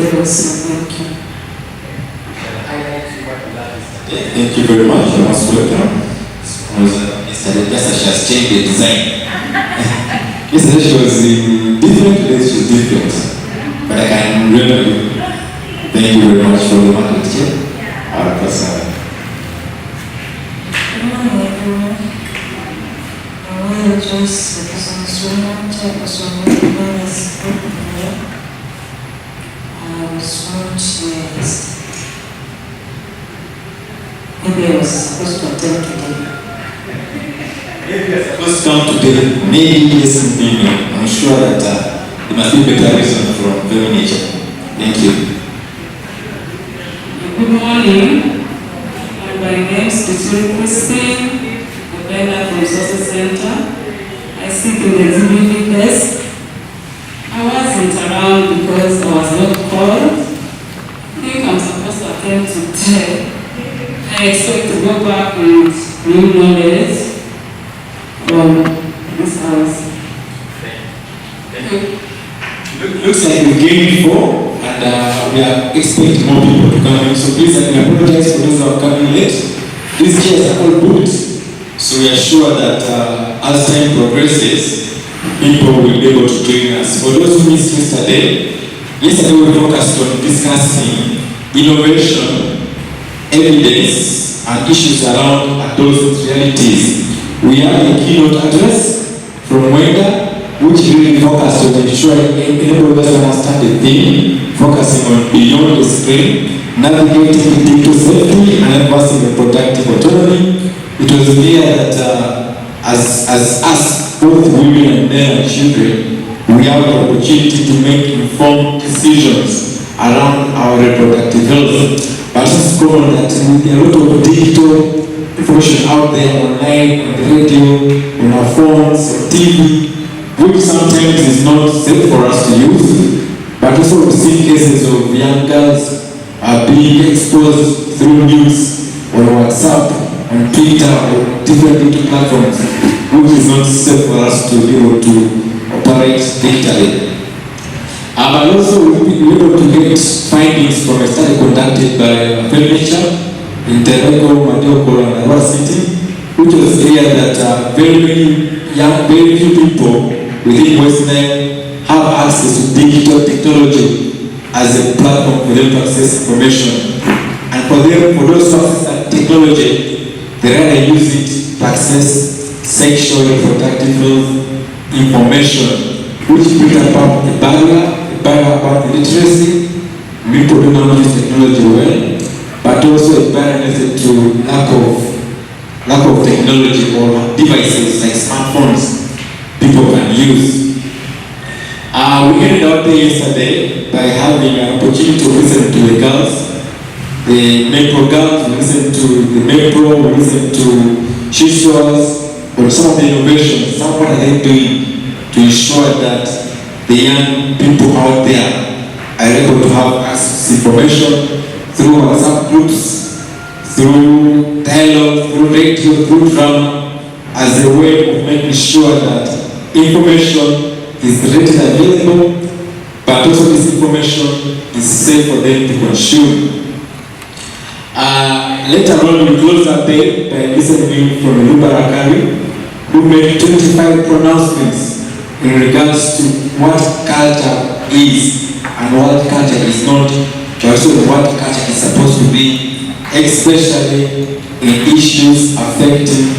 very awesome. Thank you. Thank you very much. You're most welcome. Yesterday, just she has changed the design. Yesterday she was in different place, she was different. But I can remember you. Thank you very much for the market here. Our person. Good morning, everyone. I want to just the person is really I was once maybe I was supposed to attend today. If you are supposed to come today, maybe yes, maybe no. I'm sure that there must be better reason from very nature. Thank you. Good morning. My name is Christine, the Bella from Social Center. I sit in the exhibiting desk. I wasn't around because I was not called. I think I'm supposed to attend today. I expect to go back with new knowledge from this house. Looks like we gained 4 and we are expecting more people to come in. So please, I can apologize for those who are coming late. These chairs are all booked. So we are sure that as time progresses, people will be able to join us. For those who missed yesterday we focused on discussing innovation, evidence, and issues around adolescent realities. We have a keynote address from Wenda, which really focused on ensuring everybody does understand the theme, focusing on beyond the screen, navigating digital safety, and advancing reproductive autonomy. It was clear that as us, both women and men and children, we have the opportunity to make informed decisions around our reproductive health. But it's common that with a lot of digital information out there online, on the radio, on our phones, on TV, which sometimes is not safe for us to use, but also we see cases of young girls being exposed through news on WhatsApp, on Twitter, or different digital platforms, which is not safe for us to be able to operate digitally. But also we were able to get findings from a study conducted by Furniture in Terego, Madioko, and Arua City, which was clear that very few people within Western have access to digital technology as a platform for them to access information. And for those who access that technology, they rather use it to access sexual and reproductive health information, which brings about a barrier about literacy. People do not use technology well, but also a barrier related to lack of technology or devices like smartphones people can use. We ended out there yesterday by having an opportunity to listen to the girls, the MEPRO girls, we listened to the MEPRO, we listened to Shishwas on some of the innovations, some what are they doing to ensure that the young people out there are able to have access to information through WhatsApp groups, through dialogue, through radio, through drama, as a way of making sure that information is readily available, but also this information is safe for them to consume. Later on, we closed our day by listening from Lubarakari, who made 25 pronouncements in regards to what culture is and what culture is not, but also what culture is supposed to be, especially in issues affecting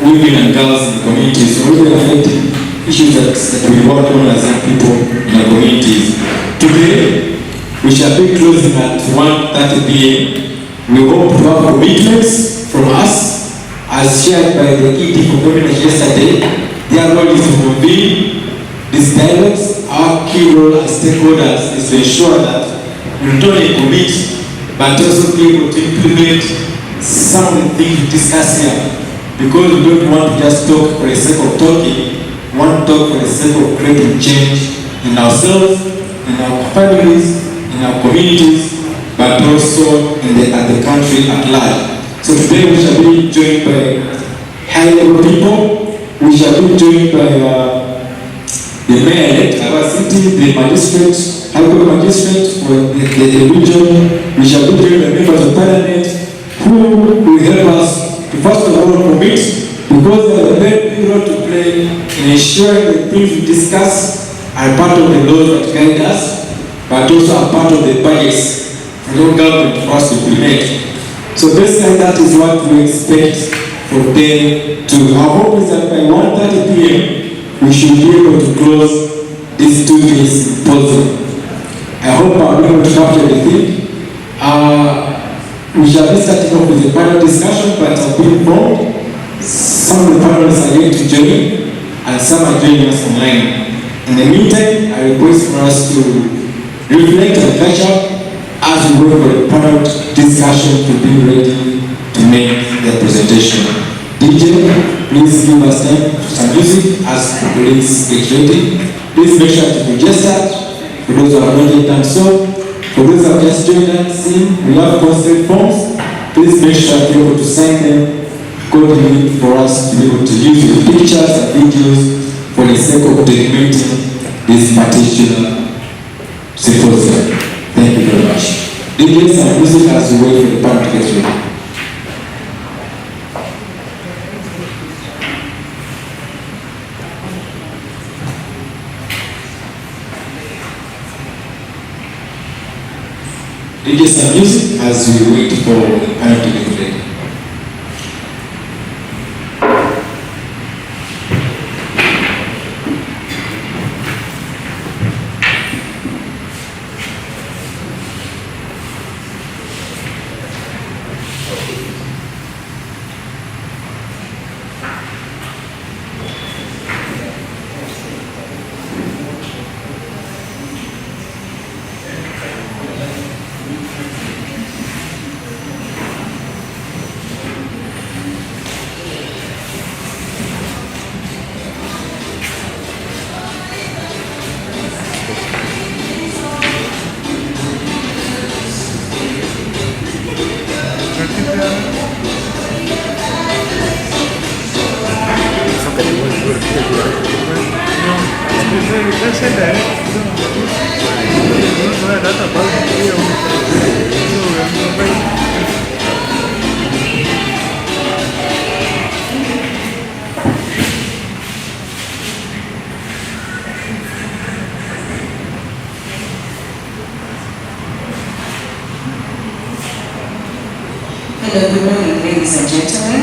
women and girls in the communities, or even affecting issues that we work on as young people in our communities. Today, we shall be closing at 1:30 p.m. We hope to have commitments from us, as shared by the ED community yesterday. Their role is to convene these dialogues. Our key role as stakeholders is to ensure that we not only commit, but also be able to implement some of the things we discuss here. Because we don't want to just talk for the sake of talking, we want to talk for the sake of creating change in ourselves, in our families, in our communities, but also in the country at large. So today we shall be joined by high-level people. We shall be joined by the mayor of our city, the magistrate, High Court Magistrate for the region. We shall be doing the members of Parliament who will help us to first of all commit, because they have a very big role to play in ensuring the things we discuss are part of the laws that guide us, but also are part of the budgets for the government for us to implement. So basically that is what we expect for them to. Our hope is that by 1:30 p.m. we should be able to close this 2-day symposium. I hope I'll be able to capture everything. We shall be starting off with a panel discussion, but I've been informed some of the panelists are yet to join and some are joining us online. In the meantime, I request for us to reflect and catch up as we wait for the panel discussion to be ready to make their presentation. DJ, please give us time for some music as the colleagues get ready. Please make sure to register for those who have not yet done so. For those who have just joined us, we have consent forms. Please make sure to be able to sign them accordingly for us to be able to use the pictures and videos for the sake of documenting this particular symposium. Thank you very much. DJ, some music as we wait for the panel to get ready. DJ, some music as we wait for the panel to get ready. Hello, good morning, ladies and gentlemen.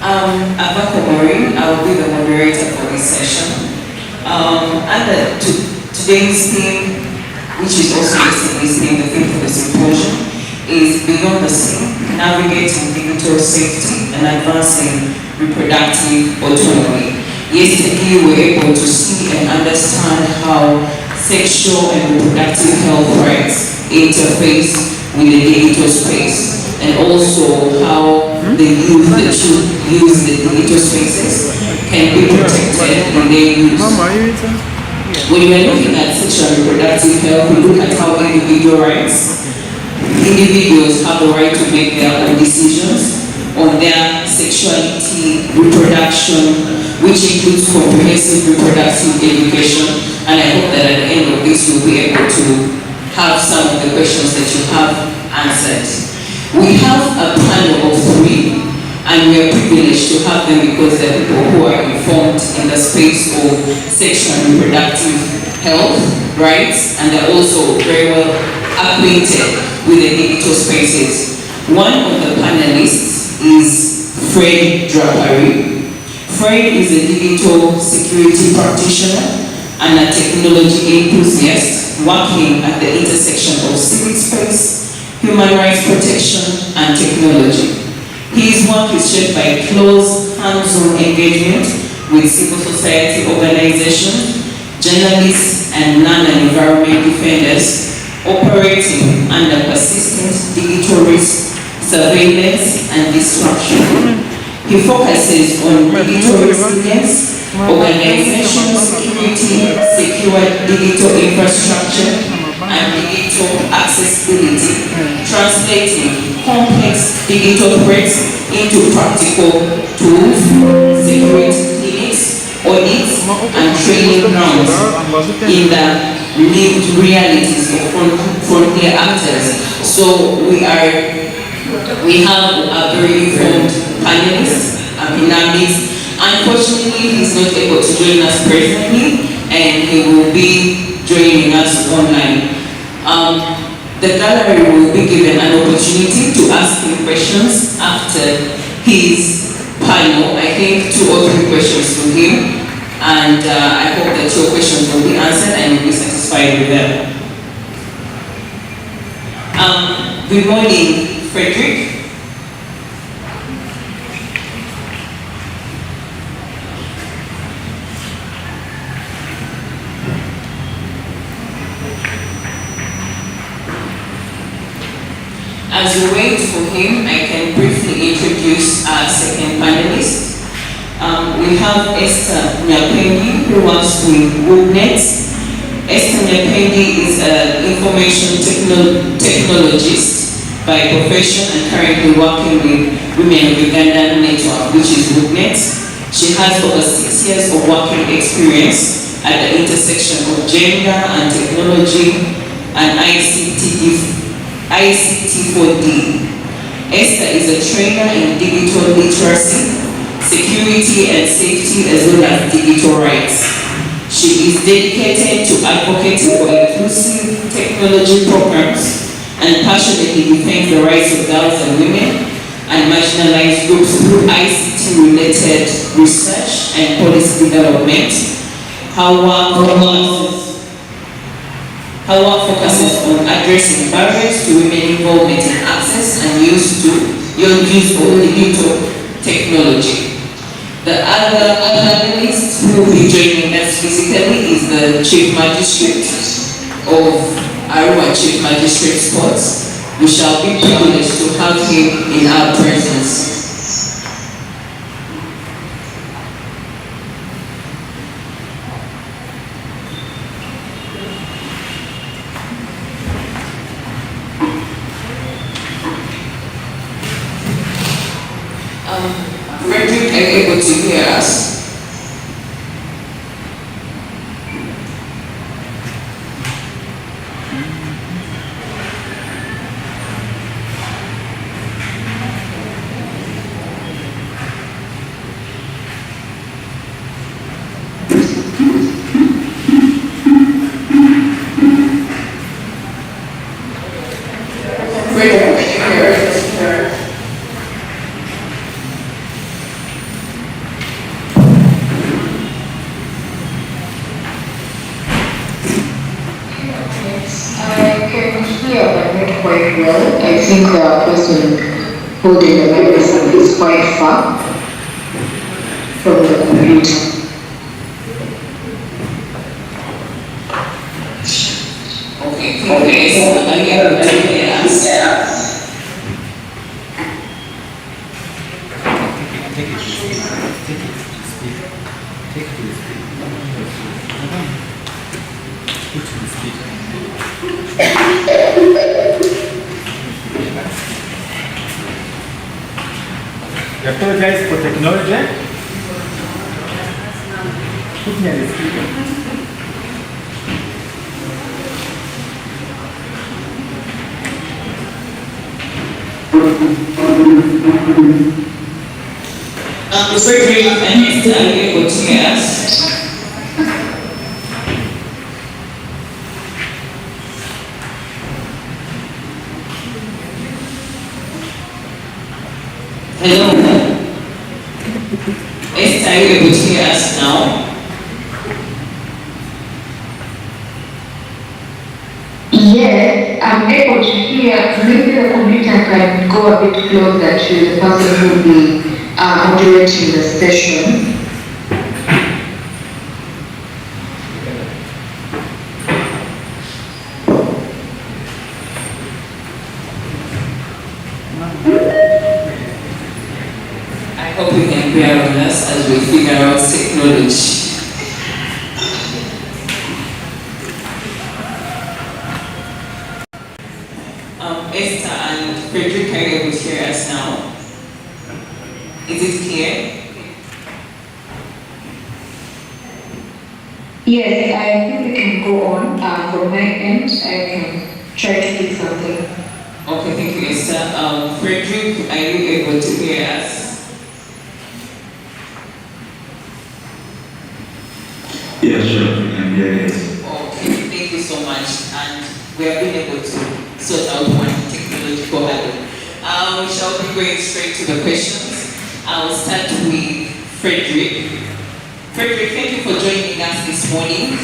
I will be the moderator for this session. And today's theme, which is also yesterday's theme, the theme for the symposium, is Beyond the Scene, Navigating Digital Safety and Advancing Reproductive Autonomy. Yesterday we were able to see and understand how sexual and reproductive health rights interface with the digital space, and also how the youth that should use the digital spaces can be protected in their use. When we are looking at sexual and reproductive health, we look at how individual rights, individuals have the right to make their own decisions on their sexuality, reproduction, which includes comprehensive reproductive education. And I hope that at the end of this you'll be able to have some of the questions that you have answered. We have a panel of 3, and we are privileged to have them because they're people who are informed in the space of sexual and reproductive health rights, and they're also very well acquainted with the digital spaces. One of the panelists is Fred Drapery. Fred is a digital security practitioner and a technology enthusiast working at the intersection of civic space, human rights protection, and technology. His work is shaped by close hands-on engagement with civil society organizations, journalists, and land and environment defenders operating under persistent digital risk, surveillance, and disruption. He focuses on digital resilience, organizational security, secure digital infrastructure, and digital accessibility, translating complex digital threats into practical tools, security clinics, audits, and training grounds in the lived realities of frontier actors. So we have a very informed panelist in our midst. Unfortunately, he's not able to join us personally, and he will be joining us online. The gallery will be given an opportunity to ask him questions after his panel. I think 2 or 3 questions to him, and I hope that your questions will be answered and you'll be satisfied with them. Good morning, Frederick. As we wait for him, I can briefly introduce our second panelist. We have Esther Nyapendi, who works with WookNet. Esther Nyapendi is an information technologist by profession and currently working with Women of Uganda Network, which is WookNet. She has over 6 years of working experience at the intersection of gender and technology and ICT4D. Esther is a trainer in digital literacy, security and safety, as well as digital rights. She is dedicated to advocating for inclusive technology programs and passionately defends the rights of girls and women and marginalized groups through ICT-related research and policy development. Her work focuses on addressing barriers to women involvement in access and use of digital technology. The other panelist who will be joining us physically is the Chief Magistrate of Arua Chief Magistrate Sports. We shall be privileged to have him in our presence. Frederick, are you able to hear us? Frederick, can you hear us? Quite well. I think the person holding the microphone is quite far from the computer. Okay, so are you able to hear us? I apologize for technology. Put me on the speaker. Frederick and Esther, are you able to hear us? Hello? Esther, are you able to hear us now? Yes, I'm able to hear. Maybe the computer can go a bit closer to the person who will be moderating the session. I hope you can bear with us as we figure out technology. Esther and Frederick, are you able to hear us now? Is it clear? Yes, I think we can go on. From my end, I can try to pick something. Okay, thank you, Esther. Frederick, are you able to hear us? Yeah, sure, we can hear it. Okay, thank you so much. And we have been able to sort out one technological hurdle. We shall be going straight to the questions. I'll start with Frederick. Frederick, thank you for joining us this morning.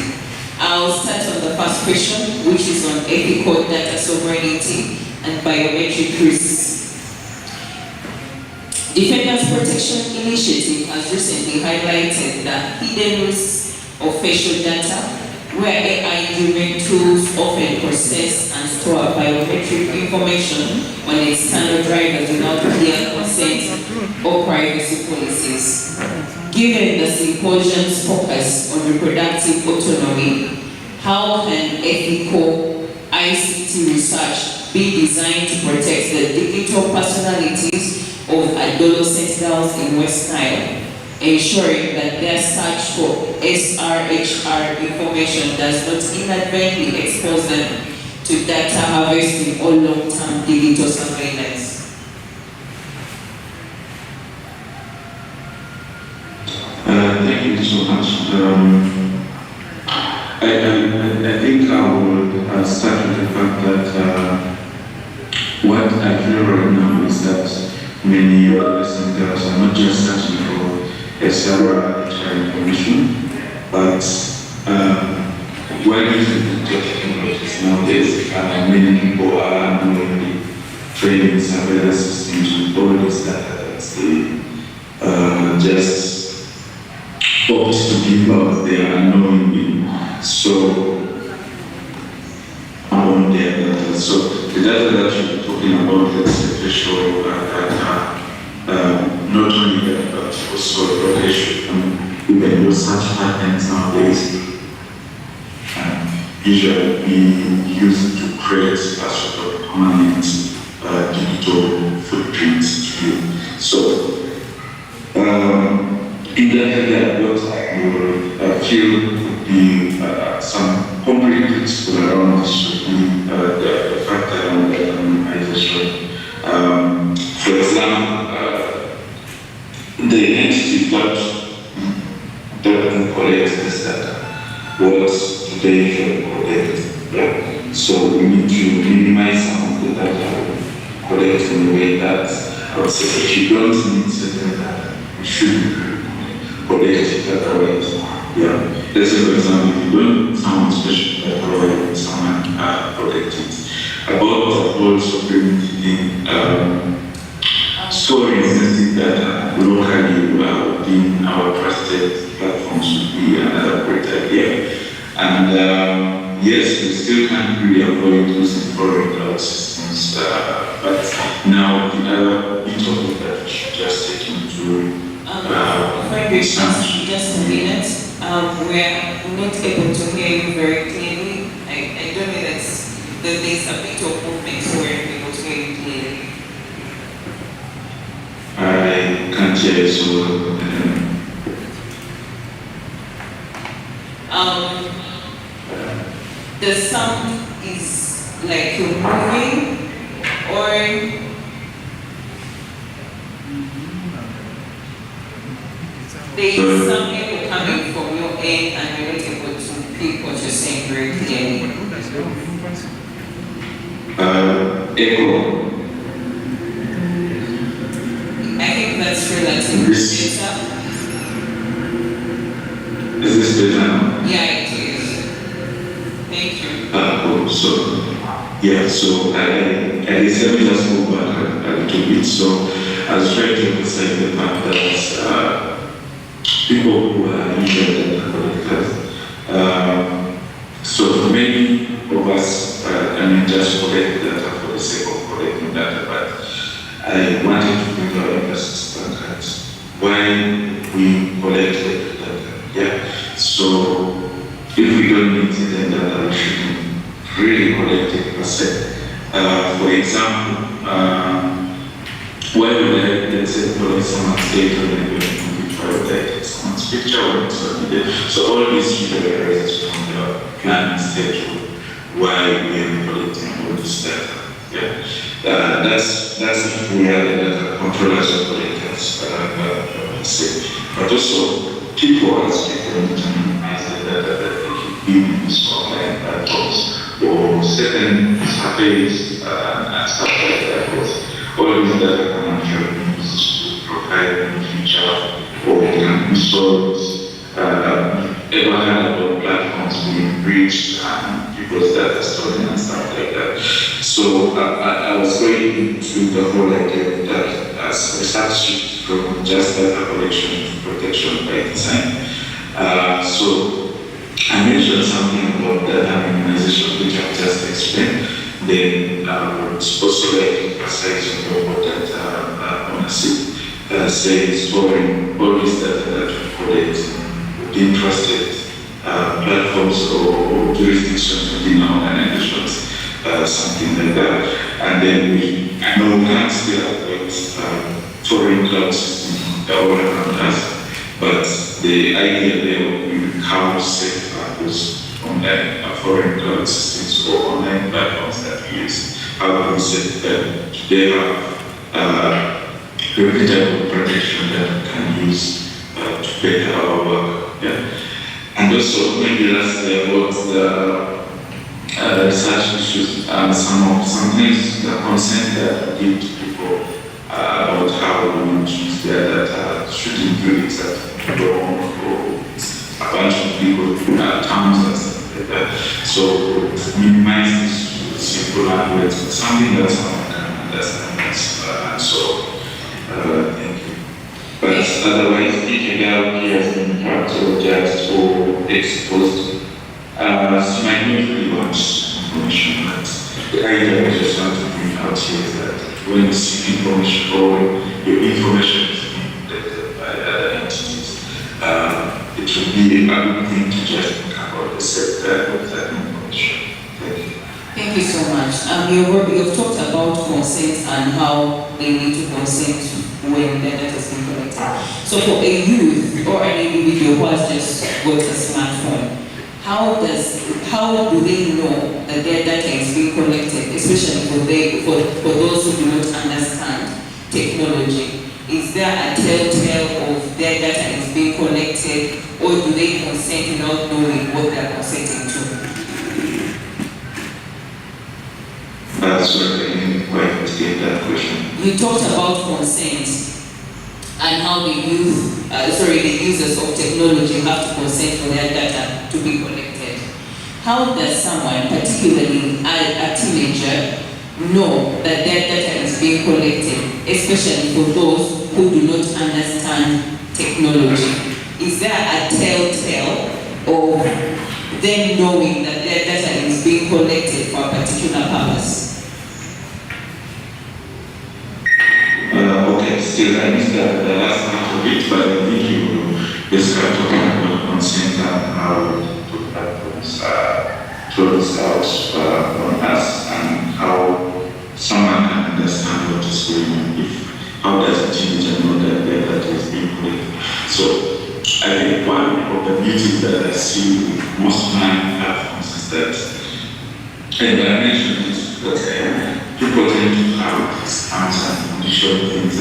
I'll start on the first question, which is on ethical data sovereignty and biometric risks. Defenders Protection Initiative has recently highlighted the hidden risks of facial data, where AI-driven tools often process and store biometric information on external drivers without clear consent or privacy policies. Given the symposium's focus on reproductive autonomy, how can ethical ICT research be designed to protect the digital personalities of adolescent girls in West Nile, ensuring that their search for Srhr information does not inadvertently expose them to data harvesting or long-term digital surveillance? Thank you so much. I think I will start with the fact that what I feel right now is that many adolescent girls are not just searching for Srhr information, but while using digital technologies nowadays, many people are unknowingly training surveillance systems with all this data that they just opt to give out their unknowingly. So on their data. So the data that you're talking about, let's say facial data, not only that, but also location. Even though such patterns nowadays usually being used to create a sort of permanent digital footprint to you. So in that area, what I would feel would be some concrete principle around this would be the fact around anonymization. For example, the entity that can collect this data, what they can collect. Yeah. So we need to minimize some of the data we collect in a way that I would say if you don't need certain data, you should collect it otherwise. Yeah. Let's say, for example, if you don't someone special that provide someone collect it. About the whole sovereignty storing sensitive data locally within our trusted platforms would be another great idea. And yes, we still can't really avoid using foreign cloud systems, but now the other bit of it that we should just take into just a minute. We're not able to hear you very clearly. I don't know that there's a bit of movement so we're able to hear you clearly. I can't hear you so well. The sound is like you're moving, or there is something coming from your end and you're not able to pick what you're saying very clearly. Echo. I think that's relatively better. Is this better now? Yeah, it is. Thank you. So, yeah, so I guess let me just move back a little bit. So I was trying to emphasize the fact that people who are usually data collectors, so many of us, just collect data for the sake of collecting data, but I wanted to bring our emphasis on that. Why we collect the data, yeah? So if we don't need the data, we shouldn't really collect it per se. For example, why would I, let's say, collect someone's data when we're going to prioritize someone's picture or something? So all these usually and schedule why we are collecting all this data. Yeah. That's if we are the data controllers or collectors, but also people as people minimize the data that they keep giving us online platforms or certain surveys and stuff like that. All these data can actually be used to provide in the future, or they can be stored available platforms being breached and people's data stolen and stuff like that. So I was going into the whole idea of that as a substitute from just data collection to protection by design. So I mentioned something about data minimization, which I've just explained. Then I would also like to emphasize on what that ownership says, storing all this data that we collect interested platforms or jurisdictions within our organizations, something like that. And then we know we can't still avoid foreign cloud systems all around us, but the idea there would be how safe are those online foreign cloud systems or online platforms that we use. How do we set them? They have reputable protection that we can use to better our work. Yeah. And also maybe lastly about the research issues, sometimes the consent that we give to people about how we want to use their data should include exactly or a bunch of people terms and stuff like that. So minimize this to simple language, something that someone can understand and so thank you. But otherwise, each hierarchy has been characterized or exposed. So I don't really want information, but the idea I just want to bring out here is that when you seek information or your information is being protected by other entities, it would be a good thing to just think about the sector of that information. Thank you. Thank you so much. You've talked about consent and how they need to consent when the data has been collected. So for a youth or an individual who has just got a smartphone, how do they know that their data is being collected, especially for those who do not understand technology? Is there a telltale of their data is being collected, or do they consent without knowing what they are consenting to? Sorry, I didn't quite get that question. You talked about consent and how the users of technology have to consent for their data to be collected. How does someone, particularly a teenager, know that their data is being collected, especially for those who do not understand technology? Is there a telltale of them knowing that their data is being collected for a particular purpose? Okay, still I missed the last part of it, but I think you described talking about consent and how the platforms throw this out on us and how someone can understand what is going on. How does a teenager know that their data is being collected? So I think one of the beauties that I see with most online platforms is that, and I mentioned this, that people tend to have these terms and condition things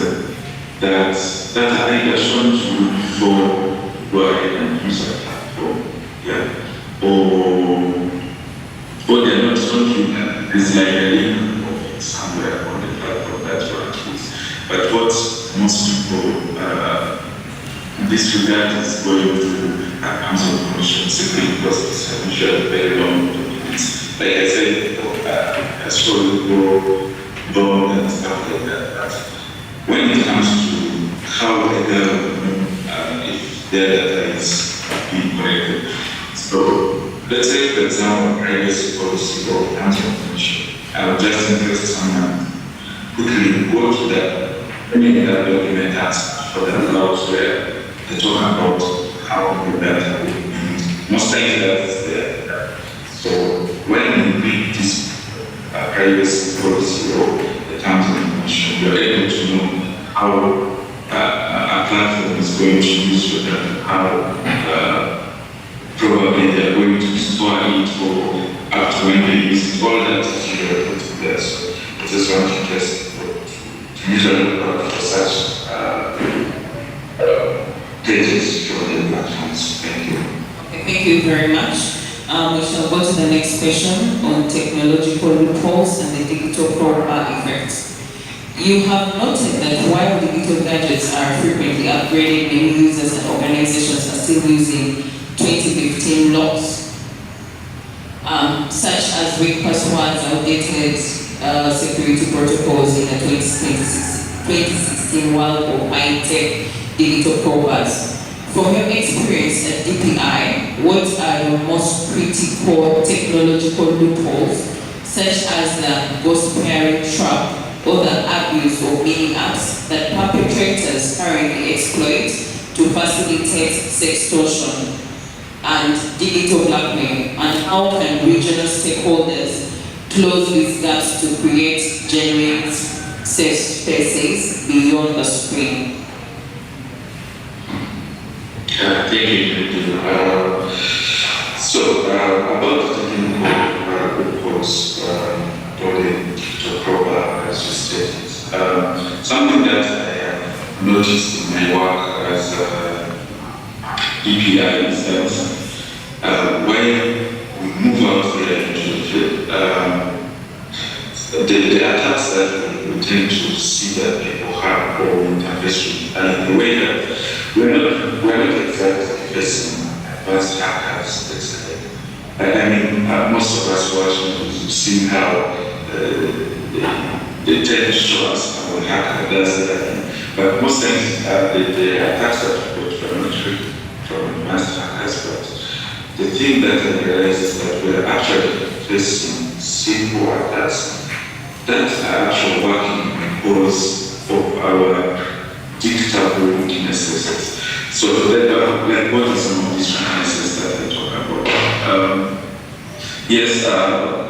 that are either shown to you before go ahead and use a platform, yeah, or they're not shown to you, there's like a link of it somewhere on the platform that you are using. But what most people in this regard is going through terms and conditions simply because it's usually very long documents. Like I said, a story go long and stuff like that. But when it comes to how a girl if their data is being collected, so let's say for example privacy policy or terms and conditions. I would just interest someone quickly go to that document ask for the clause where they talk about how the data will be used. Most likely that's there. So when you read this privacy policy or the terms and conditions, you're able to know how a platform is going to use your data, how probably they're going to store it for up to when they use it. All that is usually put in there. So I just want to usually look out for such pages for the platforms. Thank you. Okay, thank you very much. We shall go to the next question on technological loopholes and the digital crowbar effects. You have noted that while digital gadgets are frequently upgraded, many users and organizations are still using 2015 laws, such as weak passwords, outdated security protocols in the 2016 world of high-tech digital crowbars. From your experience at DPI, what are the most critical technological loopholes, such as the ghost pairing trap or the abuse of mini apps that perpetrators currently exploit to facilitate sextortion and digital blackmail, and how can regional stakeholders close these gaps to create genuine safe spaces beyond the screen? Thank you. About the technical reports for the digital crowbar, as you stated, something that I have noticed in my work as DPI is that when we move out there into the field, the attacks that we tend to see that people have or interface with, and the way that we're not exactly facing advanced hackers, basically. I mean, most of us watching, we've seen how they tend to show us how a hacker does that. But most times, the attacks that we got from advanced hackers, but the thing that I realized is that we're actually facing simple attacks that are actually working because of our digital weaknesses. So, like what are some of these weaknesses that I talk about? Yes,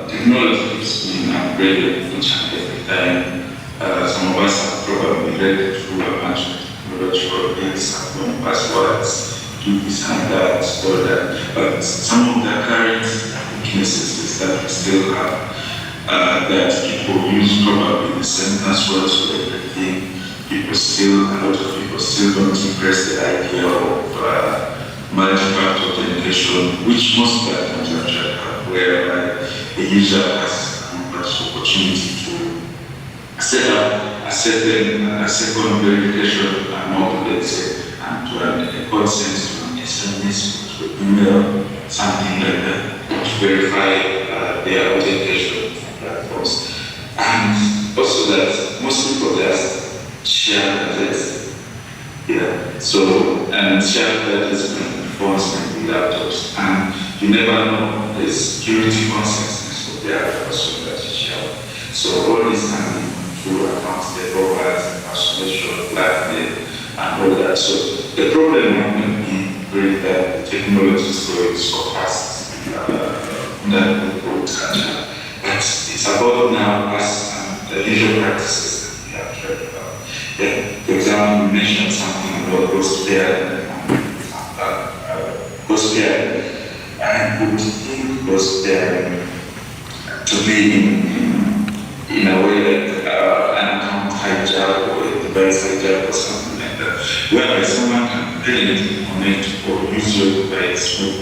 technology is being upgraded each and every time. Some of us have probably read through a bunch of technological things, passwords, do this and that, or that. But some of the current weaknesses that we still have, that people use probably the same passwords for everything. A lot of people still don't embrace the idea of multi-factor authentication, which most platforms actually have, where the user has much opportunity to set up a second verification mode, let's say, and to a consent to an SMS, to email, something like that, to verify their authentication platforms. And also that most people just share address. Yeah. So, and share address and phones and laptops. And you never know the security consequences of the password that you share. So all this can be through accounts, the providers, impersonation, blackmail, and all that. So the problem might be great that the technology is going so fast that we go to. But it's about now us and the usual practices that we have tried about. Yeah, for example, you mentioned something about ghost pairing. I would think ghost pairing to be in a way like an account hijack or a device hijack or something like that, whereby someone can brilliantly connect or use your device with,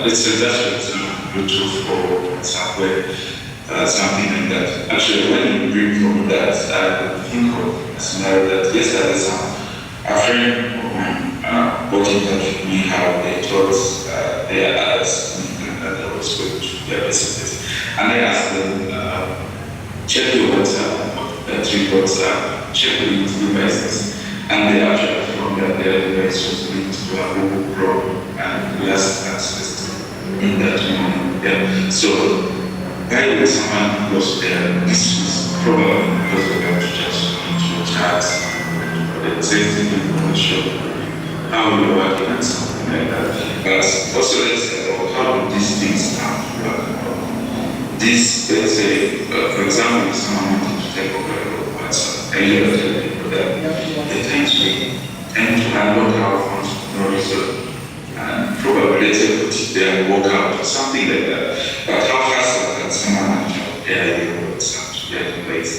let's say that's for example, Bluetooth or somewhere. Something like that. Actually, when you bring from that, I would think of a scenario that yesterday a friend of mine got in touch with me how they thought their ads that I was going to their businesses. And I asked them, check your WhatsApp, check WhatsApp, check the devices. And they actually found that their device was linked to a Google Chrome and we asked access in that moment. Yeah. So, guiding someone close there, this is probably because they have to just into charts, the safety information, how you're working and something like that. But also let's say, how do these things come to work? This, let's say, for example, if someone wanted to take over your WhatsApp, and you tell people that they tend to unlock our phones for no reason, and probably let's say put it there and walk out or something like that. But how fast can someone actually prepare your exam to get in place?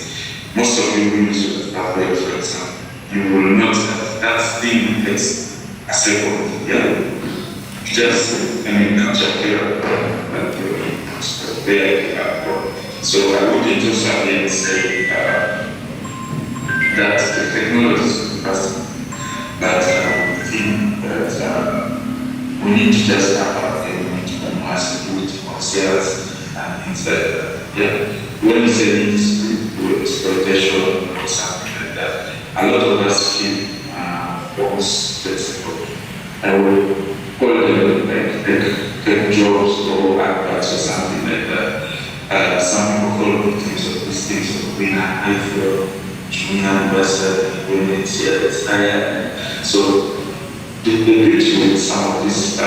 Most of you will use your pathway, for example. You will notice that that thing takes a second, yeah? Just, capture here, but there. So I would just again say that the technology is fast, but I think that we need to just have our security on sales and things like that. Yeah. When you say industry exploitation or something like that, a lot of us feel almost flexible. I will call them like take jobs or adverts or something like that. Some people call it things of these things of winner, I feel junior investor, when it's here, it's higher. So the beauty with some of these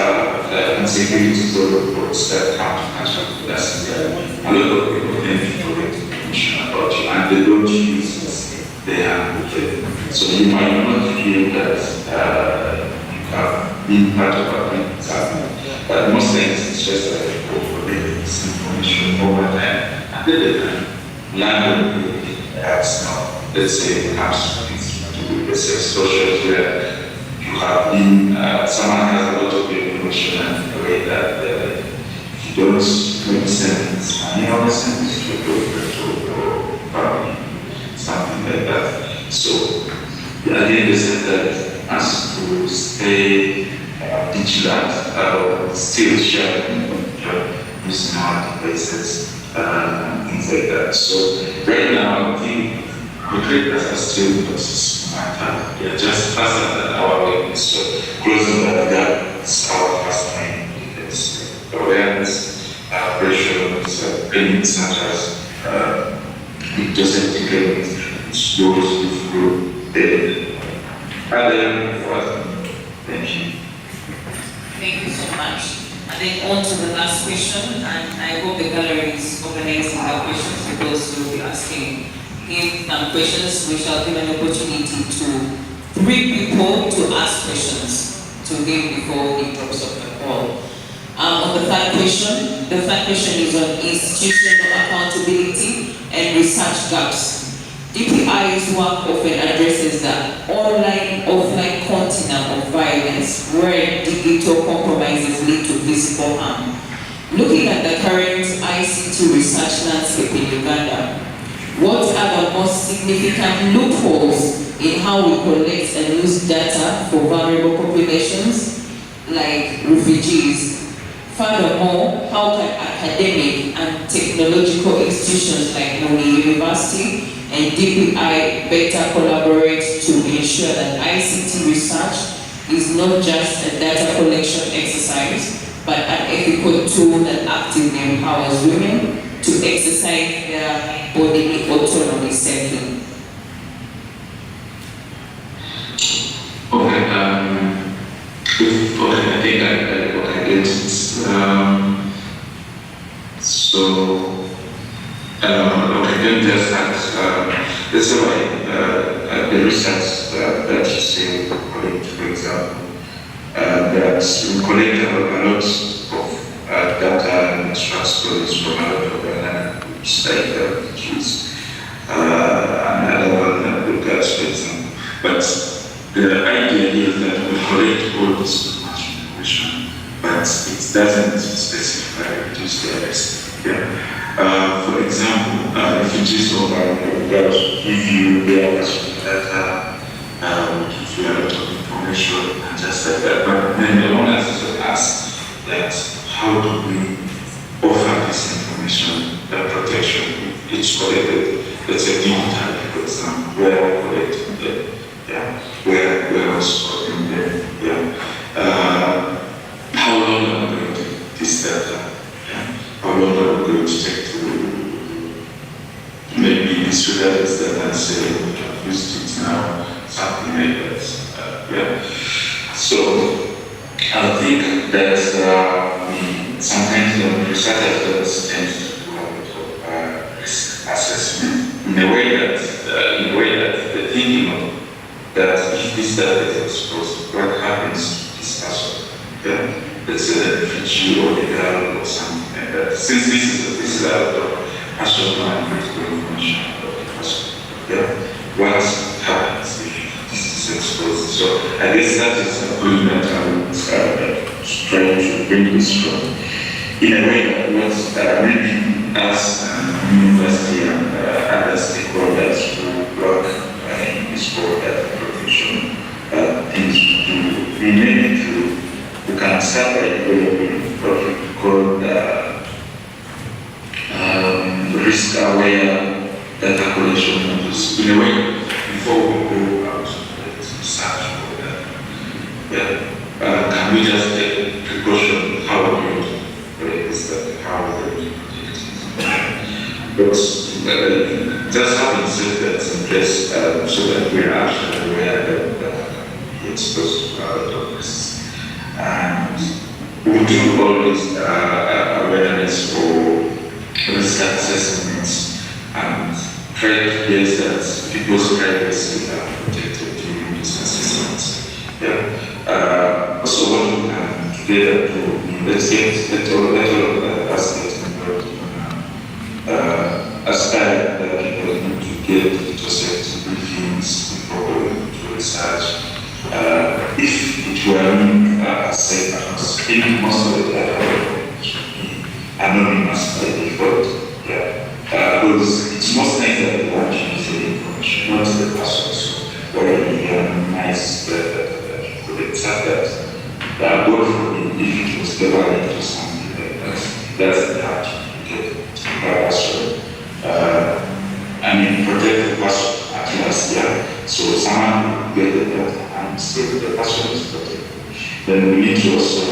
insecurities or reports that come to national that's a lot of people then collect information about you and they don't use it, they are okay. So you might not feel that you have been part of a big example. But most things it's just that people collect this information over time and then they can learn as now, let's say perhaps it's to do with social where you have been, someone has a lot of information and the way that if you don't make sense, money or sense, you go to family, something like that. So, again, they said that as to stay vigilant, still sharing using our devices, things like that. So, right now, I think the traders are still processing. They are just faster than our weakness. So closing that gap is our first main defense. Awareness, operations, training centers, just integrating those with group daily. Thank you. Thank you so much. And then on to the last question, and I hope the gallery is organizing their questions because we'll be asking him some questions. We shall give an opportunity to 3 people to ask questions to him before he drops off the call. On the third question is on institutional accountability and research gaps. DPI's work often addresses the online-offline continuum of violence where digital compromises lead to physical harm. Looking at the current ICT research landscape in Uganda, what are the most significant loopholes in how we collect and use data for vulnerable populations like refugees? Furthermore, how can academic and technological institutions like Moni University and DPI better collaborate to ensure that ICT research is not just a data collection exercise, but an ethical tool that actively empowers women to exercise their bodily autonomy safely? Okay, I think I get it. Then just that's why the research that you say collect, for example, that we collect a lot of data and extract stories from a lot of groups like kids and other one girls, for example. But the idea is that we collect all this information, but it doesn't specify reduce their risk. Yeah. For example, refugees or girls give you their data, give you a lot of information and just like that. But then the owners also ask that how do we offer this information, the protection, each collected, let's say digitally, for example, where we collect them, yeah, where we are storing them, yeah. How long are we going to this data? Yeah? How long are we going to take to maybe disregard this data and say we have used it now, something like that, yeah. So I think that sometimes the researchers tend to do a lot of risk assessment in a way that they're thinking of that if this data is exposed, what happens to this person? Yeah? let's say, a refugee or a girl or something like that. Since this is out of personal and critical information about the person, what happens if this is exposed? So I guess that is a point that I was trying to bring this from, in a way that was maybe as university and other stakeholders who work in this world that protection things to do. We can start by developing what we call risk-aware data collection models. In a way, before we go out to search for that, can we just take precaution how we how we but just having said that in place so that we are actually aware that we exposed to other risks. And we do all this awareness or risk assessments and try to place that people's privacy are protected during these assessments. So what we can together do, let's all of us get involved in aspire that people need to get to safety briefings before going to research. If it were safe across, most of the data should be anonymous by default. Because it's most nice that they want to use the information, not the person. So already anonymize that could accept that God forbid if it was ever into something like that. That's the hard to get password. Protect the password at last, so someone will get the data and say the password is protected. Then we need to also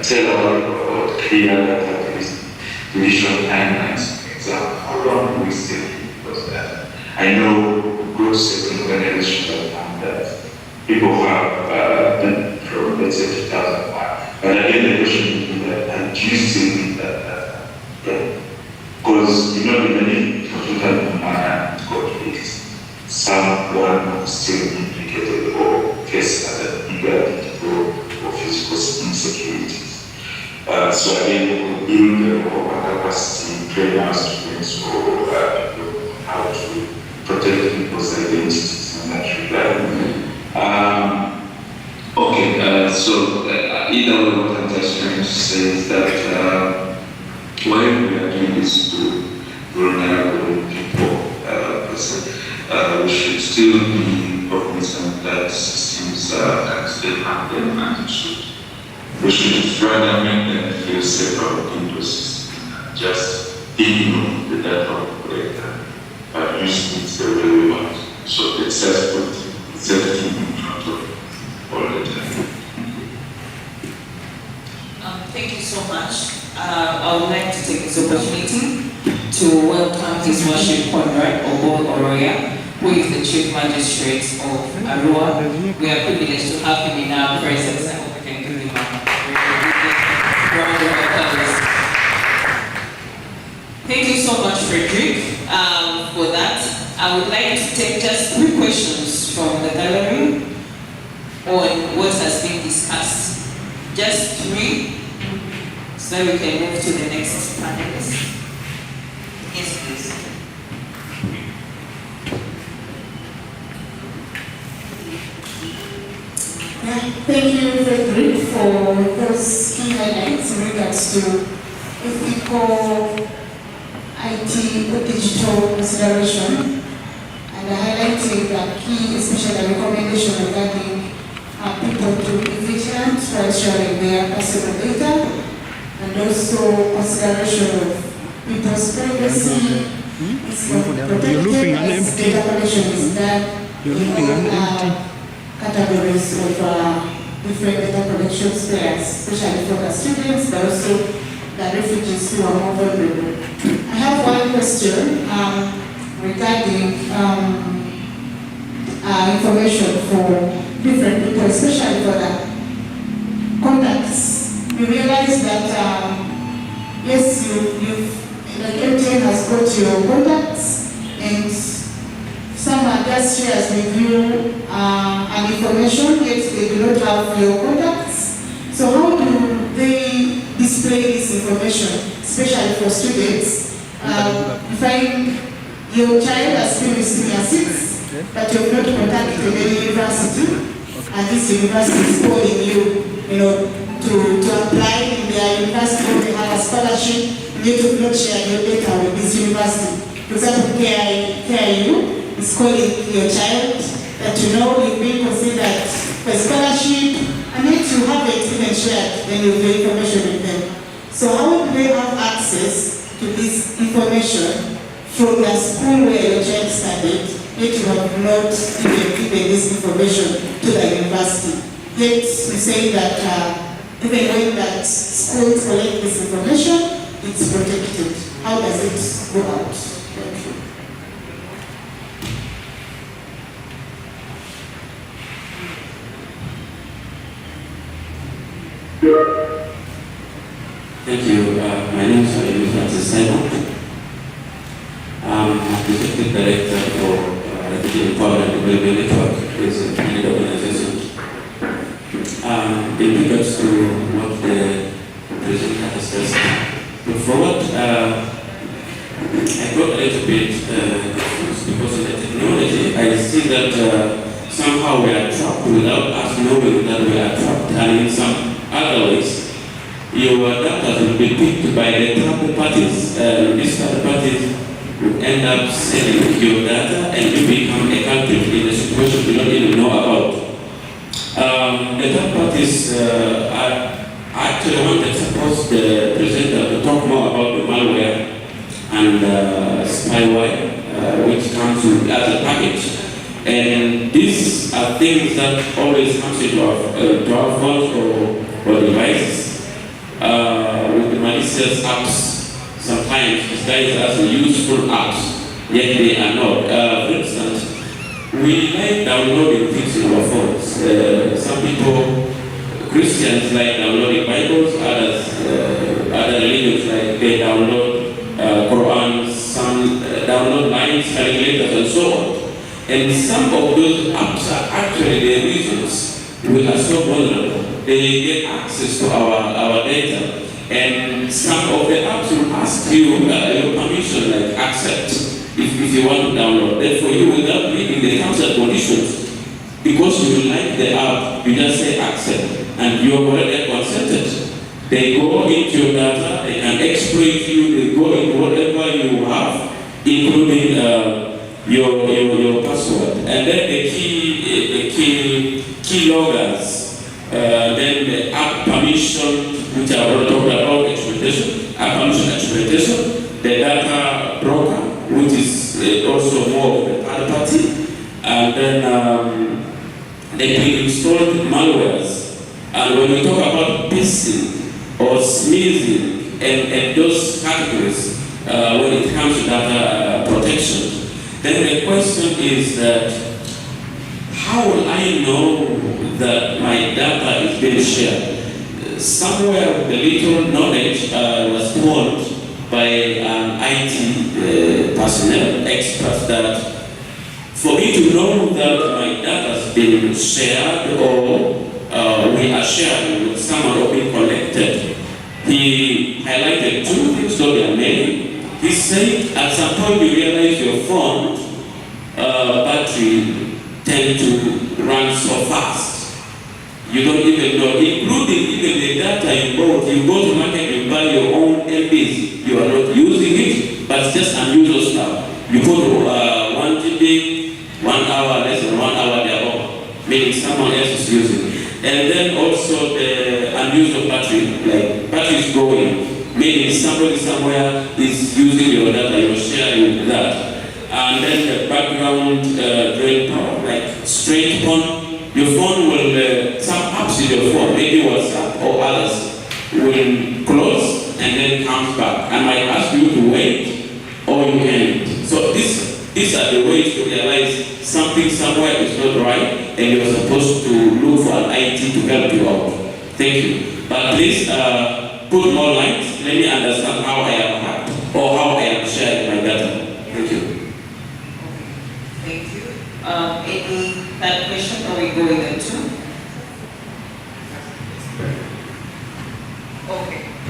tell our clear data deletion timelines. For example, how long do we still because that? I know good certain organizations have found that people have been from, let's say, 2001. But again, the question would be that, do you still need that data? Because you know, even if total got fixed, someone still implicated or faced at a bigger political or physical insecurities. So again, build capacity, train our students or people how to protect people's identities in that regard. So either way, what I'm just trying to say is that while we are doing this to vulnerable people, we should still be cognizant that systems can still handle and understood. We should rather make them feel safer in those systems, just thinking of the data operator, but using it the way we want. So it's everything in front of all the time. Thank you so much. I would like to take this opportunity to welcome His Worship Conrad Obo Oroya, who is the Chief Magistrate of Arua. We are privileged to have him in our presence. I hope we can give him a round of applause. Thank you so much, Frederick, for that. I would like to take just 3 questions from the gallery on what has been discussed. Just 3. So we can move to the next panelist. Yes, please. Thank you, Frederick, for those key highlights in regards to ethical, IT, digital consideration, and highlighting the key, especially the recommendation regarding people to be vigilant while sharing their personal data, and also consideration of people's privacy. You're looking at empty. Data collection is done. You're looking at empty. Categories of different data collection players, especially for the students, but also the refugees who are more vulnerable. I have one question regarding information for different people, especially for the contacts. We realize that yes, the MTN has got your contacts, and someone just shares with you an information, yet they do not have your contacts. So how do they display this information, especially for students? You find your child has been receiving assets, but you have not contacted any university, and this university is calling you, to apply in their university, or they have a scholarship. You need to not share your data with this university. For example, KIU is calling your child that you've been considered for scholarship, and yet you haven't even shared any of the information with them. So how do they have access to this information from the school where your child studied, yet you have not even given this information to the university? Yet you say that even when that schools collect this information, it's protected. How does it go out? Thank you. Thank you. My name is Francis Simon. I'm the Executive Director for Refugee Empowerment Development Network, which is a community organization. In regards to what the presenter has just put forward, I got a little bit confused because of the technology. I see that somehow we are trapped without us knowing that we are trapped, and in some other ways, your data will be picked by the third parties. These third parties will end up selling your data, and you become a culprit in a situation you don't even know about. The third parties I actually wanted to suppose the presenter to talk more about the malware and spyware, which comes as a package. And these are things that always comes into our phones or devices. With the malicious apps, sometimes disguised as useful apps, yet they are not. For instance, we like downloading things in our phones. Some people, Christians, like downloading Bibles, others, other religions, like they download Quran, some download lines, calculators, and so on. And some of those apps are actually the reasons we are so vulnerable. They get access to our data, and some of the apps will ask you your permission, like accept, if you want to download. Therefore, you without reading the terms and conditions, because you like the app, you just say accept, and you are already consented. They go into your data, they can exploit you, they go into whatever you have, including your password, and then the key loggers. Then the app permission, which I already talked about, exploitation, app permission exploitation, the data broker, which is also more of the third party, and then the pre-installed malwares. And when we talk about phishing or smearing and those categories, when it comes to data protection, then the question is that how will I know that my data is being shared? Somewhere the little knowledge was told by IT personnel, experts, that for me to know that my data has been shared or we are sharing with someone or being collected, he highlighted two things, though they are many. He said at some point you realize your phone battery tend to run so fast. You don't even know, including even the data you bought. You go to market, you buy your own MBs. You are not using it, but it's just unusual stuff. You put 1 GB, 1 hour, less than 1 hour, they are off, meaning someone else is using it. And then also the unusual battery, like battery is going, meaning somebody somewhere is using your data, you're sharing that. And then the background drain power, like straight phone. Your phone will, some apps in your phone, maybe WhatsApp or others, will close and then comes back and might ask you to wait or you end. So these are the ways to realize something somewhere is not right and you're supposed to look for an IT to help you out. Thank you. But please put more light. Let me understand how I am hacked or how I am sharing my data. Thank you. Thank you. Any third question, or we going on to?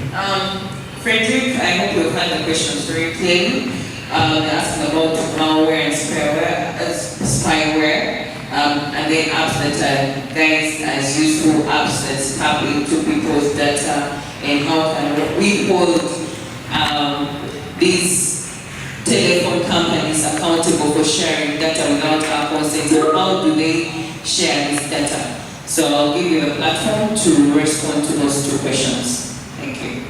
Frederick, I hope you've had the questions very clearly. They're asking about malware and spyware, and then apps that are guised as useful apps that tap into people's data, and how can we hold these telephone companies accountable for sharing data without our consent, or how do they share this data? So I'll give you a platform to respond to those two questions. Thank you.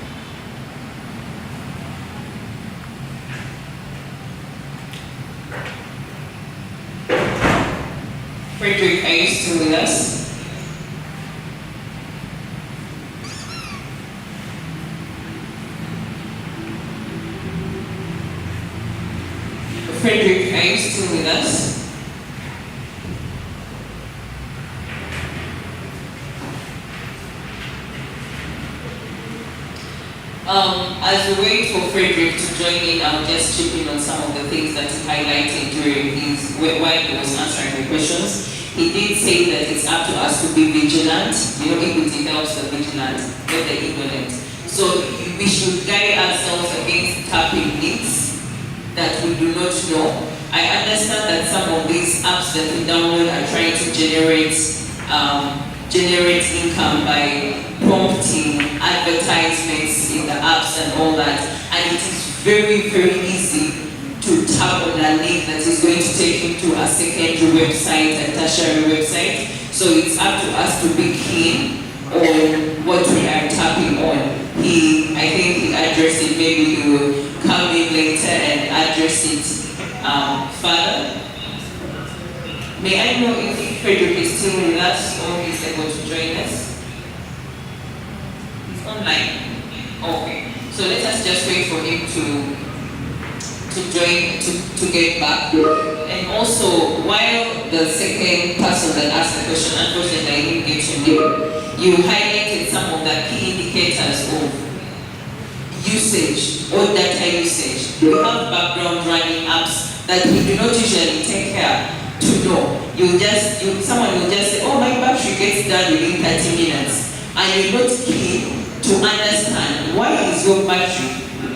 Frederick, are you still with us? Frederick, are you still with us? As we wait for Frederick to join in, I'll just chip in on some of the things that he highlighted during while he was answering the questions. He did say that it's up to us to be vigilant. Equity helps the vigilant, not the ignorant. So we should guide ourselves against tapping links that we do not know. I understand that some of these apps that we download are trying to generate income by prompting advertisements in the apps and all that, and it is very, very easy to tap on a link that is going to take you to a secondary website and tertiary website. So it's up to us to be keen on what we are tapping on. I think he addressed it, maybe he will come in later and address it further. May I know if Frederick is still with us or he's able to join us? He's online. Okay. So let us just wait for him to join, to get back. And also, while the second person that asked the question, unfortunately I didn't get your name, you highlighted some of the key indicators of usage or data usage. We have background running apps that we do not usually take care to know. Someone will just say, oh, my battery gets done within 30 minutes. And you're not keen to understand why is your battery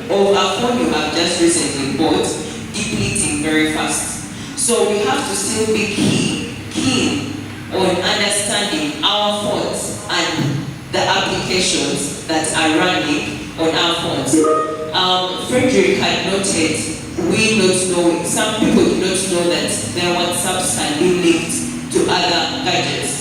of a phone you have just recently bought depleting very fast. So we have to still be keen on understanding our phones and the applications that are running on our phones. Frederick had noted, some people do not know that their WhatsApps can be linked to other gadgets.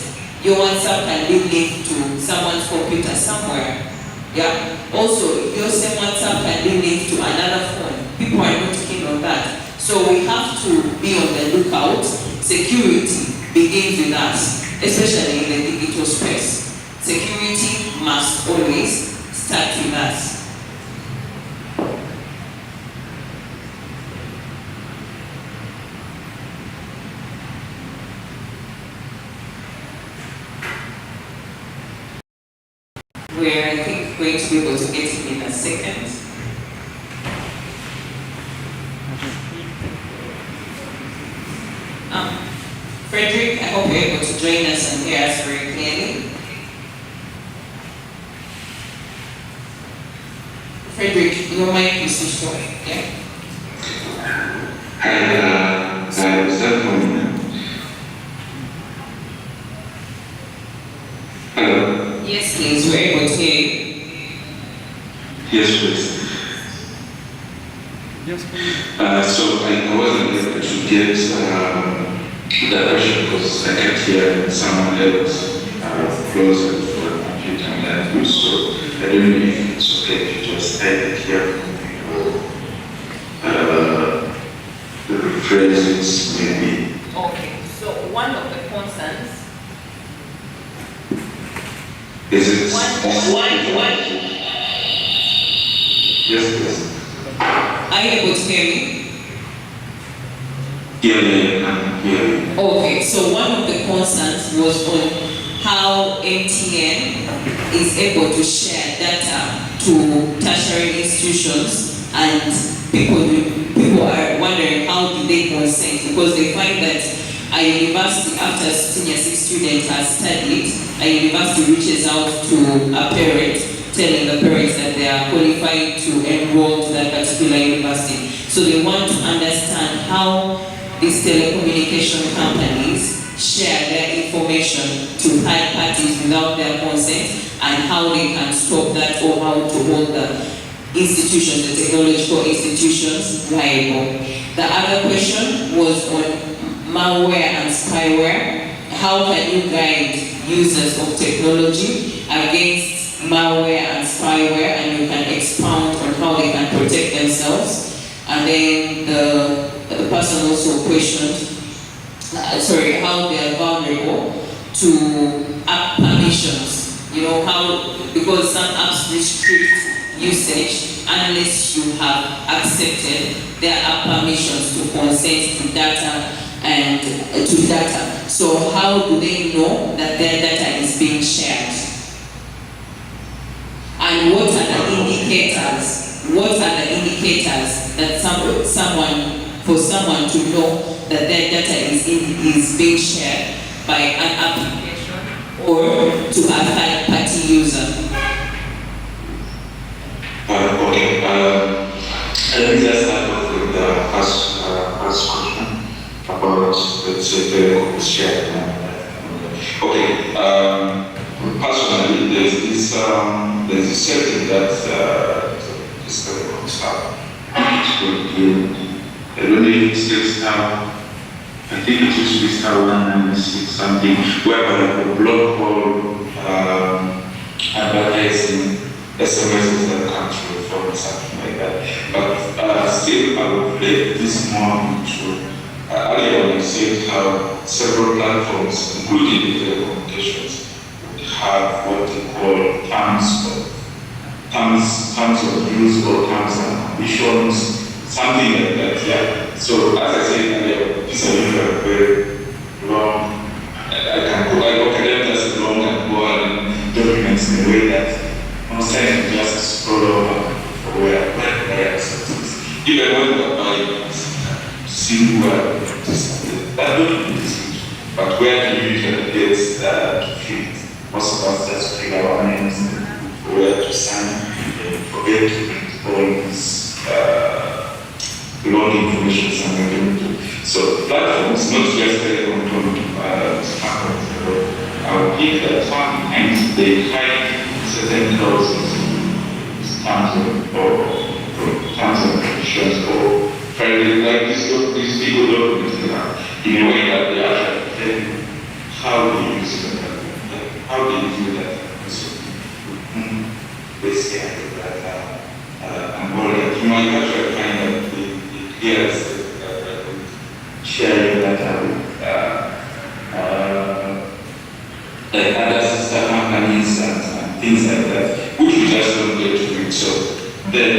Your WhatsApp can be linked to someone's computer somewhere. Yeah. Also, your same WhatsApp can be linked to another phone. People are not keen on that. So we have to be on the lookout. Security begins with us, especially in the digital space. Security must always start with us. We're, I think, going to be able to get him in a second. Frederick, I hope you're able to join us and hear us very clearly. Frederick, your mic is switched off, yeah? Hi, is that for me? Hello? Yes, please, we're able to hear you. Yes, please. Yes, please. So I wasn't able to get the question because I kept hearing someone else closer to the computer and that too. So I don't know if it's okay to just edit here the phrases maybe. Okay, so one of the concerns. Is it? One. Yes, please. Are you able to hear me? Yeah, I can hear you. Okay, so one of the concerns was on how MTN is able to share data to tertiary institutions, and people are wondering how do they consent, because they find that a university, after a senior 6 student has studied, a university reaches out to a parent telling the parents that they are qualified to enroll to that particular university. So they want to understand how these telecommunication companies share their information to third parties without their consent, and how they can stop that, or how to hold the institutions, the technological institutions, liable. The other question was on malware and spyware. How can you guide users of technology against malware and spyware, and you can expound on how they can protect themselves. And then the person also questioned, how they are vulnerable to app permissions. You know, how, because some apps restrict usage unless you have accepted their app permissions to consent to data and to data. So how do they know that their data is being shared? And what are the indicators? What are the indicators that for someone to know that their data is being shared by an application or to a third-party user? Okay. Let me just start off with the first question about, let's say, telecom shared. Okay. Personally, there's this setting that this telecom stuff. I don't know if it's still now. I think it used to be star 196 something, whereby the block call advertising SMSs that come through from something like that. But still, I would play this more into earlier when you said how several platforms, including the telecommunications, would have what they call terms of use or terms and conditions, something like that, yeah. So as I said earlier, these are very long. I look at them as long and boring documents in a way that most times you just scroll over for where acceptance. Even when you are buying see where that document is good, but where do you usually get to fit? Most of us just fill our names where to sign, forget to print all these long information somewhere. So platforms, not just telecom companies, I would pick that sometimes they hide certain clauses, terms of conditions, or fairly like these legal documents in a way that they actually tell you how they use it, how they do that. So, they say that you might actually find that the clearest sharing data with like other sister companies and things like that, which we just don't get to read. So then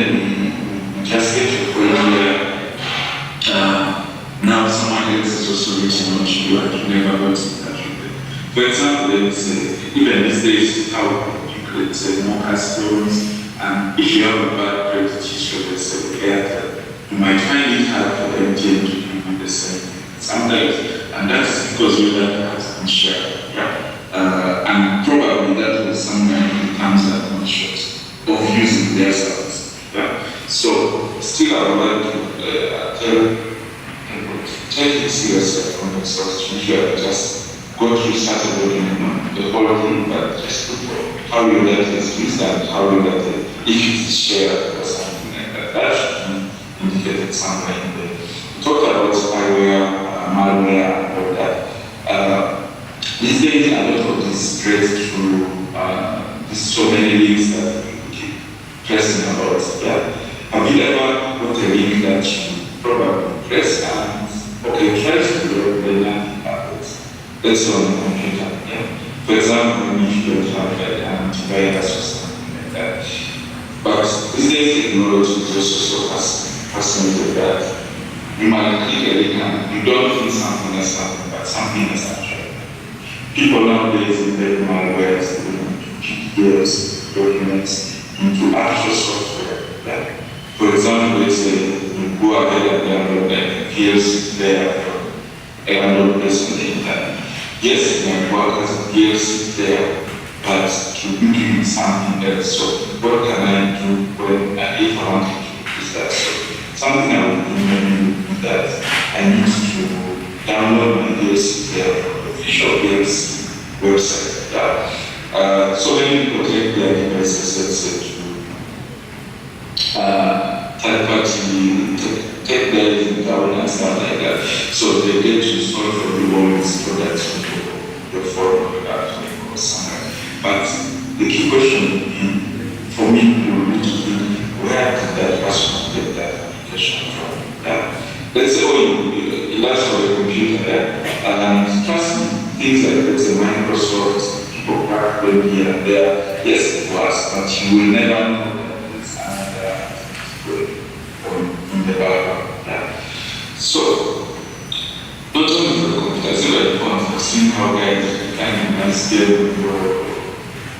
we just get to a point where now someone else is also reaching out to you and you never got in touch with them. For example, let's say, even these days, how you create more customers, and if you have a bad credit history, let's say Airtel, you might find it hard for them to give you the same sometimes, and that's because your data has been shared. Yeah? And probably that was someone who comes at one shot of using their service. Yeah? So, still I would like to tell people, take it seriously from themselves to usually just go through certain document, the whole thing, but just look for how your data is used and how your data, if it is shared or something like that. That should be indicated somewhere in there. We talked about spyware, malware, and all that. These days, a lot of this traced through so many links that we keep pressing about. Yeah. Have you ever got a link that you probably press and try to do the landing packets? That's on the computer. Yeah. For example, if you don't have an antivirus or something like that. But these days, technology is also so fascinating that you might click a link and you don't think something is happening, but something is actually. People nowadays embed malware PDFs, documents into actual software. Like, for example, let's say you go ahead and download like a PLC player from a random place on the internet. Yes, it might work as a PLC player, but to be doing something else. So what can I do when if I want to do that? So something I would do maybe that I need to download my DSCL from the official DSC website. So many people take their devices, let's say, to third party, take their governance and stuff like that. So they get to solve all these products into the phone or somewhere. But the key question for me will be to think, where did that person get that application from? Let's say, you last for the computer, and trust me, things like let's say Microsoft, people back when here and there, yes, it was, but you will never know that it's another in the background. So, not only for the computer, it's very important for seeing how guys can scale with your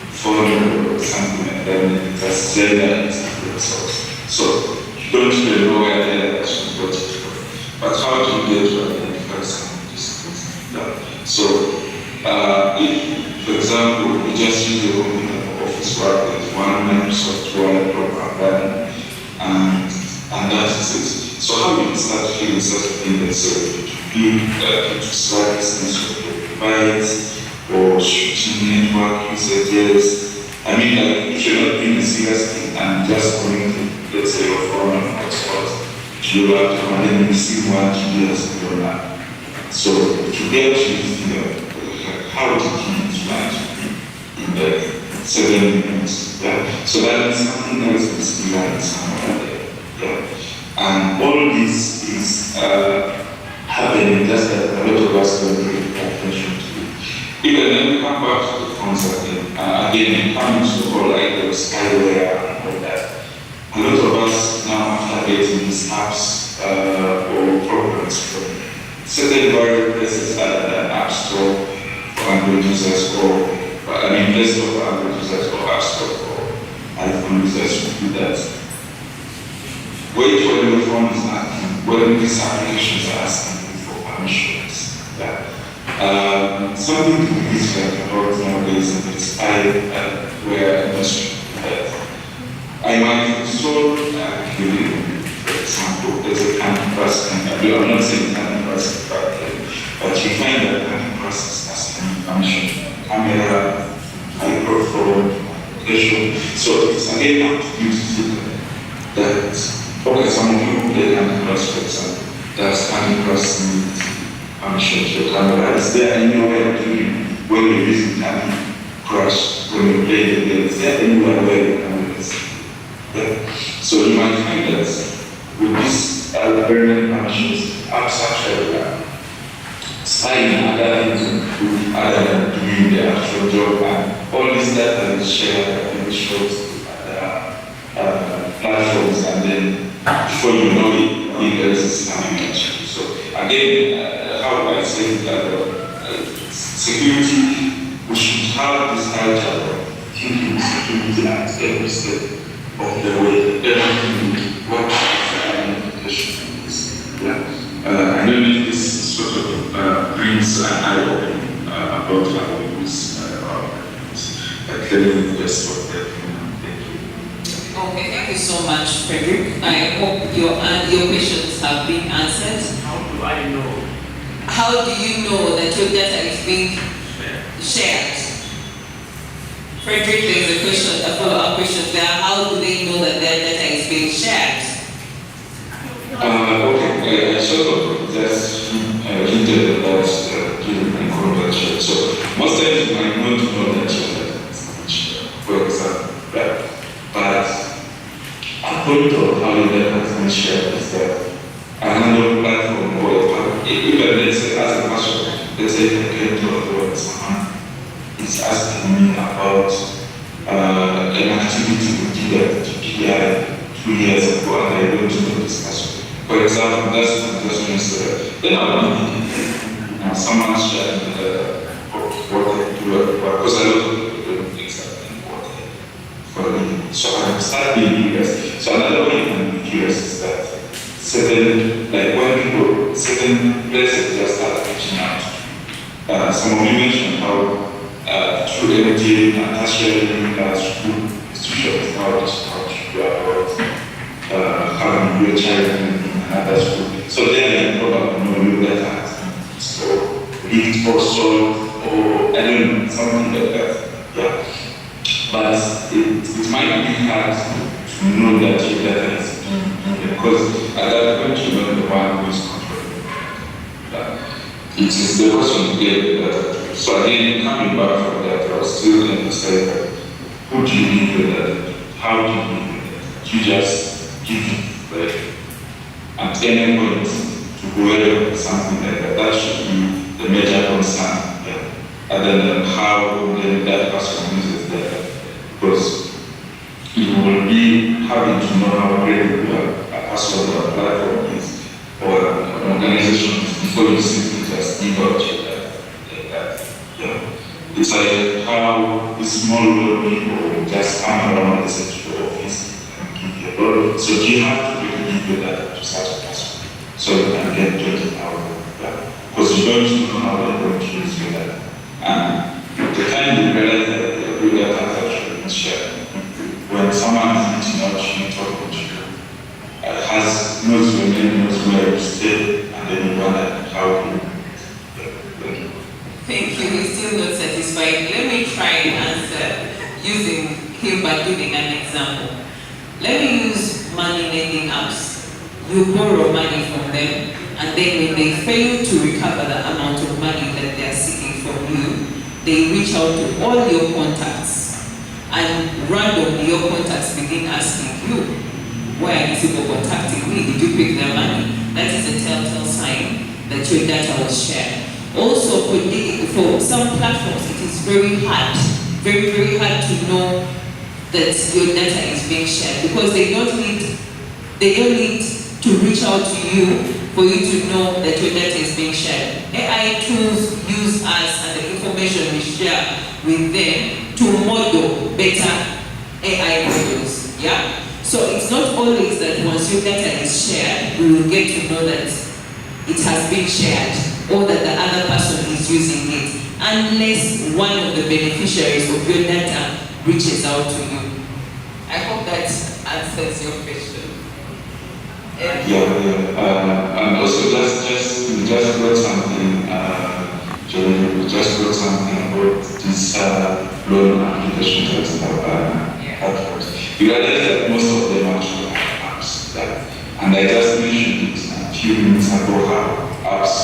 phone or something like that, and just say that it's the results. So, you don't really know where the other person got it from. But how do you get to identify some of these things? So, if, for example, we just use the computer for office work, there's one Microsoft Word program running, and that is it. So how do you start feeling such a thing, let's say, to build to start listening to your device, or shooting network usages? I mean, like, if you're not doing a serious thing and just connecting, let's say, your phone and hotspot, you have to and then you see 1 GB as your lab. So to be able to use how did you manage in 7 minutes? So that is something else that's learned somewhere there. And all this is happening just that a lot of us don't pay attention to it. Even when we come back to the concept again, it comes to all like the spyware and all that. A lot of us now after getting these apps or programs from certain various places like the App Store for Android users, or Play Store for Android users, or App Store for iPhone users to do that. Wait when your phone is asking, when these applications are asking for permissions. Something to be different about nowadays in this spyware industry. I might install for example, there's a Candy Crush, I'm not saying Candy Crush, but you find that Candy Crush is asking permission, camera, microphone, location. So it's again up to you to see that, okay, some of you play Candy Crush, for example, does Candy Crush need permission to your camera? Is there any way of doing when you're using Candy Crush, when you play the game? Is there anywhere where you can do this? So you might find that with these very many permissions, apps actually signing other things other than doing the actual job, and all this data is shared and it shows to other platforms, and then before you know it, else is coming at you. So again, how I say that security, we should have this culture of thinking security at every step of the way, everything what application is. I don't know if this sort of brings an eye-opening about how we use our applications. Clearly, just what they're doing. Thank you. Okay, thank you so much, Frederick. I hope your questions have been answered. How do I know? How do you know that your data is being shared? Frederick, there's a question, a follow-up question there. How do they know that their data is being shared? Okay, I sort of just hinted about giving conversion. So most times you might not know that your data is being shared, for example, right? But a point of how your data is being shared is that another platform or even let's say as a person, let's say I came to a door, someone is asking me about an activity we did at GPI 2 years ago, and I don't know this person. For example, that's then I'll be someone's sharing what they do, because I don't know exactly what they for me. So I start being curious. So another way you can be curious is that certain, like when people, certain places just start reaching out. Some of you mentioned how through everything and tertiary school institutions now just how to do about having your child in another school. So then probably know you better. So it also, or I don't know, something like that. Yeah. But it might be hard to know that your data is because at that point you're not the one who is controlling. It is the person who gave the data. So again, coming back from that, I was still emphasizing that who do you need with that? How do you need with that? You just give it, like, at any point to whoever something like that. That should be the major concern. Yeah. Other than how then that person uses data. Because you will be having to know how credible a person or a platform is or an organization is before you simply just give out your data like that. Yeah. It's like how the small little people just come around the central office and give you a lot. So you have to really give your data to such a person so you can get 20,000. Yeah. Because you don't know how they're going to use your data. And the time you realize that your data is actually being shared, when someone is reaching out to you, talking to you, knows your name, knows where you stay, and then you wonder how you. Thank you. We're still not satisfied. Let me try and answer using him by giving an example. Let me use money lending apps. You borrow money from them, and then when they fail to recover the amount of money that they are seeking from you, they reach out to all your contacts, and randomly your contacts begin asking you, why are these people contacting me? Did you pick their money? That is a telltale sign that your data was shared. Also, for some platforms, it is very hard to know that your data is being shared because they don't need to reach out to you for you to know that your data is being shared. AI tools use us and the information we share with them to model better AI models. Yeah. So it's not always that once your data is shared, we will get to know that it has been shared or that the other person is using it, unless one of the beneficiaries of your data reaches out to you. I hope that answers your question. And also we just wrote something, Jeremy, we just wrote something about this loan application that platforms. You realize that most of them actually have apps, and I just mentioned it a few minutes ago how apps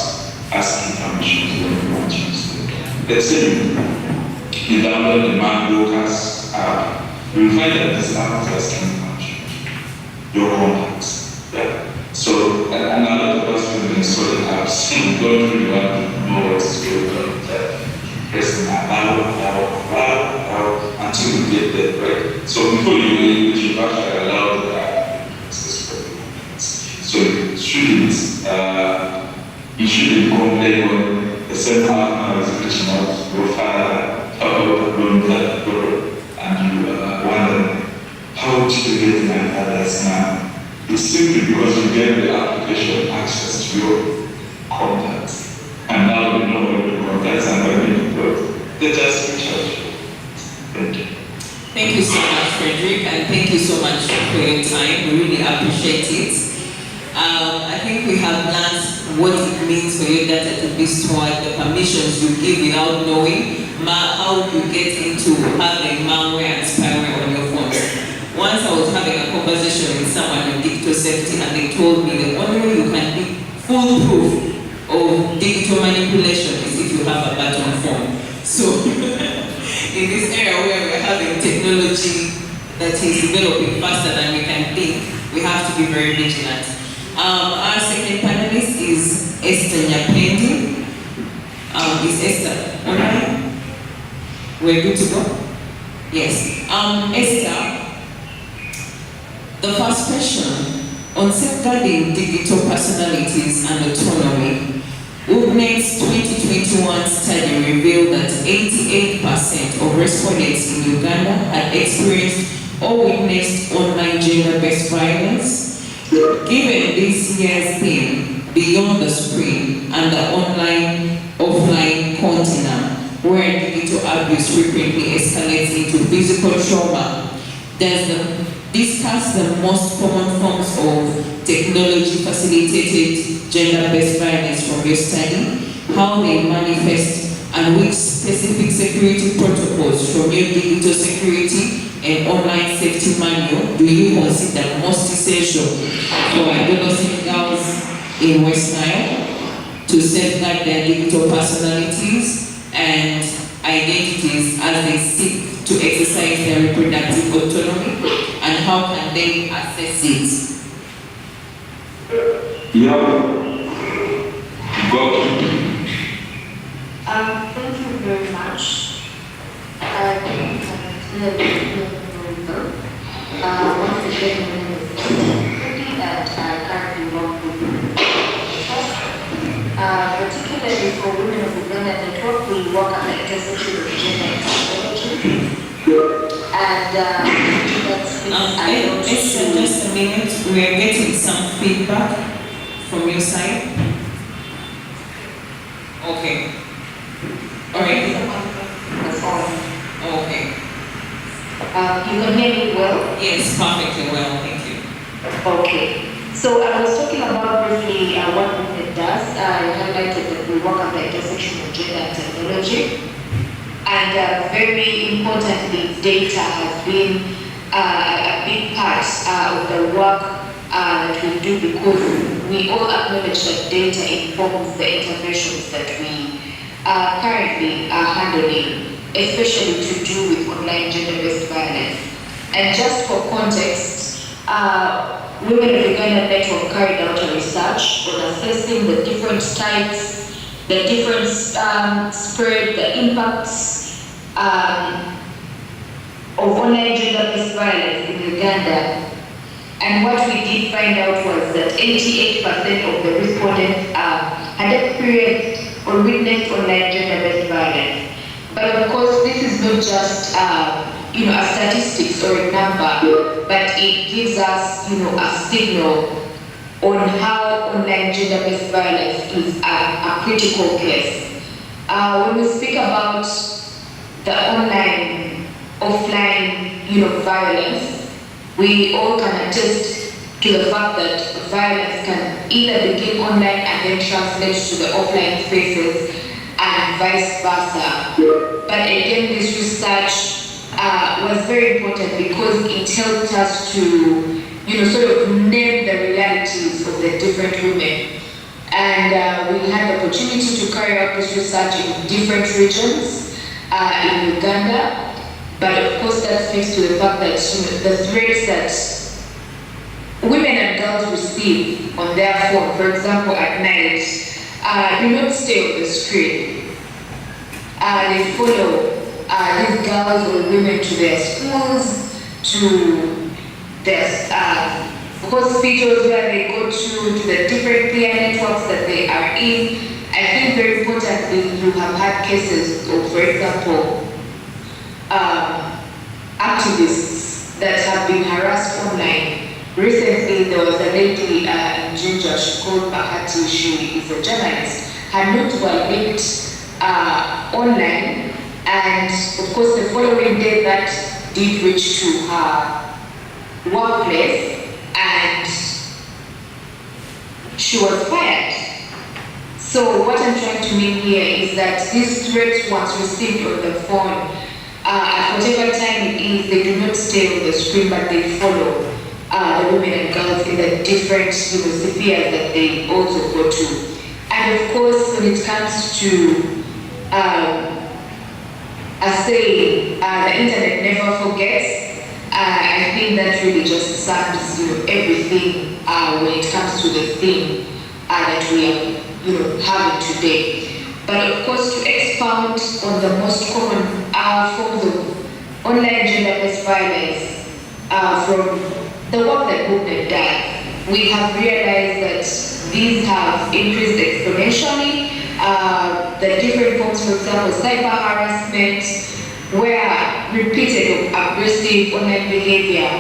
asking permissions when you want to use them. Let's say you download the MacBookers app, you will find that this app is asking permissions, your contacts. Yeah. So, and a lot of us when we install the apps, we don't really want to know what's going on with that. Press allow until you get that right. So before you should actually allow the access for the documents. So you shouldn't complain when the same partner is reaching out to your father about the loan that you borrowed, and you wonder, how did you get my father's now? It's simply because you gave the application access to your contacts. And now you know what your contacts and when you go. They just reach out to you. Thank you. Thank you so much, Frederick, and thank you so much for your time. We really appreciate it. I think we have learned what it means for your data to be stored, the permissions you give without knowing, how you get into having malware and spyware on your phones. Once I was having a conversation with someone on digital safety, and they told me the only way you can be foolproof of digital manipulation is if you have a button phone. So, in this era where we're having technology that is developing faster than we can think, we have to be very vigilant. Our second panelist is Esther Nyapendi. Is Esther online? We're good to go? Yes. Esther, the first question on safeguarding digital personalities and autonomy. UBNET's 2021 study revealed that 88% of respondents in Uganda had experienced or witnessed online gender-based violence. Given this year's theme, Beyond the Screen and the online-offline continuum, where digital abuse frequently escalates into physical trauma. Discuss the most common forms of technology-facilitated gender-based violence from your study, how they manifest, and which specific security protocols from your digital security and online safety manual do you consider most essential for adolescent girls in West Nile to safeguard their digital personalities and identities as they seek to exercise their reproductive autonomy, and how can they access it? Yeah. Go. Thank you very much. I think once again, that I currently work with, particularly for women of Uganda network, we work at the intersection of gender and technology. And that's Esther, just a minute. We are getting some feedback from your side. Okay. All right. That's all. Okay. You can hear me well? Yes, perfectly well. Thank you. Okay. So I was talking about briefly what movement does. I highlighted that we work at the intersection of gender and technology. And very importantly, data has been a big part of the work that we do, because we all acknowledge that data informs the interventions that we currently are handling, especially to do with online gender-based violence. And just for context, Women of Uganda Network carried out a research on assessing the different types, the different spread, the impacts of online gender-based violence in Uganda. And what we did find out was that 88% of the respondents had experienced or witnessed online gender-based violence. But of course, this is not just a statistics or a number, but it gives us, a signal on how online gender-based violence is a critical case. When we speak about the online, offline, violence, we all can attest to the fact that violence can either begin online and then translate to the offline spaces, and vice versa. But again, this research was very important because it helped us to, sort of name the realities of the different women. And we had the opportunity to carry out this research in different regions in Uganda. But of course, that speaks to the fact that the threats that women and girls receive on their phone, for example, at night, do not stay on the screen. They follow these girls or women to their schools, to their hospitals where they go to the different peer networks that they are in. I think very importantly, you have had cases of, for example, activists that have been harassed online. Recently, there was a lady in Ginger, she called Bahati, she is a journalist. Her notes were leaked online, and of course the following day that did reach to her workplace, and she was fired. So what I'm trying to mean here is that these threats, once received on the phone, at whatever time it is, they do not stay on the screen, but they follow the women and girls in the different spheres that they also go to. And of course, when it comes to a saying, the internet never forgets, I think that really just sums everything when it comes to the theme that we are having today. But of course, to expound on the most common forms of online gender-based violence from the work that movement does, we have realized that these have increased exponentially. The different forms, for example, cyber harassment, where repeated aggressive online behavior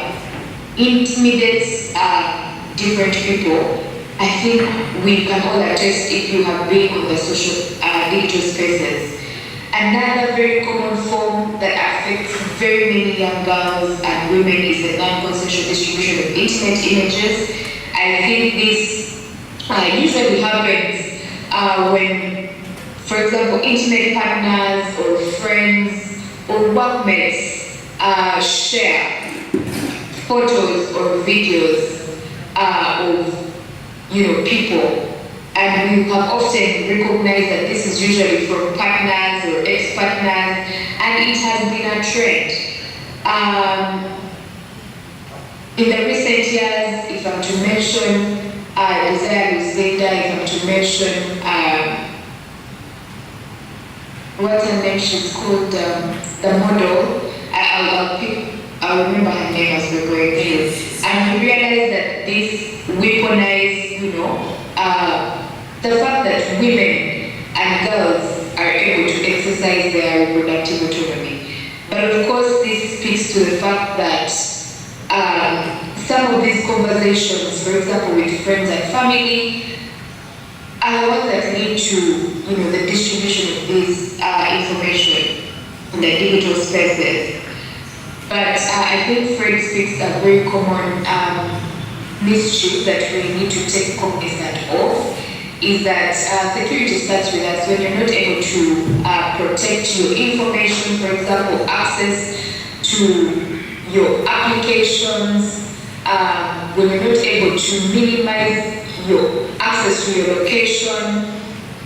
intimidates different people. I think we can all attest if you have been on the social digital spaces. Another very common form that affects very many young girls and women is the non-consensual distribution of intimate images. I think this usually happens when, for example, intimate partners or friends or workmates share photos or videos of people. And we have often recognized that this is usually from partners or ex-partners, and it has been a trend. In the recent years, if I'm to mention Desire Lucinda, if I'm to mention, what's her name, she's called the model, I'll remember her name as we're going through. And we realize that this weaponized, the fact that women and girls are able to exercise their reproductive autonomy. But of course, this speaks to the fact that some of these conversations, for example, with friends and family, are ones that lead to, the distribution of this information in the digital spaces. But I think Fred speaks a very common mischief that we need to take cognizance of, is that security starts with us when you're not able to protect your information, for example, access to your applications, when you're not able to minimize your access to your location.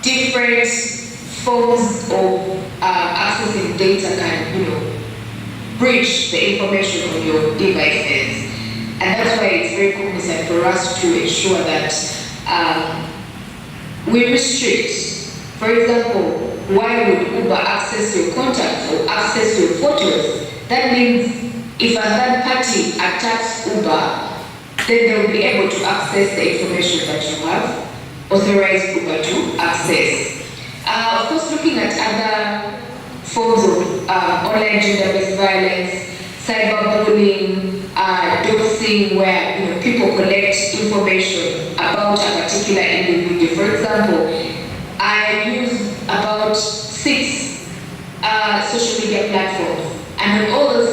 Different forms of accessing data can, breach the information on your devices. And that's why it's very cognizant for us to ensure that we restrict. For example, why would Uber access your contacts or access your photos? That means if a third party attacks Uber, then they'll be able to access the information that you have authorized Uber to access. Of course, looking at other forms of online gender-based violence, cyberbullying, doxing, where people collect information about a particular individual. For example, I use about 6 social media platforms, and on all those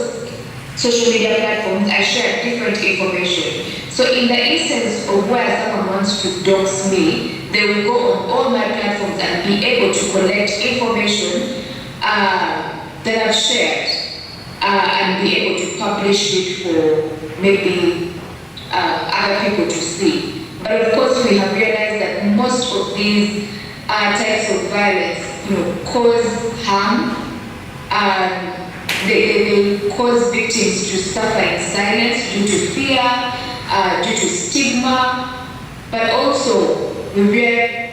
social media platforms, I share different information. So in the instance of where someone wants to dox me, they will go on all my platforms and be able to collect information that I've shared and be able to publish it for maybe other people to see. But of course, we have realized that most of these types of violence, cause harm, and they cause victims to suffer in silence due to fear, due to stigma, but also we realize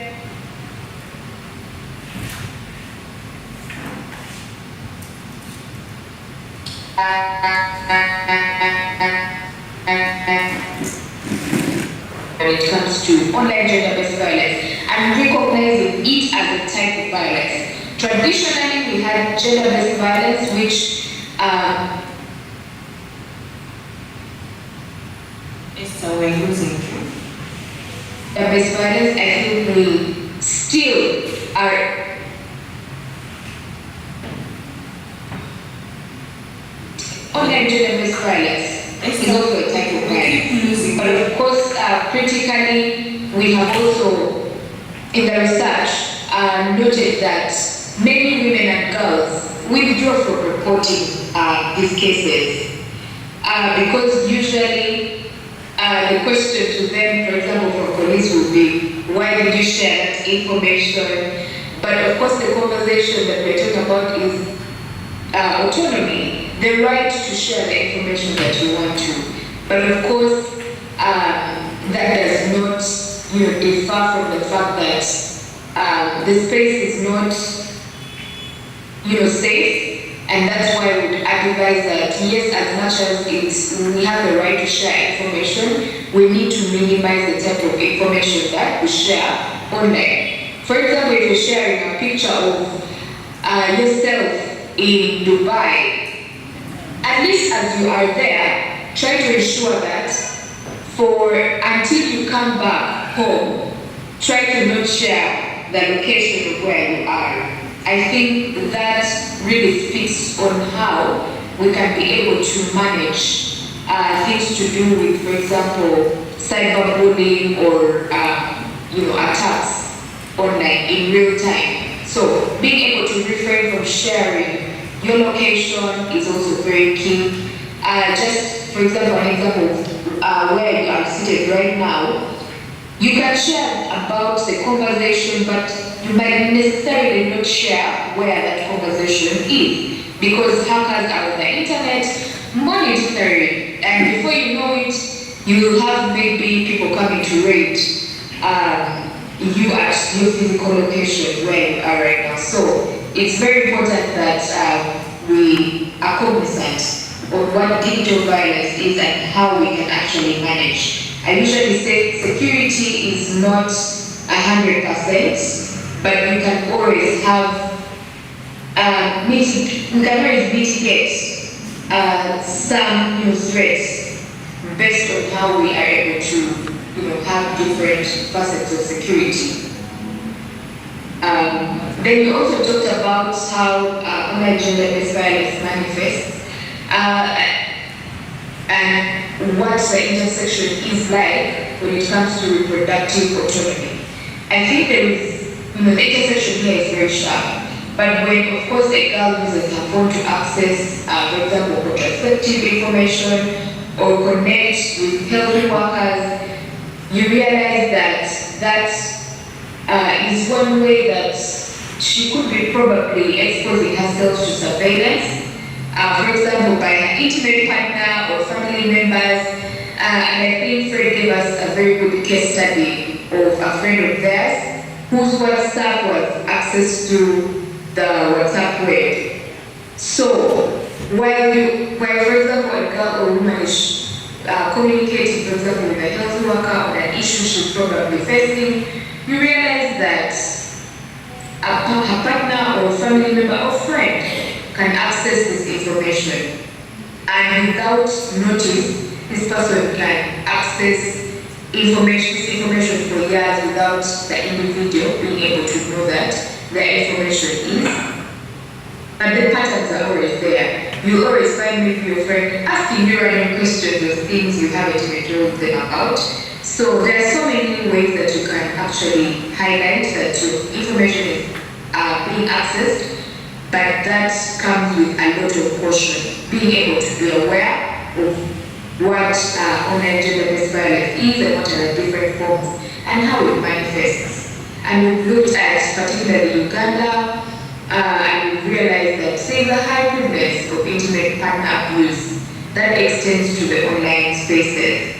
when it comes to online gender-based violence and recognizing it as a type of violence. Traditionally, we had gender-based violence, which so we're losing. Gender-based violence, I think we still are. Online gender-based violence is also a type of violence. But of course, critically, we have also, in the research, noted that many women and girls withdraw from reporting these cases because usually the question to them, for example, from police will be, why did you share that information? But of course, the conversation that we're talking about is autonomy. The right to share the information that you want to. But of course, that does not differ from the fact that the space is not safe, and that's why we advise that yes, as much as we have the right to share information, we need to minimize the type of information that we share online. For example, if you're sharing a picture of yourself in Dubai, at least as you are there, try to ensure that until you come back home, try to not share the location of where you are. I think that really speaks on how we can be able to manage things to do with, for example, cyberbullying or attacks online in real time. So being able to refrain from sharing your location is also very key. Just for example, where you are seated right now, you can share about the conversation, but you might necessarily not share where that conversation is, because hackers are on the internet monitoring, and before you know it, you will have maybe people coming to raid you at your physical location where you are right now. So it's very important that we are cognizant of what digital violence is and how we can actually manage. I usually say security is not 100%, but you can always have mitigate some threats based on how we are able to have different facets of security. Then you also talked about how online gender-based violence manifests and what the intersection is like when it comes to reproductive autonomy. I think there is, the intersection here is very sharp. But when, of course, a girl uses her phone to access, for example, contraceptive information or connect with health workers, you realize that is one way that she could be probably exposing herself to surveillance, for example, by an intimate partner or family members. And I think Fred gave us a very good case study of a friend of theirs whose WhatsApp was accessed through the WhatsApp web. So while for example, a girl or woman is communicating, for example, with a health worker on an issue she's probably facing, you realize that her partner or family member or friend can access this information, and without notice, this person can access information for years without the individual being able to know that the information is. And the patterns are always there. You always find maybe your friend asking you random questions of things you haven't even told them about. So there are so many ways that you can actually highlight that your information is being accessed, but that comes with a lot of caution. Being able to be aware of what online gender-based violence is and what are the different forms and how it manifests. And we've looked at particularly Uganda, and we've realized that there's a high prevalence of intimate partner abuse that extends to the online spaces.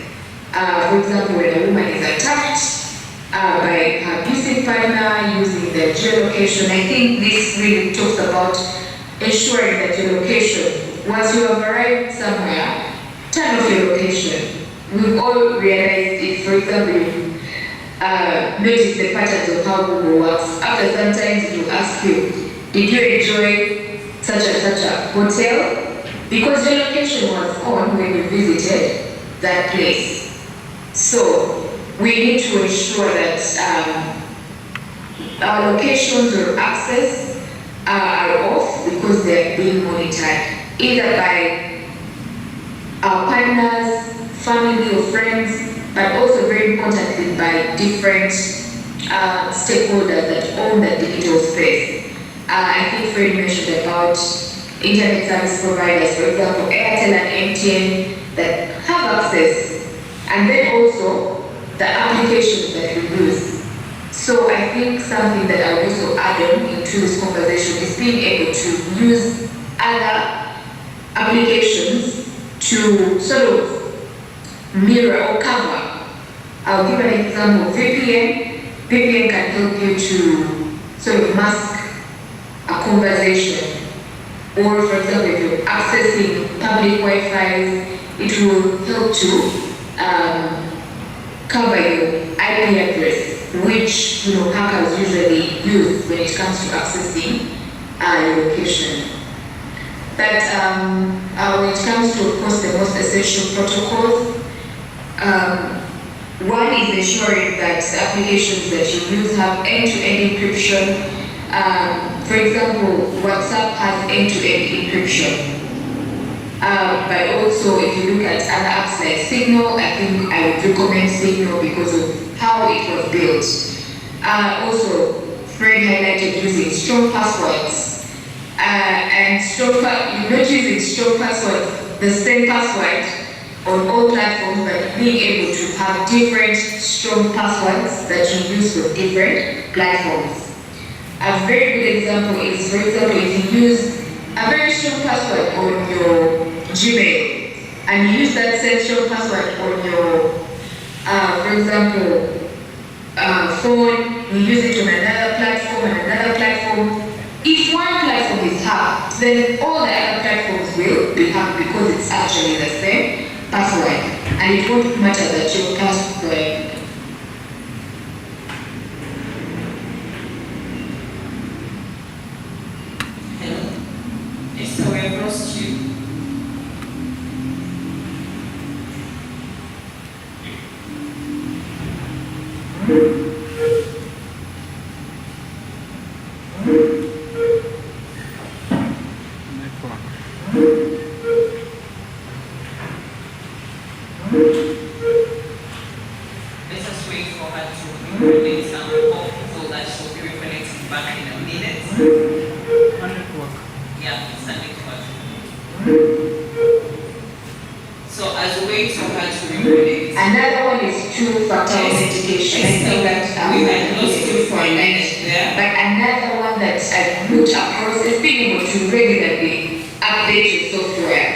For example, when a woman is attacked by her abusive partner using their geolocation, I think this really talks about ensuring that your location, once you have arrived somewhere, turn off your location. We've all realized it. For example, notice the patterns of how Google works. After sometimes it will ask you, did you enjoy such and such a hotel? Because your location was on when you visited that place. So we need to ensure that our locations or access are off because they're being monitored, either by our partners, family or friends, but also very importantly by different stakeholders that own the digital space. I think Fred mentioned about internet service providers, for example, Airtel and MTN, that have access, and then also the applications that we use. So I think something that I would also add on into this conversation is being able to use other applications to sort of mirror or cover. I'll give an example. VPN can help you to sort of mask a conversation. Or for example, if you're accessing public Wi-Fi, it will help to cover your IP address, which hackers usually use when it comes to accessing your location. But when it comes to, of course, the most essential protocols, one is ensuring that the applications that you use have end-to-end encryption. For example, WhatsApp has end-to-end encryption. But also, if you look at other apps like Signal, I think I would recommend Signal because of how it was built. Also, Fred highlighted using strong passwords. And you're not using strong passwords, the same password on all platforms, but being able to have different strong passwords that you use for different platforms. A very good example is, for example, if you use a very strong password on your Gmail and you use that same strong password on your, for example, phone, you use it on another platform, if one platform is hacked, then all the other platforms will be hacked because it's actually the same password, and it won't matter that your password. Hello? Yes, so we have lost you. Let us wait for her to reconnect and hope so that she'll be reconnecting back in a minute. Yeah, it's a network. So as we wait for her to reconnect. Another one is two-factor authentication. I think that we had lost you for a minute there. But another one that I've looked across is being able to regularly update your software.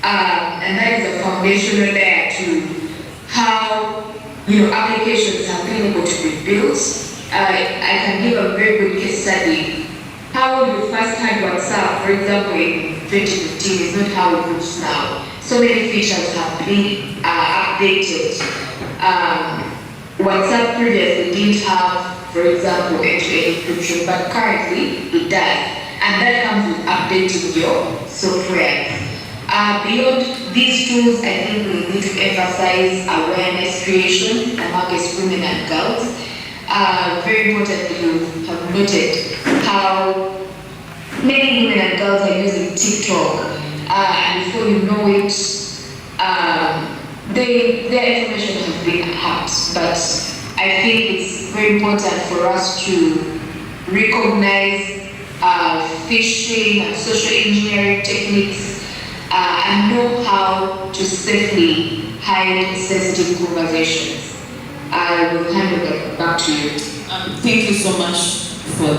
And that is a foundational layer to how applications have been able to be built. I can give a very good case study. How you first had WhatsApp, for example, in 2015 is not how it looks now. So many features have been updated. WhatsApp previously didn't have, for example, end-to-end encryption, but currently it does. And that comes with updating your software. Beyond these tools, I think we need to emphasize awareness creation amongst women and girls. Very importantly, you have noted how many women and girls are using TikTok, and before you know it, their information has been hacked. But I think it's very important for us to recognize phishing and social engineering techniques and know how to safely hide sensitive conversations. I will hand it back to you. Thank you so much for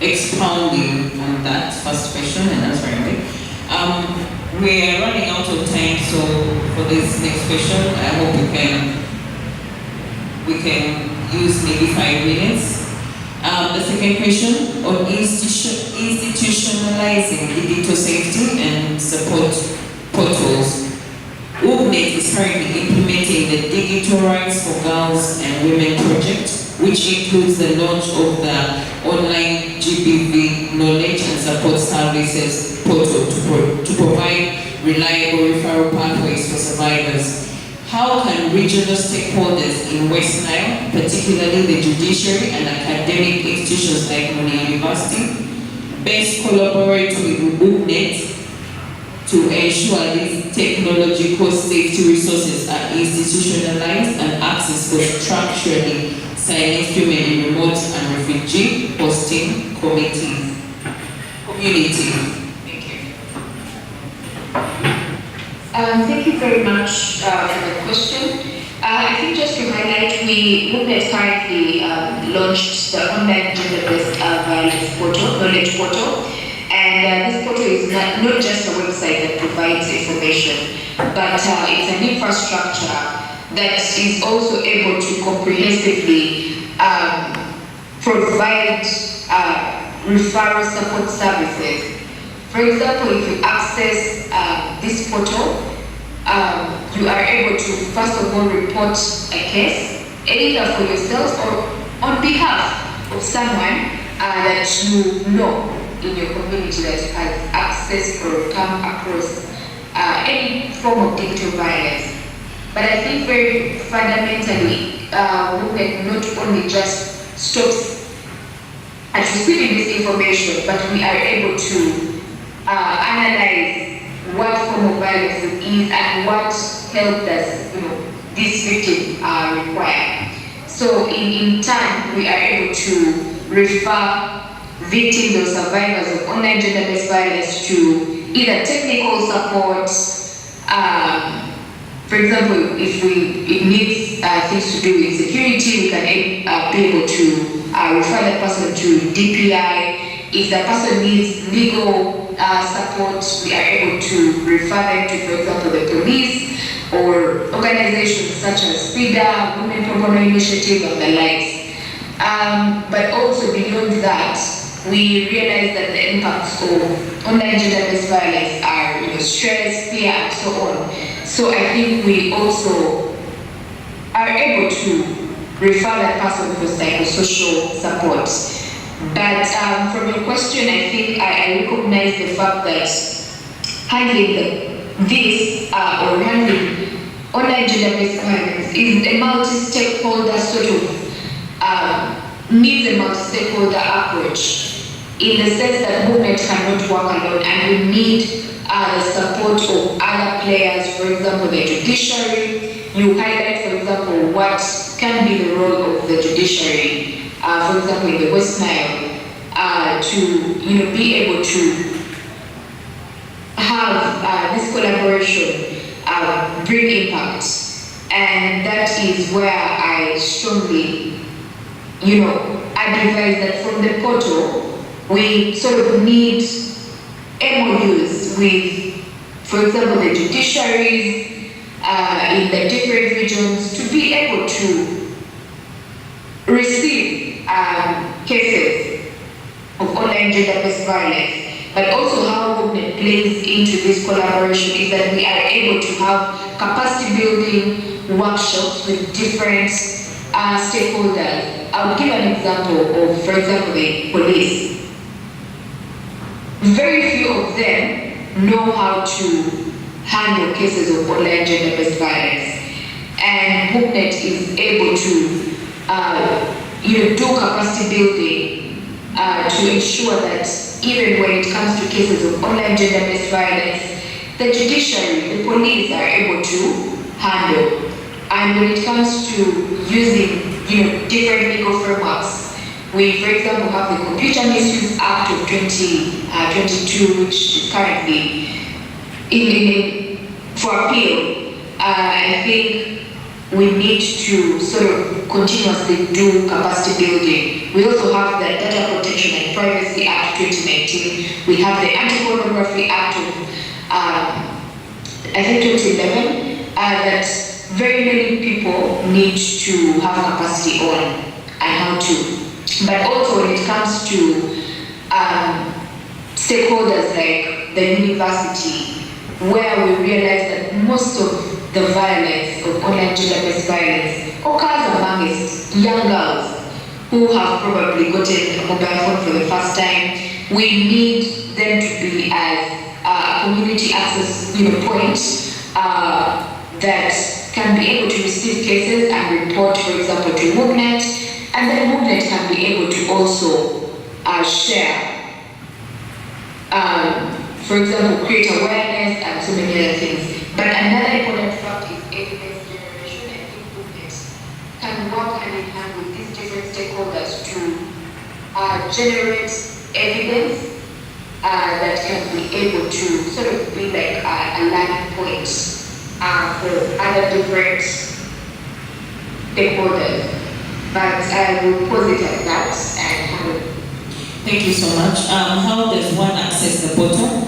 expounding on that first question and answering it. We are running out of time, so for this next question, I hope we can use maybe 5 minutes. The second question on institutionalizing digital safety and support portals. UBNET is currently implementing the Digital Rights for Girls and Women project, which includes the launch of the online GBV knowledge and support services portal to provide reliable referral pathways for survivors. How can regional stakeholders in West Nile, particularly the judiciary and academic institutions like Moni University, best collaborate with UBNET to ensure these technological safety resources are institutionalized and accessed for structurally silenced women in remote and refugee hosting communities? Thank you. Thank you very much for the question. I think just to highlight, UBNET currently launched the online gender-based violence portal, knowledge portal. And this portal is not just a website that provides information, but it's an infrastructure that is also able to comprehensively provide referral support services. For example, if you access this portal, you are able to first of all report a case, either for yourself or on behalf of someone that you know in your community that has access or come across any form of digital violence. But I think very fundamentally, UBNET not only just stops at receiving this information, but we are able to analyze what form of violence it is and what help does this victim require. So in turn, we are able to refer victims or survivors of online gender-based violence to either technical support. For example, if it needs things to do with security, we can be able to refer that person to DPI. If the person needs legal support, we are able to refer them to, for example, the police or organizations such as FIDA, Women Pro Bono Initiative, and the likes. But also beyond that, we realize that the impacts of online gender-based violence are stress, fear, and so on. So I think we also are able to refer that person for psychosocial support. But from your question, I think I recognize the fact that handling this or handling online gender-based violence is a multi-stakeholder sort of needs a multi-stakeholder approach, in the sense that movement cannot work alone, and we need the support of other players. For example, the judiciary. You highlight, for example, what can be the role of the judiciary, for example, in the West Nile, to be able to have this collaboration bring impact. And that is where I strongly advise that from the portal, we sort of need MOUs with, for example, the judiciaries in the different regions to be able to receive cases of online gender-based violence. But also how movement plays into this collaboration is that we are able to have capacity building workshops with different stakeholders. I'll give an example of, for example, the police. Very few of them know how to handle cases of online gender-based violence, and Movement is able to do capacity building to ensure that even when it comes to cases of online gender-based violence, the judiciary, the police are able to handle. And when it comes to using different legal frameworks, we, for example, have the Computer Misuse Act of 2022, which is currently for appeal. I think we need to sort of continuously do capacity building. We also have the Data Protection and Privacy Act 2019. We have the Anti-Pornography Act of, I think, 2011, that very many people need to have capacity on and how to. But also when it comes to stakeholders like the university, where we realize that most of the violence of online gender-based violence occurs amongst young girls who have probably gotten a mobile phone for the first time. We need them to be as a community access point that can be able to receive cases and report, for example, to Movement, and then Movement can be able to also share. For example, create awareness and so many other things. But another important fact is evidence generation. I think Movement can work hand in hand with these different stakeholders to generate evidence that can be able to sort of be like a learning point for other different stakeholders. But I will pause it at that and have a. Thank you so much. How does one access the portal?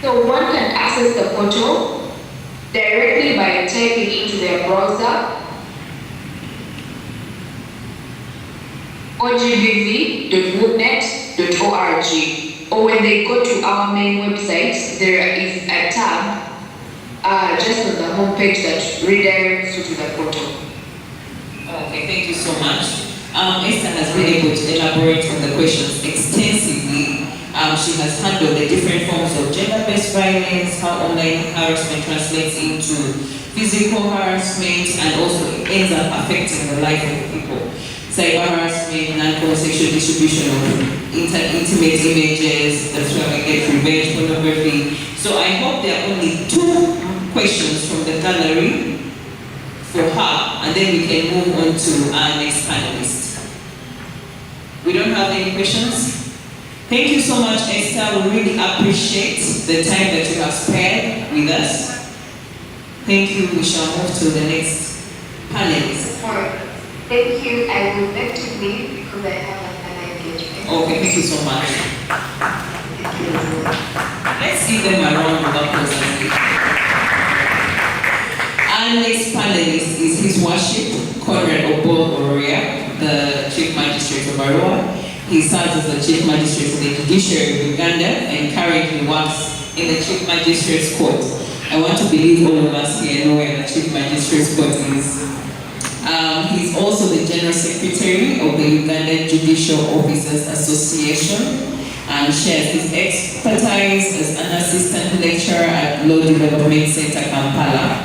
So one can access the portal directly by typing into their browser ogbv.movement.org, or when they go to our main website, there is a tab just on the homepage that redirects you to the portal. Okay, thank you so much. Esther has been able to elaborate on the questions extensively. She has handled the different forms of gender-based violence, how online harassment translates into physical harassment, and also it ends up affecting the life of people. Cyber harassment, non-consensual distribution of intimate images, that's where we get revenge pornography. So I hope there are only 2 questions from the gallery for her, and then we can move on to our next panelist. We don't have any questions? Thank you so much, Esther. We really appreciate the time that you have spared with us. Thank you. We shall move to the next panelist. Thank you. I will beg to leave because I have an engagement. Okay, thank you so much. Thank you. Let's give them a round of applause. Our next panelist is His Worship Conrad Oboria, the Chief Magistrate of Arua. He serves as the Chief Magistrate of the Judiciary of Uganda and currently works in the Chief Magistrate's Court. I want to believe all of us here know where the Chief Magistrate's Court is. He's also the General Secretary of the Uganda Judicial Officers Association and shares his expertise as an assistant lecturer at Law Development Center, Kampala.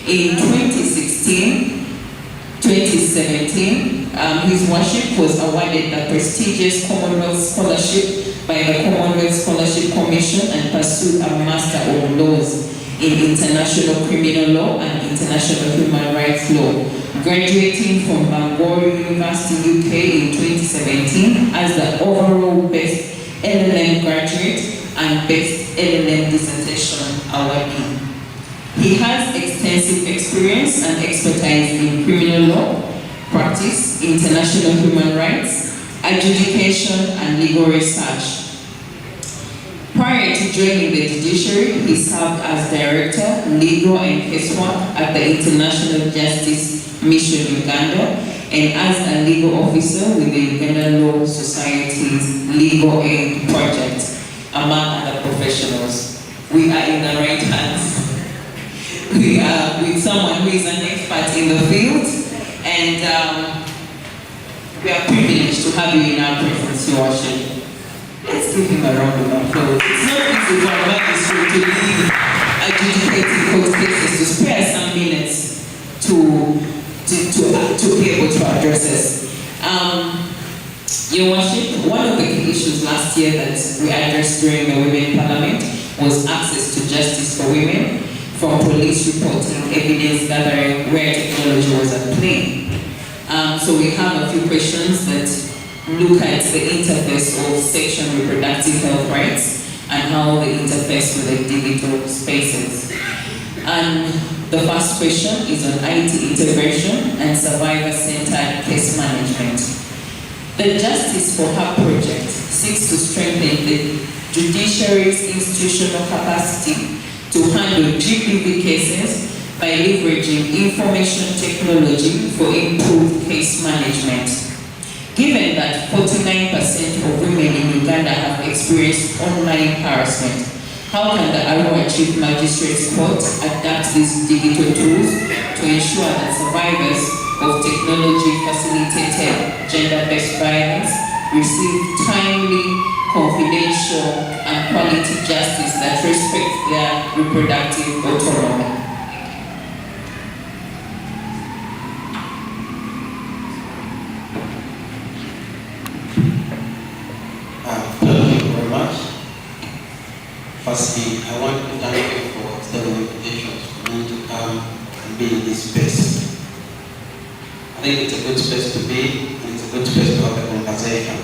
In 2017, His Worship was awarded the prestigious Commonwealth Scholarship by the Commonwealth Scholarship Commission and pursued a Master of Laws in International Criminal Law and International Human Rights Law, graduating from Bangor University, UK in 2017 as the overall Best LLM Graduate and Best LLM Dissertation Awardee. He has extensive experience and expertise in criminal law, practice, international human rights, adjudication, and legal research. Prior to joining the judiciary, he served as Director, Legal and Casework at the International Justice Mission Uganda and as a legal officer with the Uganda Law Society's Legal Aid Project, among other professionals. We are in the right hands. We are with someone who is an expert in the field, and we are privileged to have you in our presence, Your Worship. Let's give him a round of applause. It's not easy for a magistrate to leave adjudicating court cases to spare some minutes to be able to address us. Your Worship, one of the key issues last year that we addressed during the Women Parliament was access to justice for women, from police reporting, evidence gathering, where technology was at play. So we have a few questions that look at the interface of sexual and reproductive health rights and how they interface with the digital spaces. And the first question is on IT integration and survivor-centered case management. The Justice for Her project seeks to strengthen the judiciary's institutional capacity to handle GPV cases by leveraging information technology for improved case management. Given that 49% of women in Uganda have experienced online harassment, how can the Arua Chief Magistrate's Court adapt these digital tools to ensure that survivors of technology-facilitated gender-based violence receive timely, confidential, and quality justice that respects their reproductive autonomy? Thank you very much. Firstly, I want to thank you for extending invitations for me to come and be in this space. I think it's a good space to be, and it's a good space to have a conversation.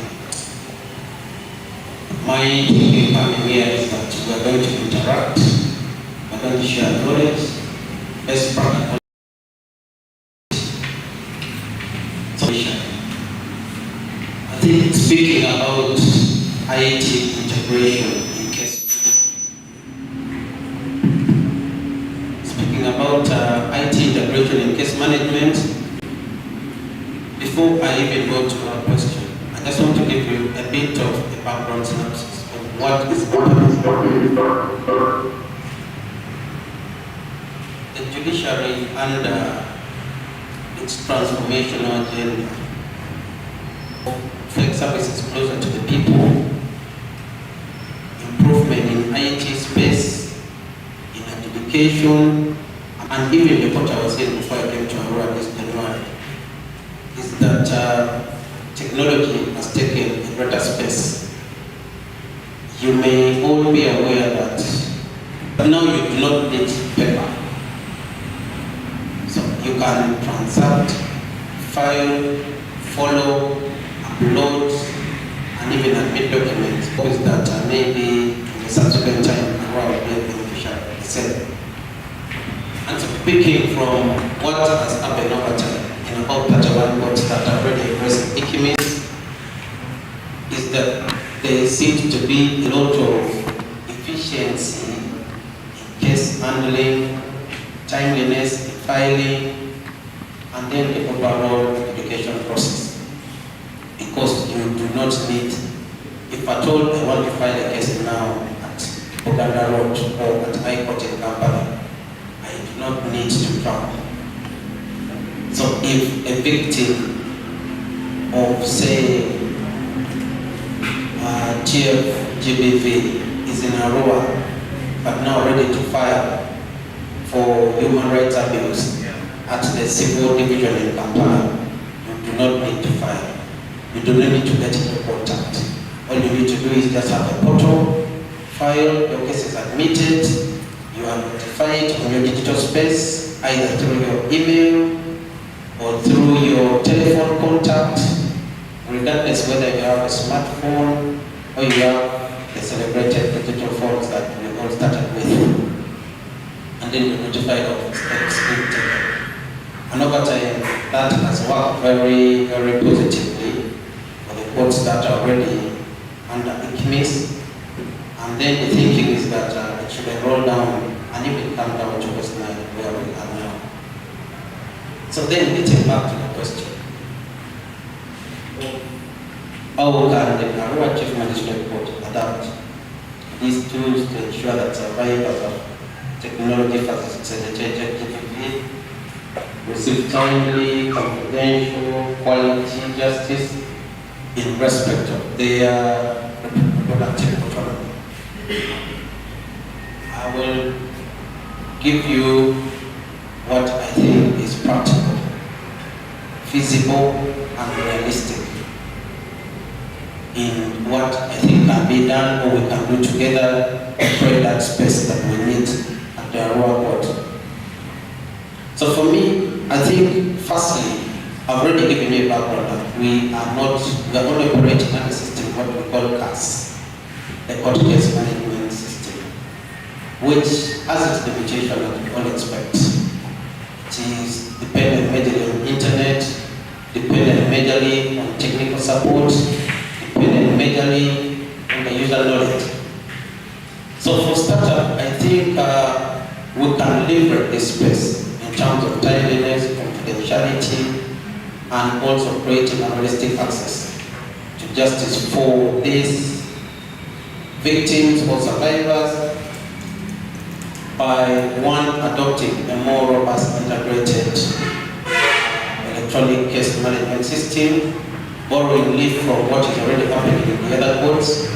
My thinking coming here is that we are going to interact, we are going to share knowledge, best practice. I think speaking about IT integration in case, speaking about IT integration in case management, before I even go to our question, I just want to give you a bit of a background synopsis of what is happening. The judiciary under its transformational agenda, flex services closer to the people, improvement in IT space, in education, and even the point I was saying before I came to Aurora this January, is that technology has taken a greater space. You may all be aware that now you do not need paper. So you can transact, file, follow, upload, and even admit documents. Is that maybe in the subsequent time Aurora will be beneficial. And so speaking from what has happened over time, in about 31 boards that are already addressing economies, is that there seems to be a lot of efficiency in case handling, timeliness in filing, and then the overall education process. Because you do not need, if at all I want to file a case now at Uganda Road or at High Court in Kampala, I do not need to travel. So if a victim of, say, GBV is in Arua, but now ready to file for human rights abuse at the civil division in Kampala, you do not need to file. You do not need to get into contact. All you need to do is just have a portal, file, your case is admitted, you are notified on your digital space, either through your email or through your telephone contact, regardless whether you have a smartphone or you have the celebrated digital phones that we all started with. And then you're notified of steps being taken. And over time, that has worked very, very positively for the courts that are already under ICMIS. And then the thinking is that it should roll down and even come down to West Nile where we are now. So then getting back to the question. How can the Arua Chief Magistrate Court adapt these tools to ensure that survivors of technology facilitated GPV receive timely, confidential, quality justice in respect of their reproductive autonomy? I will give you what I think is practical, feasible, and realistic in what I think can be done or we can do together to create that space that we need at the Arua Court. So for me, I think firstly, I've already given you a background that we are only operating under a system what we call CAS, the Court Case Management System, which has its limitation that we all expect. It is dependent majorly on internet, dependent majorly on technical support, dependent majorly on the user knowledge. So for startup, I think we can leverage this space in terms of timeliness, confidentiality, and also creating a holistic access to justice for these victims or survivors by one, adopting a more robust integrated electronic case management system, borrowing leaf from what is already happening in the other courts,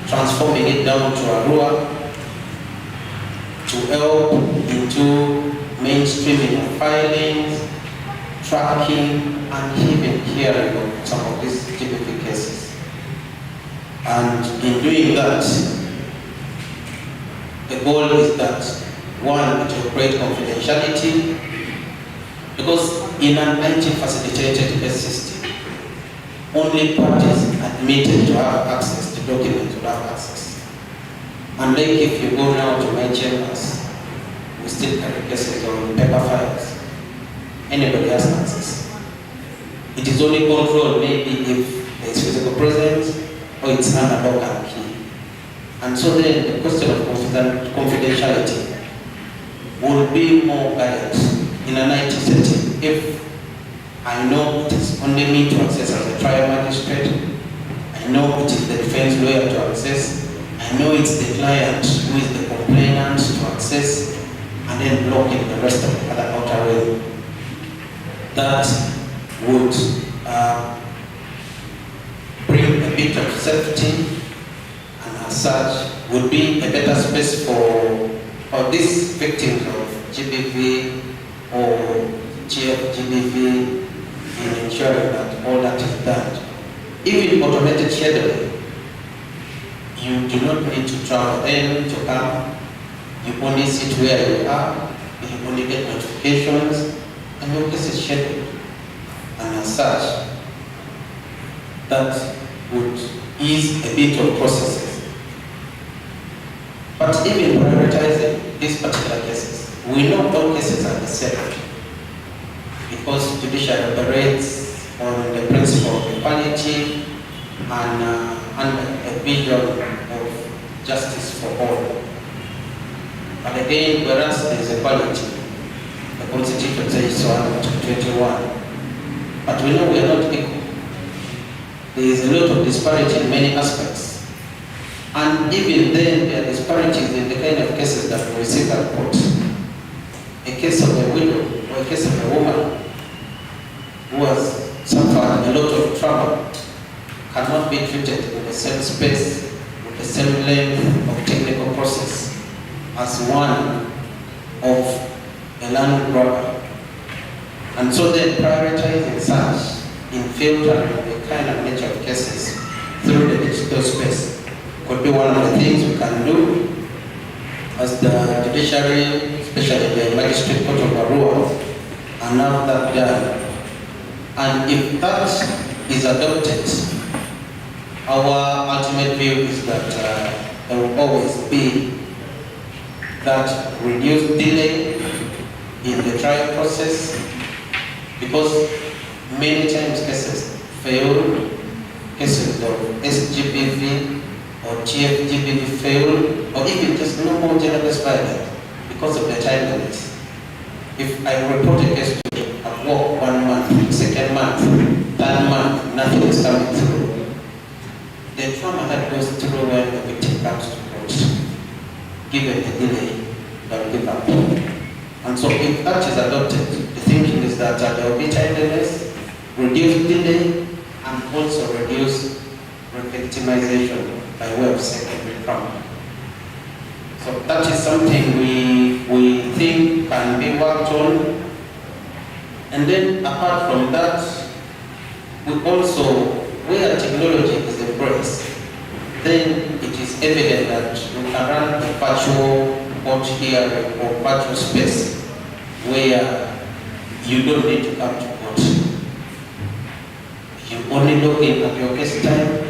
transforming it down to Arua to help into mainstreaming of filings, tracking, and even hearing of some of these GPV cases. And in doing that, the goal is that, one, to create confidentiality, because in an IT facilitated case system, only parties admitted to have access to documents will have access. Unlike if you go now to my chambers, we still carry cases on paper files. Anybody has access. It is only controlled maybe if there is physical presence or it's analog and key. And so then the question of confidentiality will be more guided in an IT setting. If I know it is only me to access as a trial magistrate, I know it is the defense lawyer to access, I know it's the client who is the complainant to access, and then blocking the rest of the other outer way. That would bring a bit of safety, and as such, would be a better space for these victims of GBV or GBV in ensuring that all that is done. Even automated scheduling, you do not need to travel in to come. You only sit where you are, you only get notifications, and your case is scheduled. And as such, that would ease a bit of processes. But even prioritizing these particular cases, we know all cases are the same, because judiciary operates on the principle of equality and a vision of justice for all. But again, whereas there is equality, the Constitution says so under 21, but we know we are not equal. There is a lot of disparity in many aspects. And even then, there are disparities in the kind of cases that we receive at court. A case of a widow or a case of a woman who has suffered a lot of trauma cannot be treated in the same space with the same length of technical process as one of a land grabber. And so then prioritizing such in filtering the kind of nature of cases through the digital space could be one of the things we can do as the judiciary, especially the Magistrate Court of Arua, and now that done. And if that is adopted, our ultimate view is that there will always be that reduced delay in the trial process, because many times cases fail, cases of SGBV or TFGBV fail, or even just normal gender-based violence because of the timeliness. If I report a case to you, I've worked 1 month, second month, third month, nothing is coming through. The trauma that goes through when the victim comes to court, given the delay, they'll give up. And so if that is adopted, the thinking is that there will be timeliness, reduce delay, and also reduce re-victimization by way of secondary trauma. So that is something we think can be worked on. And then apart from that, we also, where technology is embraced, then it is evident that you can run a virtual court hearing or virtual space where you don't need to come to court. You only log in at your case time.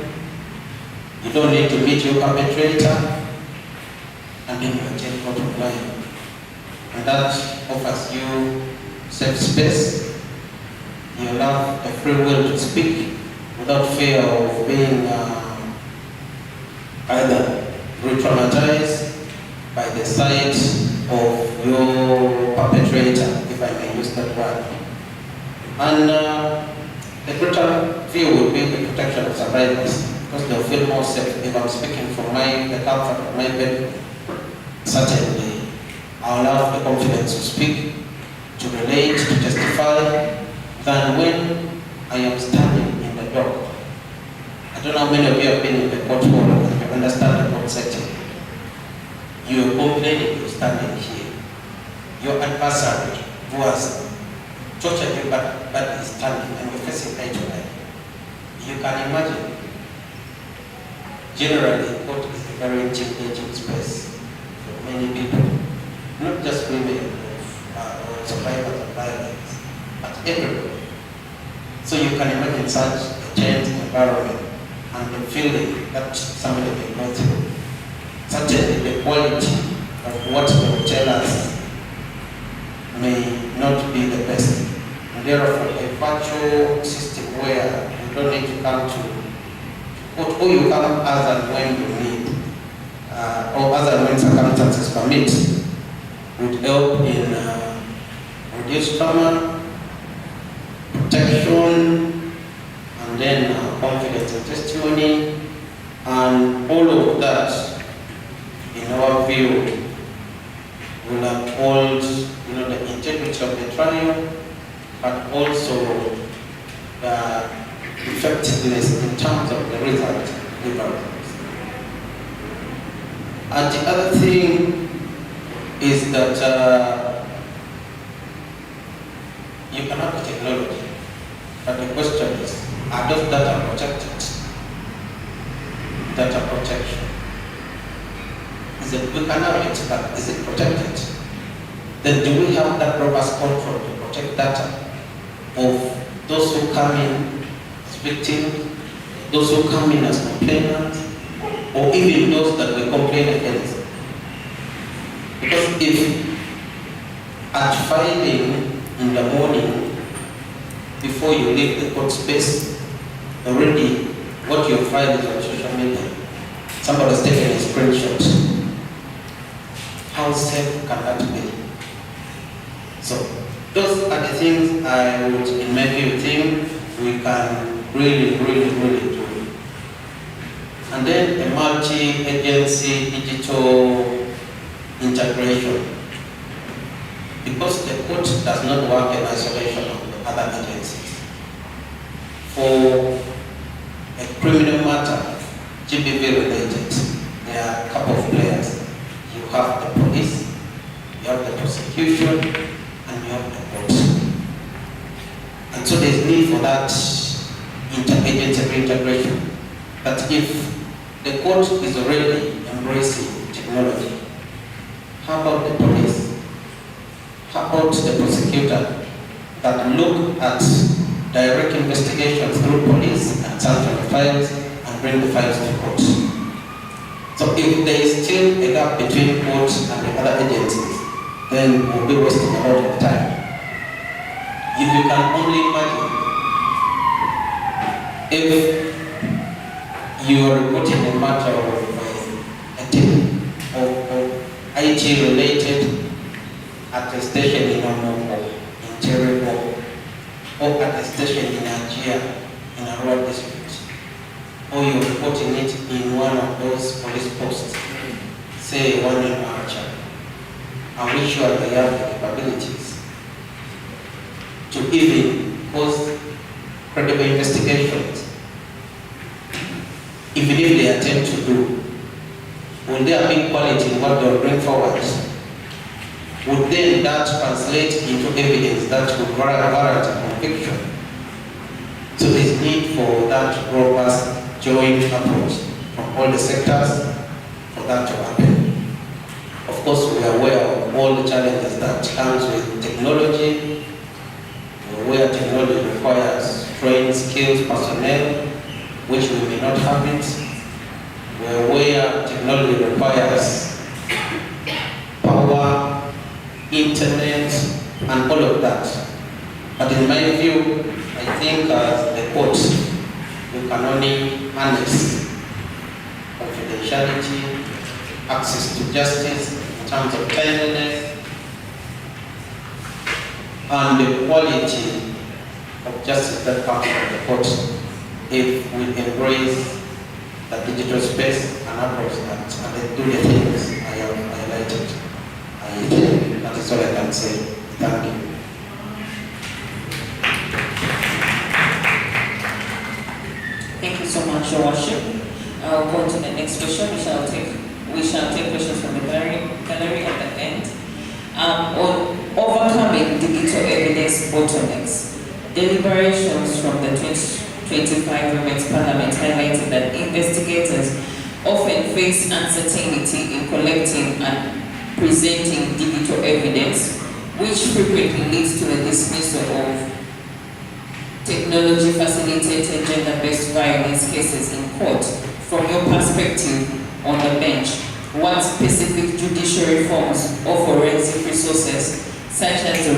You don't need to meet your perpetrator, and then you are just court compliant. And that offers you safe space. You allow a free will to speak without fear of being either re-traumatized by the sight of your perpetrator, if I may use that word. And the greater view would be the protection of survivors, because they'll feel more safe. If I'm speaking from the comfort of my bed, certainly I'll have the confidence to speak, to relate, to testify, than when I am standing in the dock. I don't know how many of you have been in the court hall and you understand the court setting. You are complaining, you're standing here. Your adversary who has tortured you but is standing and you're facing eye to eye. You can imagine. Generally, court is a very intimidating space for many people, not just women or survivors of violence, but everybody. So you can imagine such a tense environment and the feeling that somebody may go through. Certainly the quality of what they will tell us may not be the best. And therefore, a virtual system where you don't need to come to court, or you come as and when you need, or as and when circumstances permit, would help in reduce trauma, protection, and then confidence in testimony, and all of that, in our view, will uphold, the integrity of the trial, but also the effectiveness in terms of the result delivered. And the other thing is that you can have the technology, but the question is, are those data protected? Data protection. We can have it, but is it protected? Then do we have that robust control to protect data of those who come in as victims, those who come in as complainants, or even those that we complain against? Because if at filing in the morning, before you leave the court space, already what you file is on social media. Somebody's taken a screenshot. How safe can that be? So those are the things I would, in my view, think we can really do. And then a multi-agency digital integration. Because the court does not work in isolation of the other agencies. For a criminal matter, GBV related, there are a couple of players. You have the police, you have the prosecution, and you have the court. And so there's need for that interagency integration. But if the court is already embracing technology, how about the police? How about the prosecutor that look at direct investigations through police and sanction the files and bring the files to court? So if there is still a gap between court and the other agencies, then we'll be wasting a lot of time. If you can only imagine, if you are reporting a matter of a team of IT related at a station in Omopo, in Jericho, or at a station in Nigeria, in a rural district, or you're reporting it in one of those police posts, say one in Maracha, are we sure they have the capabilities to even cause credible investigations? Even if they attempt to do, will there be quality in what they'll bring forward? Would then that translate into evidence that would warrant a conviction? So there's need for that robust joint approach from all the sectors for that to happen. Of course, we are aware of all the challenges that comes with technology, where technology requires trained, skilled personnel, which we may not have it, where technology requires power, internet, and all of that. But in my view, I think as the court, you can only harness confidentiality, access to justice in terms of timeliness, and the quality of justice that comes from the court if we embrace the digital space and approach that and then do the things I have highlighted. I think that is all I can say. Thank you. Thank you so much, Your Worship. I'll go to the next question. We shall take questions from the gallery at the end. On overcoming digital evidence bottlenecks, deliberations from the 2025 Women's Parliament highlighted that investigators often face uncertainty in collecting and presenting digital evidence, which frequently leads to the dismissal of technology-facilitated gender-based violence cases in court. From your perspective on the bench, what specific judicial reforms or forensic resources, such as the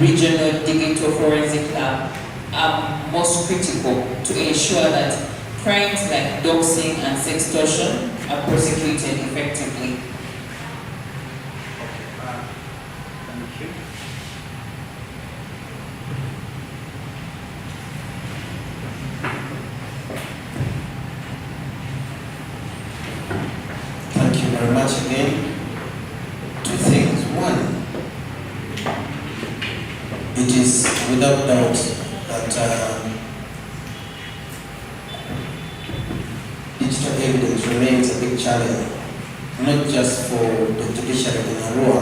regional digital forensic lab, are most critical to ensure that crimes like doxing and sextortion are prosecuted effectively? Thank you very much again. Two things. One, it is without doubt that digital evidence remains a big challenge, not just for the judiciary in Arua,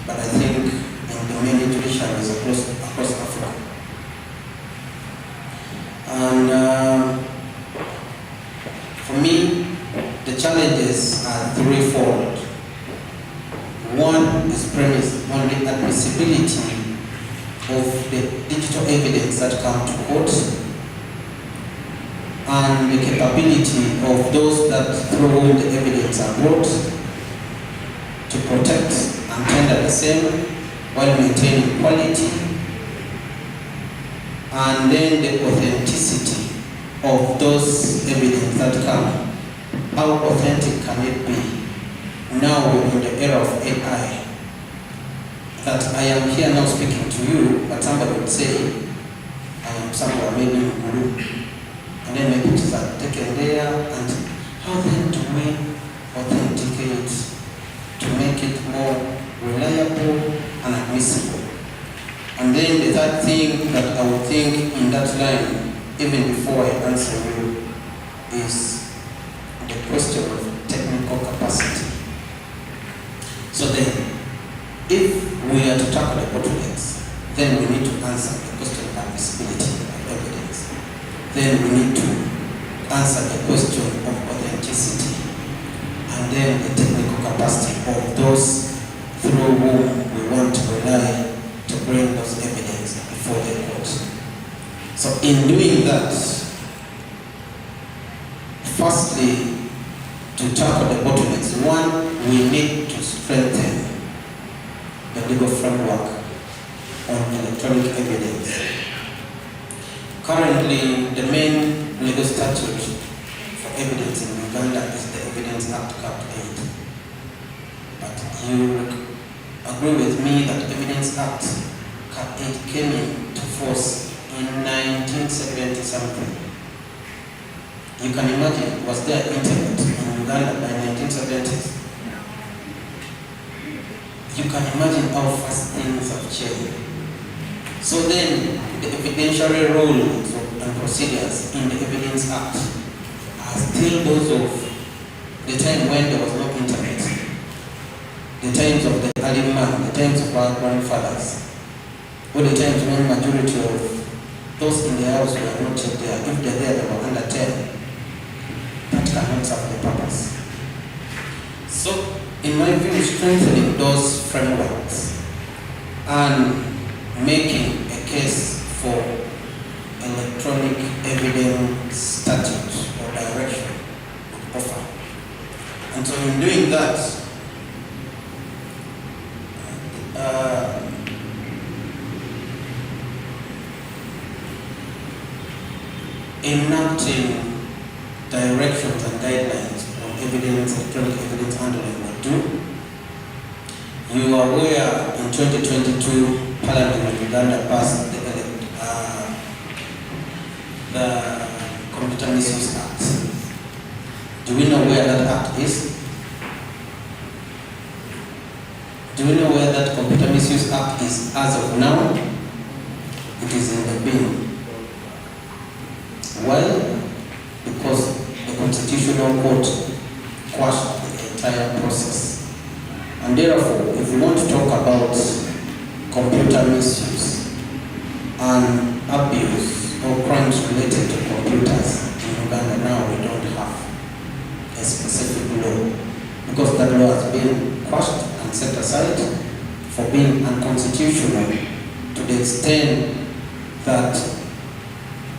but I think in the many judiciaries across Africa. And for me, the challenges are threefold. One is premised on the admissibility of the digital evidence that come to court, and the capability of those that through whom the evidence are brought to protect and tender the same while maintaining quality, and then the authenticity of those evidence that come. How authentic can it be now in the era of AI? That I am here now speaking to you, but somebody would say, I am somewhere maybe in Guru, and then my pictures are taken there, and how then do we authenticate to make it more reliable and admissible? And then the third thing that I would think in that line, even before I answer you, is the question of technical capacity. So then, if we are to tackle the bottlenecks, then we need to answer the question of admissibility of evidence. Then we need to answer the question of authenticity, and then the technical capacity of those through whom we want to rely to bring those evidence before the court. So in doing that, firstly, to tackle the bottlenecks, one, we need to strengthen the legal framework on electronic evidence. Currently, the main legal statute for evidence in Uganda is the Evidence Act Cap 8. But you agree with me that Evidence Act Cap 8 came into force in 1970 something. You can imagine, was there internet in Uganda by 1970s? You can imagine how fast things have changed. So then, the evidentiary rules and procedures in the Evidence Act are still those of the time when there was no internet, the times of the early man, the times of our grandfathers, or the times when majority of those in the house were not yet there. If they're there, they were under 10. That cannot serve the purpose. So, in my view, strengthening those frameworks and making a case for electronic evidence statute or direction would offer. And so in doing that, enacting directions and guidelines on evidence, electronic evidence handling will do. You are aware in 2022, Parliament of Uganda passed the Computer Misuse Act. Do we know where that act is? Do we know where that Computer Misuse Act is as of now? It is in the bin. Why? Because the Constitutional Court quashed the entire process. And therefore, if we want to talk about computer misuse and abuse or crimes related to computers in Uganda, now we don't have a specific law, because that law has been quashed and set aside for being unconstitutional to the extent that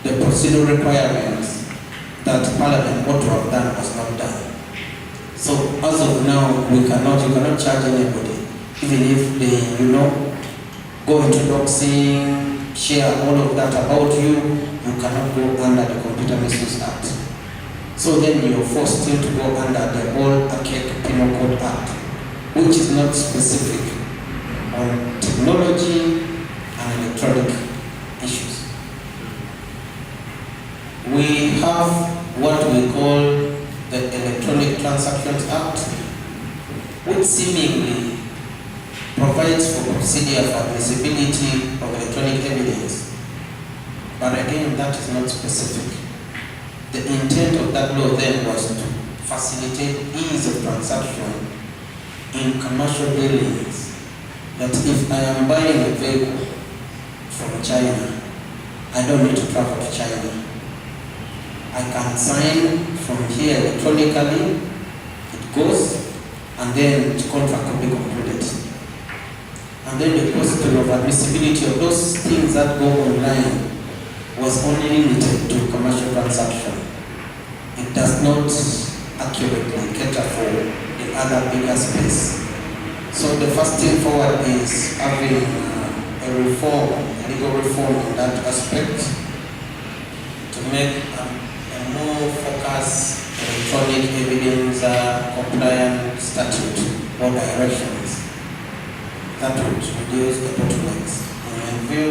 the procedural requirements that Parliament ought to have done was not done. So as of now, you cannot charge anybody, even if they, go into doxing, share all of that about you, you cannot go under the Computer Misuse Act. So then you're forced still to go under the old archaic Penal Code Act, which is not specific on technology and electronic issues. We have what we call the Electronic Transactions Act, which seemingly provides for procedure for admissibility of electronic evidence. But again, that is not specific. The intent of that law then was to facilitate ease of transaction in commercial dealings. That if I am buying a vehicle from China, I don't need to travel to China. I can sign from here electronically, it goes, and then the contract will be concluded. And then the question of admissibility of those things that go online was only limited to commercial transaction. It does not accurately cater for the other bigger space. So the first thing forward is having a reform, a legal reform in that aspect to make a more focused electronic evidence compliant statute or directions that would reduce the bottlenecks in my view.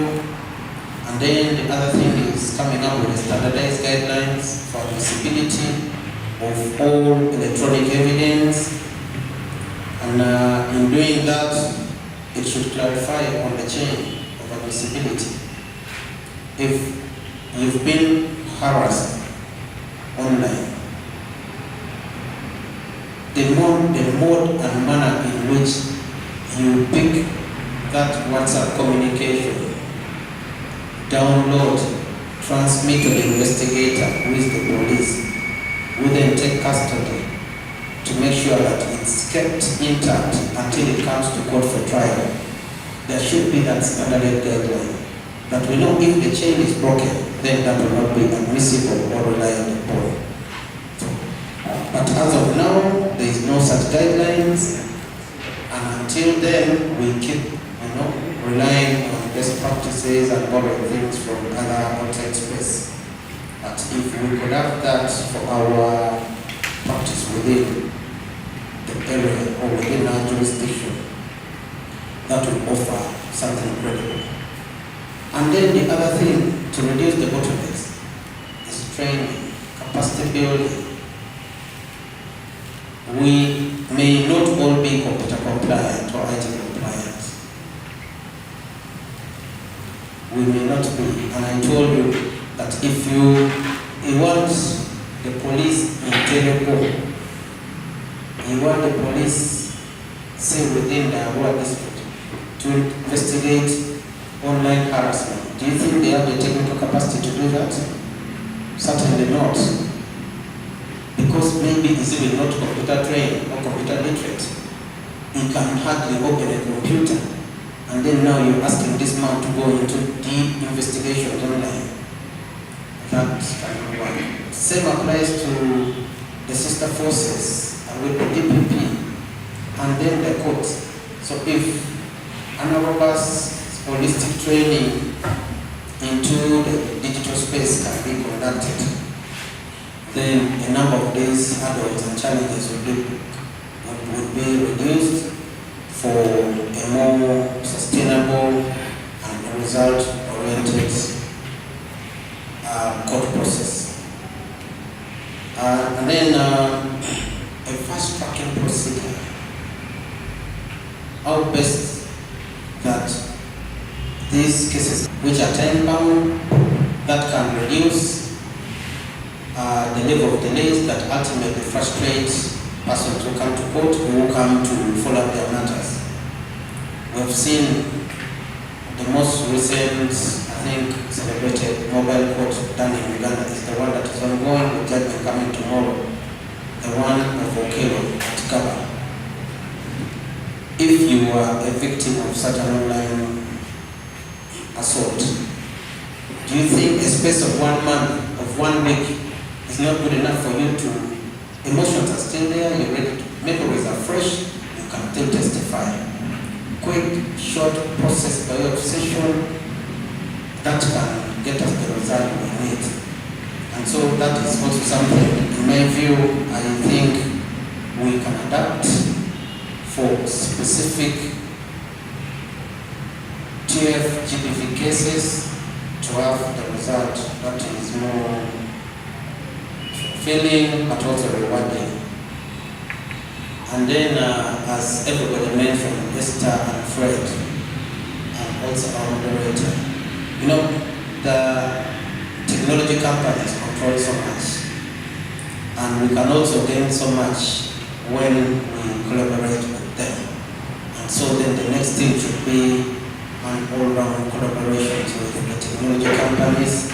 And then the other thing is coming up with standardized guidelines for admissibility of all electronic evidence. And in doing that, it should clarify on the chain of admissibility. If you've been harassed online, the mode and manner in which you pick that WhatsApp communication, download, transmit to the investigator, who is the police, who then take custody to make sure that it's kept intact until it comes to court for trial. There should be that standard guideline that we know if the chain is broken, then that will not be admissible or reliable upon. But as of now, there is no such guidelines, and until then, we keep, relying on best practices and borrowing things from other outside space. But if we could have that for our practice within the area or within our jurisdiction, that will offer something credible. And then the other thing to reduce the bottlenecks is training, capacity building. We may not all be computer compliant or IT compliant. We may not be. And I told you that if you want the police in Jericho, you want the police, say within the Arua district, to investigate online harassment, do you think they have the technical capacity to do that? Certainly not. Because maybe he's even not computer trained or computer literate. He can hardly open a computer. And then now you're asking this man to go into deep investigations online. That cannot work. Same applies to the sister forces with the DPP and then the courts. So if an robust holistic training into the digital space can be conducted, then a number of these hurdles and challenges would be reduced for a more sustainable and result-oriented court process. And then a fast-tracking procedure. How best that these cases, which are time-bound, that can reduce the level of delays that ultimately frustrate persons who come to court, who come to follow up their matters. We've seen the most recent, celebrated mobile court done in Uganda is the one that is ongoing with judgment coming tomorrow, the one of Okelo at Kaba. If you are a victim of such an online assault, do you think a space of 1 month, of 1 week, is not good enough for you to, emotions are still there, you're ready to, memories are fresh, you can still testify. Quick, short process by obsession that can get us the result we need. And so that is also something, in my view, I think we can adapt for specific TF-GBV cases to have the result that is more fulfilling but also rewarding. And then, as everybody mentioned, Esther and Fred, and also our moderator, the technology companies control so much. And we can also gain so much when we collaborate with them. And so then the next thing should be an all-round collaboration with the technology companies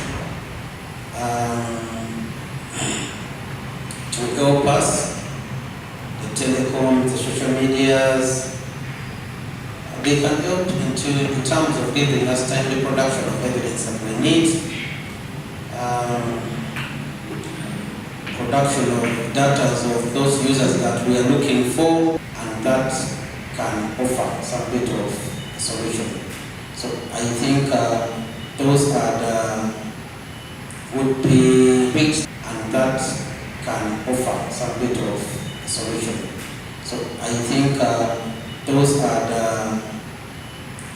to help us, the telecom, the social medias. They can help in terms of giving us timely production of evidence that we need, production of data of those users that we are looking for, and that can offer some bit of solution. So I think those are would be fixed, and that can offer some bit of solution. So I think those are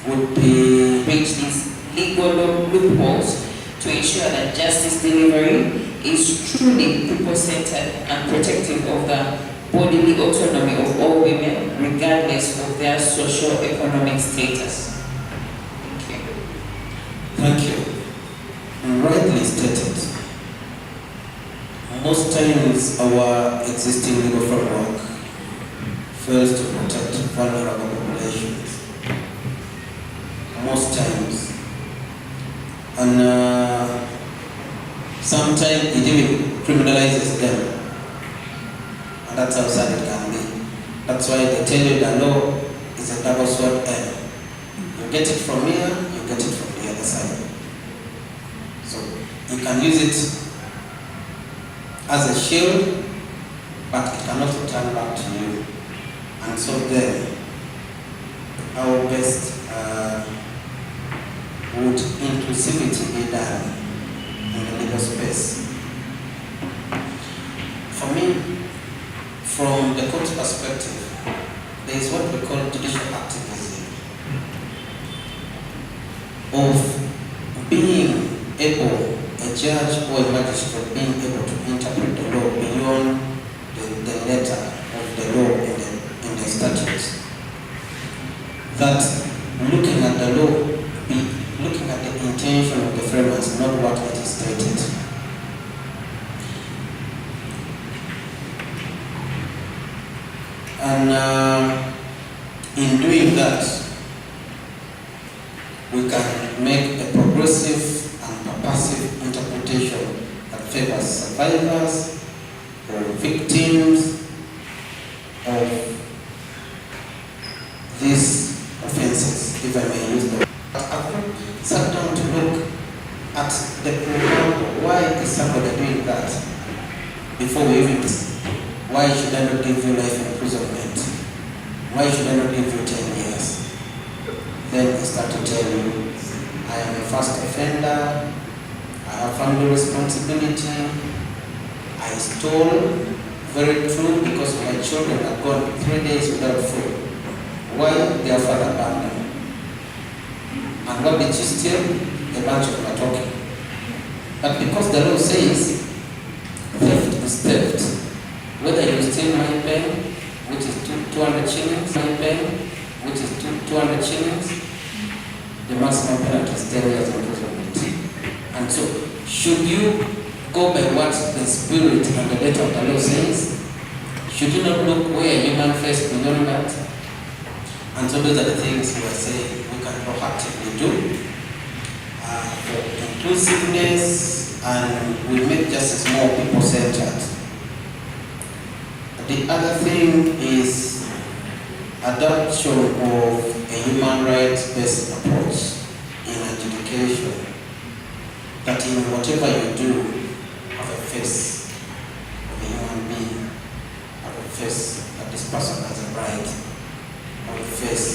would be fix these legal loopholes to ensure that justice delivery is truly people-centered and protective of the bodily autonomy of all women, regardless of their socio-economic status. Thank you. Rightly stated. Most times our existing legal framework fails to protect vulnerable populations. Most times. And sometimes it even criminalizes them. And that's how sad it can be. That's why they tell you that law is a double sword end. You get it from here, you get it from the other side. So you can use it as a shield, but it can also turn back to you. And so then, our best would inclusivity be done in the legal space? For me, from the court perspective, there is what we call judicial activism, of being able, a judge or a magistrate being able to interpret the law beyond the letter of the law in the statutes. That looking at the law, looking at the intention of the framers, not what it is stated. And in doing that, we can make a progressive and purposive interpretation that favors survivors or victims of these offenses, if I may use them. I've sat down to look at the program. Why is somebody doing that? Before we even why should I not give you life imprisonment? Why should I not give you 10 years? Then they start to tell you, I am a first offender, I have family responsibility, I stole, very true, because my children have gone 3 days without food. Why? Their father abandoned. And what did you steal? A bunch of matoke. But because the law says theft is theft, whether you steal my pen, which is 200 shillings, my pen, which is 200 shillings, the maximum penalty is 10 years imprisonment. And so, should you go by what the spirit and the letter of the law says? Should you not look where human face beyond that? And so those are the things we are saying we can proactively do for inclusiveness, and we make justice more people-centered. The other thing is adoption of a human rights-based approach in adjudication. That in whatever you do, have a face of a human being, have a face that this person has a right, have a face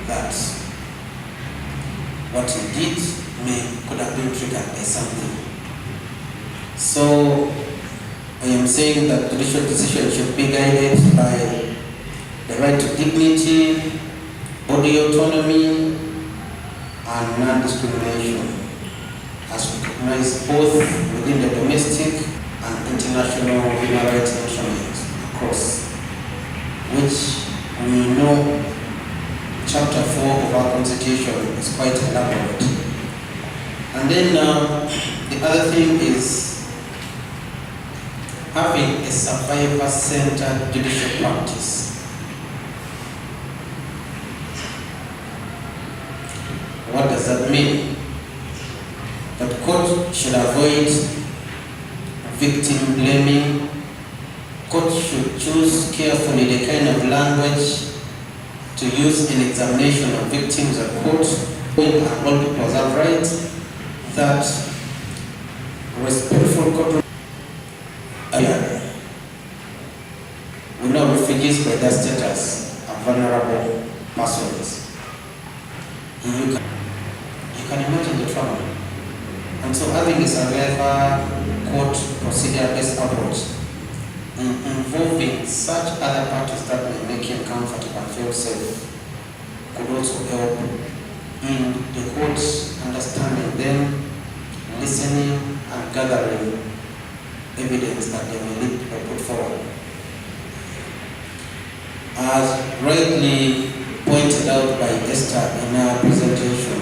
that what you did could have been triggered by something. So I am saying that judicial decision should be guided by the right to dignity, body autonomy, and non-discrimination, as recognized both within the domestic and international human rights instruments across, which we know Chapter 4 of our Constitution is quite elaborate. And then the other thing is having a survivor-centered judicial practice. What does that mean? That court should avoid victim blaming. Court should choose carefully the kind of language to use in examination of victims at court. All people have rights. That respectful court. We know refugees by their status are vulnerable persons. You can imagine the trauma. And so having a survivor court procedure-based approach involving such other parties that may make him comfortable and feel safe could also help in the courts understanding them, listening and gathering evidence that they may need to put forward. As rightly pointed out by Esther in her presentation,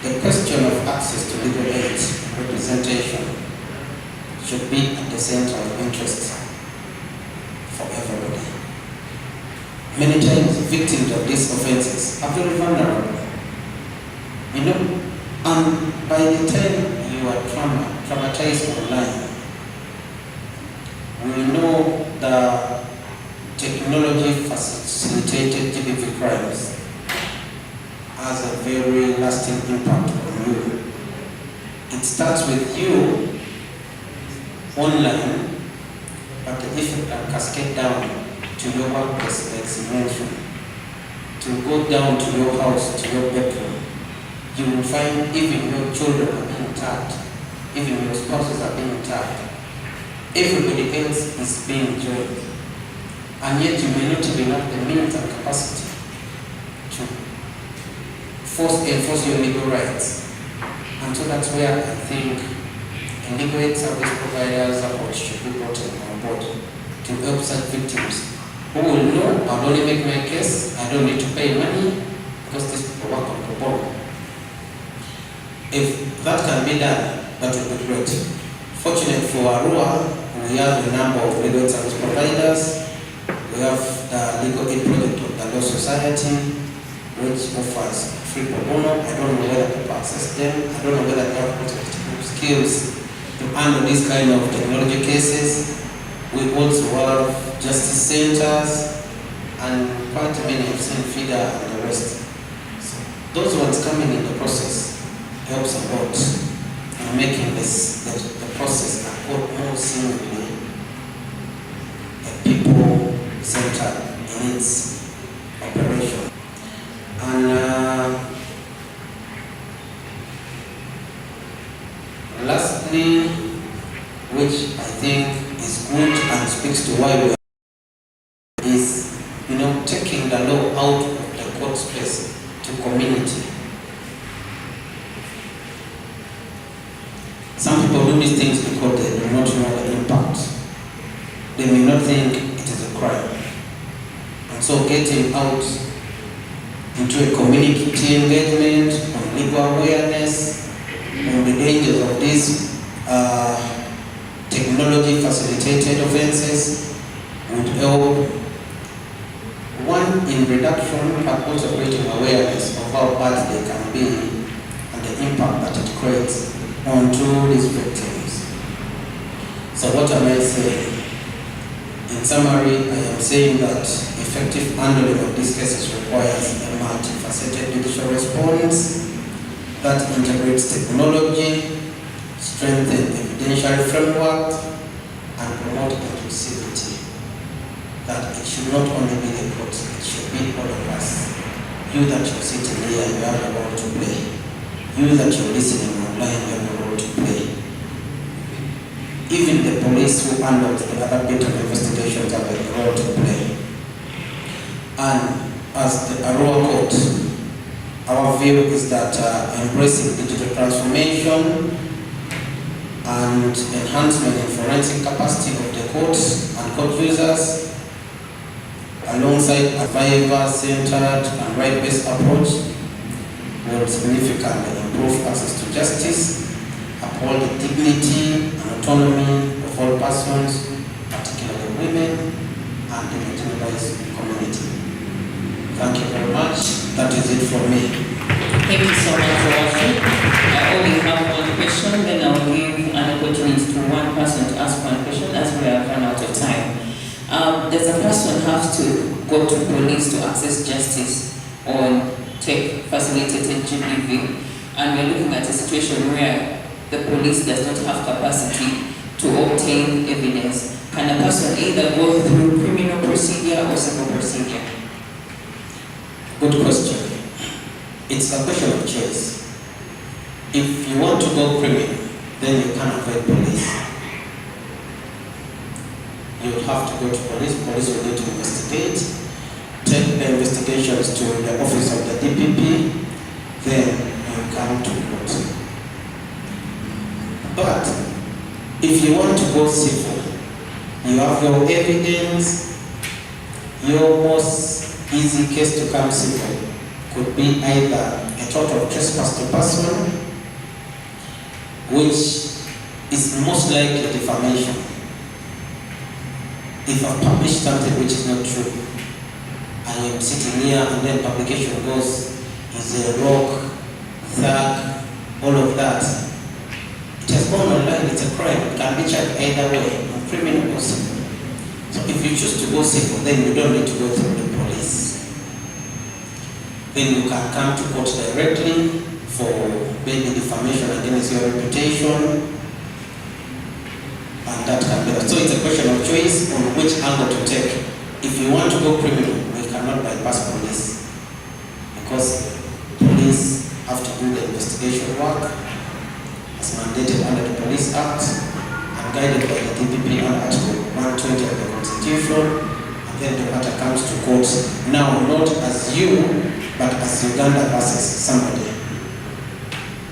the question of access to legal aid representation should be at the center of interest for everybody. Many times victims of these offenses are very vulnerable. You know, and by the time you are traumatized online, we know the technology facilitated GBV crimes has a very lasting impact on you. It starts with you online, but the effect can cascade down to your workplace, as you mentioned, to go down to your house, to your bedroom. You will find even your children are being tagged, even your spouses are being tagged. Everybody else is being joined. And yet you may not even have the means and capacity to enforce your legal rights. And so that's where I think a legal aid service provider's approach should be brought on board to help such victims who will know, I'll only make my case, I don't need to pay money because these people work on pro bono. If that can be done, that would be great. Fortunately for Arua, we have a number of legal aid service providers. We have the legal aid project of the Law Society, which offers free pro bono. I don't know whether people access them. I don't know whether they have skills to handle these kind of technology cases. We also have justice centers, and quite many have seen FIDA and the rest. So those ones coming in the process helps a lot in making the process more seamlessly people-centered in its operation. And lastly, which I think is good and speaks to why we are, is, taking the law out of the court space to community. Some people do these things because they do not know the impact. They may not think it is a crime. And so getting out into a community engagement on legal awareness, on the dangers of these technology facilitated offenses would help, one, in reduction, but also creating awareness of how bad they can be and the impact that it creates onto these victims. So what am I saying? In summary, I am saying that effective handling of these cases requires a multifaceted judicial response that integrates technology, strengthens evidentiary framework, and promote inclusivity. That it should not only be the court, it should be all of us. You that you're sitting here, you have a role to play. You that you're listening online, you have a role to play. Even the police who handles the other bit of investigations have a role to play. And as the Arua Court, our view is that embracing digital transformation and enhancement in forensic capacity of the courts and court users, alongside a survivor-centered and right-based approach, will significantly improve access to justice, uphold the dignity and autonomy of of all persons, particularly women and the marginalized community. Thank you very much. That is it from me. Thank you so much for watching. I only have one question, then I'll give an opportunity to one person to ask one question as we have run out of time. Does a person have to go to police to access justice or take facilitated GBV? And we're looking at a situation where the police does not have capacity to obtain evidence. Can a person either go through criminal procedure or civil procedure? Good question. It's a question of choice. If you want to go criminal, then you can avoid police. You have to go to police. Police will need to investigate, take the investigations to the office of the DPP, then you come to court. But if you want to go civil, you have your evidence. Your most easy case to come civil could be either a tort of trespass to person, which is most likely defamation. If I publish something which is not true, I am sitting here and then publication goes, is a rock, thug, all of that. It has gone online, it's a crime. It can be charged either way, on criminal or civil. So if you choose to go civil, then you don't need to go through the police. Then you can come to court directly for maybe defamation against your reputation, and that can be. So it's a question of choice on which angle to take. If you want to go criminal, we cannot bypass police, because police have to do the investigation work as mandated under the Police Act and guided by the DPP under Article 120 of the Constitution, and then the matter comes to court. Now, not as you, but as Uganda versus somebody.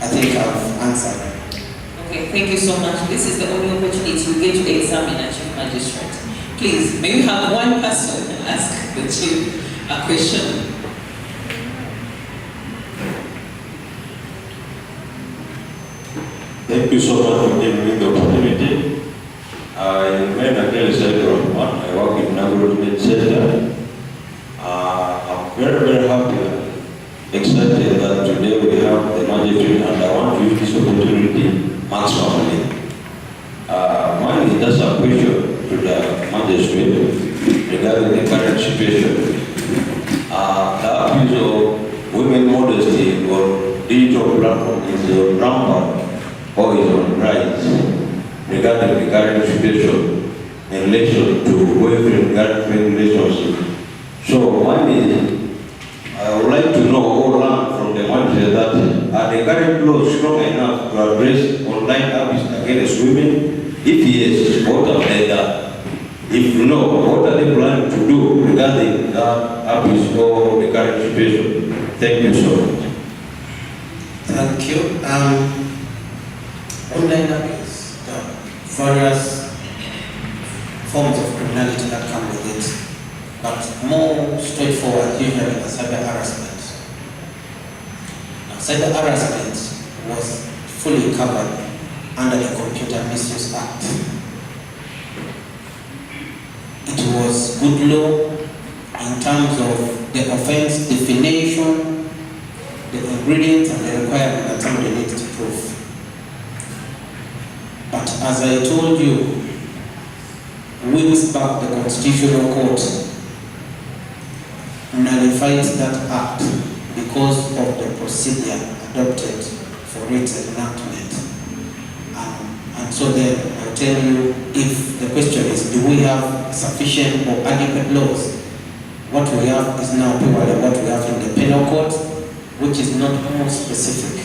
I think I've answered. Okay, thank you so much. This is the only opportunity you get to examine a chief magistrate. Please, may we have one person ask the chief a question? Thank you so much for giving me the opportunity. I remain again Srhr. I work in Nagorno Center. I'm very, very happy and excited that today we have the magistrate, and I want to use this opportunity maximally. Mine is just a question to the magistrate regarding the current situation. The abuse of women modesty or digital platform is rampant or is on rise regarding the current situation in relation to boyfriend-girlfriend relationship. So mine is, I would like to know or learn from the magistrate that are the current laws strong enough to address online abuse against women? If yes, what have they done? If no, what are they planning to do regarding the abuse or the current situation? Thank you so much. Thank you. Online abuse, various forms of criminality that come with it, but more straightforward, usually the cyber harassment. Now, cyber harassment was fully covered under the Computer Misuse Act. It was good law in terms of the offense definition, the ingredients and the requirement that somebody needs to prove. But as I told you, weeks back, the Constitutional Court nullified that act because of the procedure adopted for its enactment. And so then I'll tell you, if the question is, do we have sufficient or adequate laws? What we have is now purely what we have in the penal code, which is not more specific.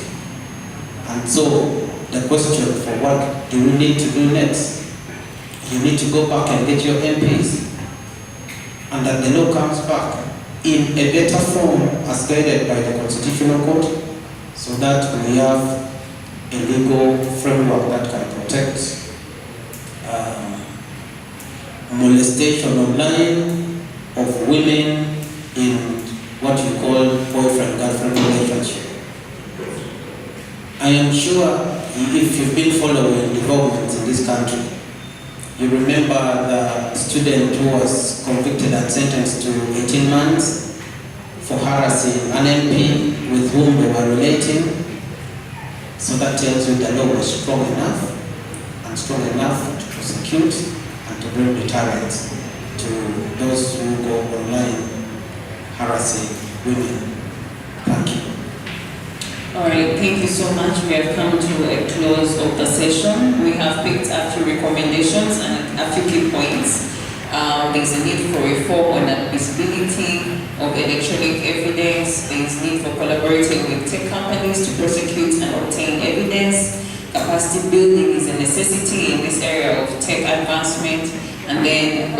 And so the question for what do we need to do next? You need to go back and get your MPs, and that the law comes back in a better form as guided by the Constitutional Court, so that we have a legal framework that can protect molestation online of women in what you call boyfriend-girlfriend relationship. I am sure if you've been following developments in this country, You remember the student who was convicted and sentenced to 18 months for harassing an MP with whom they were relating. So that tells you the law was strong enough to prosecute and to bring deterrence to those who go online harassing women. Thank you. All right, thank you so much. We have come to a close of the session. We have picked a few recommendations and a few key points. There's a need for reform on admissibility of electronic evidence. There's need for collaborating with tech companies to prosecute and obtain evidence. Capacity building is a necessity in this area of tech advancement. And then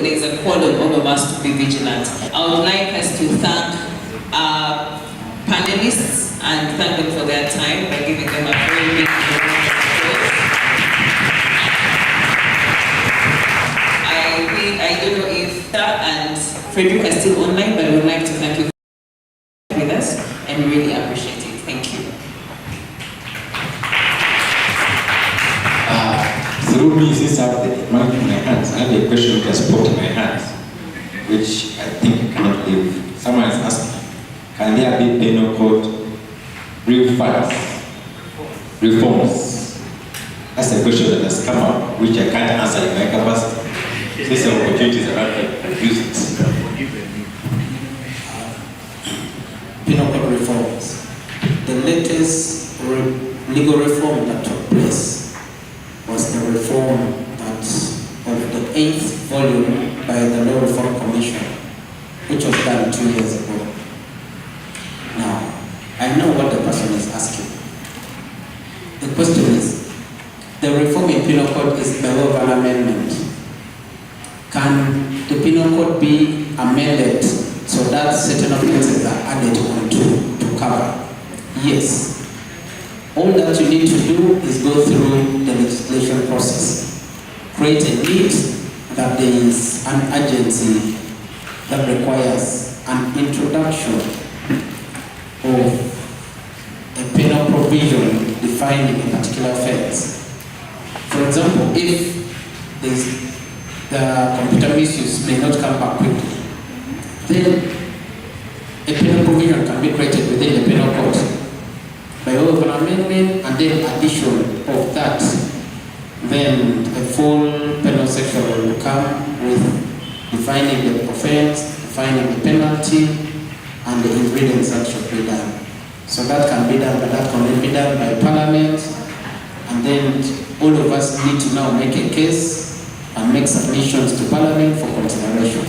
there's a call on all of us to be vigilant. I would like us to thank our panelists and thank them for their time by giving them a very big round of applause. I don't know if that and Frederick are still online, but I would like to thank you for being with us and really appreciate it. Thank you. Through me, since I have the mic in my hands, I have a question just popped in my hands, which I think I cannot leave. Someone is asking, can there be penal code reforms? That's a question that has come up, which I can't answer in my capacity. Since the opportunities are not used. Penal code reforms. The latest legal reform that took place was the reform of the 8th volume by the Law Reform Commission, which was done 2 years ago. Now, I know what the person is asking. The question is, the reform in penal code is by way of an amendment. Can the penal code be amended so that certain offenses are added onto to cover? Yes. All that you need to do is go through the legislation process. Create a need that there is an agency that requires an introduction of a penal provision defining a particular offense. For example, if the computer misuse may not come back quickly, then a penal provision can be created within the penal code by way of an amendment and then addition of that. Then a full penal section will come with defining the offense, defining the penalty, and the ingredients that should be done. So that can be done, but that can only be done by Parliament, and then all of us need to now make a case and make submissions to Parliament for consideration.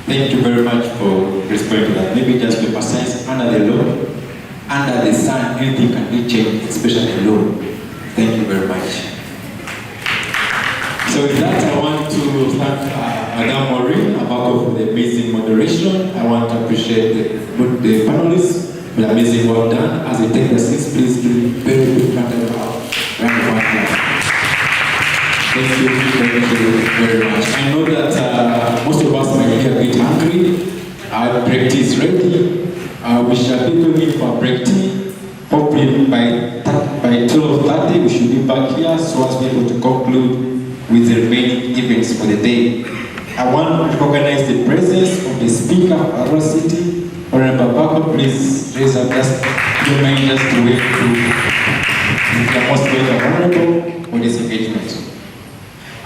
Thank you very much for responding to that. Maybe just to emphasize, under the law, under the sun, anything can be changed, especially the law. Thank you very much. So with that, I want to thank Madame Maureen Abako for the amazing moderation. I want to appreciate the panelists for the amazing work done. As we take the seats, please do very good round of applause. Thank you very much. I know that most of us might be a bit hungry. Our break tea is ready. We shall be going for break tea. Hopefully by 12:30 we should be back here so as to be able to conclude with the remaining events for the day. I want to recognize the presence of the Speaker of our city, Honorable Bako. Please raise up just remind us to wait to the most welcome Honorable for this engagement.